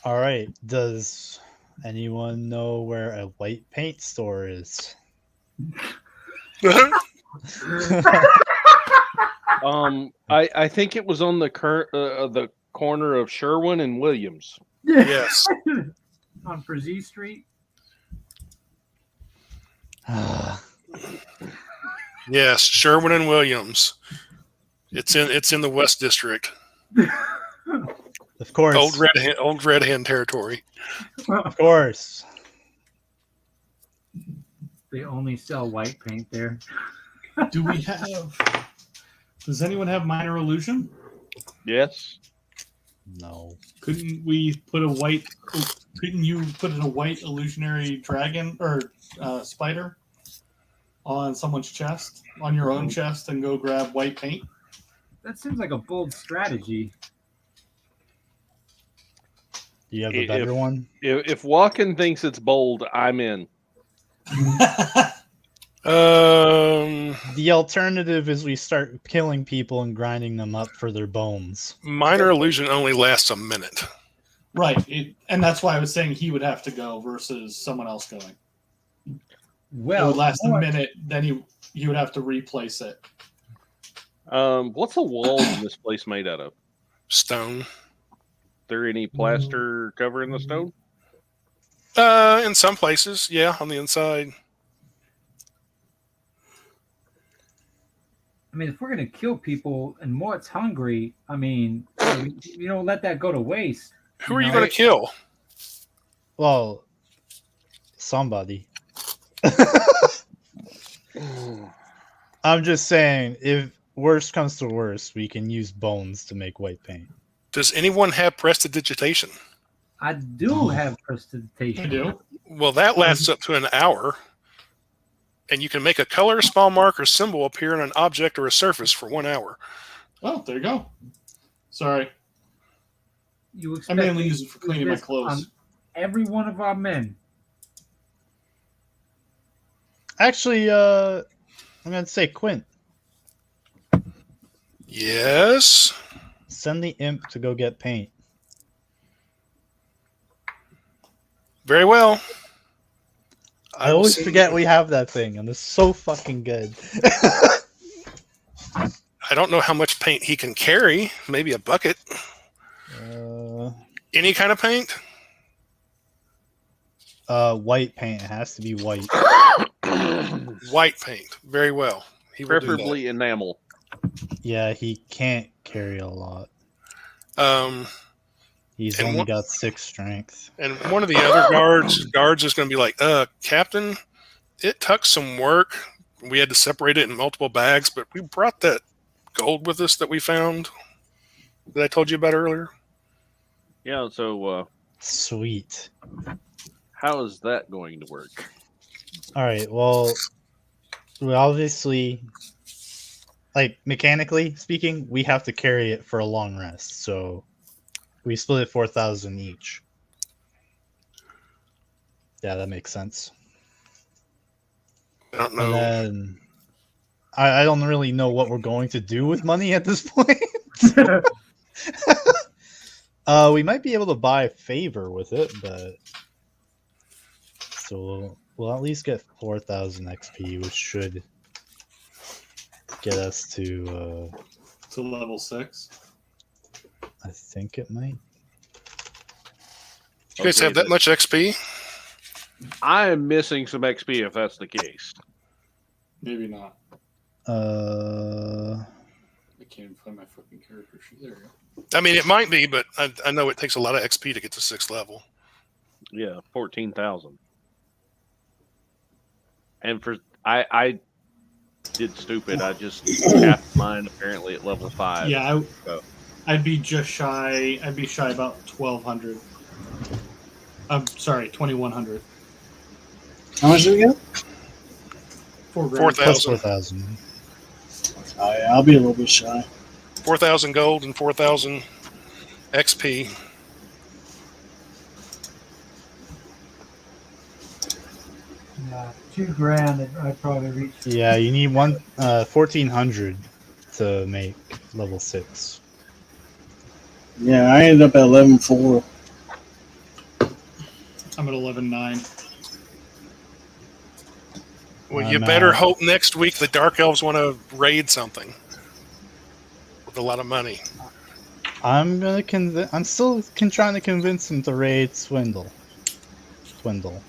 All right. Does anyone know where a white paint store is? I think it was on the the corner of Sherwin and Williams. Yes. On Frazee Street. Yes, Sherwin and Williams. It's in the West District. Of course. Old Red Hen territory. Of course. They only sell white paint there. Do we have? Does anyone have minor illusion? Yes. No. Couldn't we put a white? Couldn't you put in a white illusionary dragon or spider on someone's chest, on your own chest, and go grab white paint? That seems like a bold strategy. Do you have a better one? If Walken thinks it's bold, I'm in. The alternative is we start killing people and grinding them up for their bones. Minor illusion only lasts a minute. Right, and that's why I was saying he would have to go versus someone else going. It Well, would last a minute, then he would have to replace it. What's the walls in this place made out of? Stone. There any plaster covering the stone? In some places, yeah, on the inside. I mean, if we're gonna kill people and Mort's hungry, I mean, you don't let that go to waste. Who are you going to kill? Well, somebody. I'm just saying, if worst comes to worst, we can use bones to make white paint. Does anyone have prestidigitation? I do have prestidigitation. I do. Well, that lasts up to an hour. And you can make a color, small mark, or symbol appear on an object or a surface for 1 hour. Oh, there you go. Sorry. You I expect mainly me use it for to cleaning my this clothes. on every one of our men. Actually, I'm going to say Quint. Yes. Send the imp to go get paint. Very well. I will always see- forget we have that thing, and it's so fucking good. I don't know how much paint he can carry. Maybe a bucket. Any kind of paint? White paint. It has to be white. White paint. Very well. He will do Preferably enamel. Yeah, he can't carry a lot. that. He's And only what- got 6 strength. And one of the other guards is going to be like, Captain, it took some work. We had to separate it in multiple bags, but we brought that gold with us that we found that I told you about earlier. Yeah, so Sweet. how is that going to work? All right. Well, we obviously, like mechanically speaking, we have to carry it for a long rest. So we split it 4,000 each. Yeah, that makes sense. I don't And know. then I don't really know what we're going to do with money at this point. We might be able to buy favor with it, but so we'll at least get 4,000 XP, which should get us to level 6. I think it might. You guys have that much XP? I am missing some XP if that's the case. Maybe not. Uh, I can't even find my fucking character sheet. There you go. I mean, it might be, but I know it takes a lot of XP to get to 6th level. Yeah, 14,000. And for I did stupid. I just capped mine apparently at level 5. Yeah, So. I'd be just shy. I'd be shy about 1,200. I'm sorry, 2,100. How much did we get? 4 grand. plus 4,000. 4,000. Oh, yeah, I'll be a little bit shy. 4,000 gold and 4,000 XP. Yeah, 2 grand. I'd probably reach. Yeah, you need 1,400 to make level 6. Yeah, I ended up at 11.4. I'm at 11.9. Well, you I'm better at- hope next week the Dark Elves want to raid something with a lot of money. I'm gonna I'm still trying to convince him to raid Swindle. Yeah, Swindle,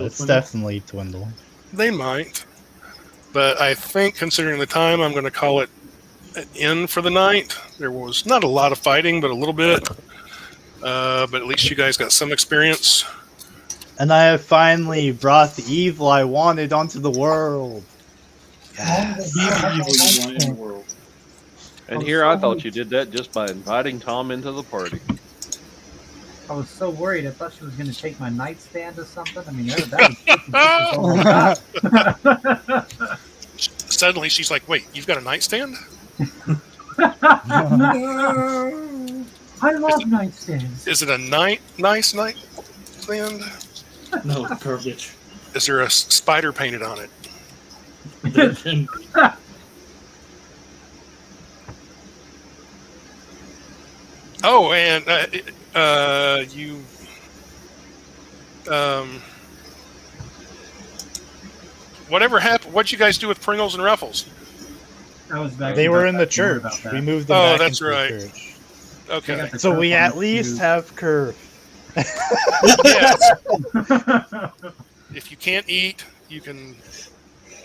it's Swindle? definitely Twindle. They might. But I think, considering the time, I'm going to call it an end for the night. There was not a lot of fighting, but a little bit. But at least you guys got some experience. And I have finally brought the evil I wanted onto the world. Be the evil you want in the world. And here I thought you did that just by inviting Tom into the party. I was so worried. I thought she was going to take my nightstand or something. I mean, that was Suddenly she's like, wait, you've got a nightstand? no. I love nightstands. Is it a nice nightstand? No, garbage. Is there a spider painted on it? There can be. Oh, and you... whatever happened? What'd you guys do with Pringles and Ruffles? I was back They were about in the that. Don't worry about church. that. We moved them Oh, back that's into right. the church. Okay. They got the So curve we on at the least shoe. have curve. Yes. If you can't eat, you can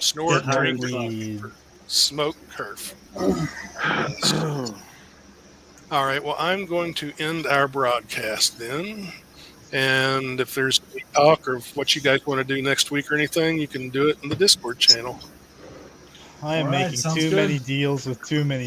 snort, Get drink, hungry. Weed. smoke, curve. All right. Well, I'm going to end our broadcast then. And if there's any talk or what you guys want to do next week or anything, you can do it in the Discord channel. I am All right, making sounds too good. many deals with too many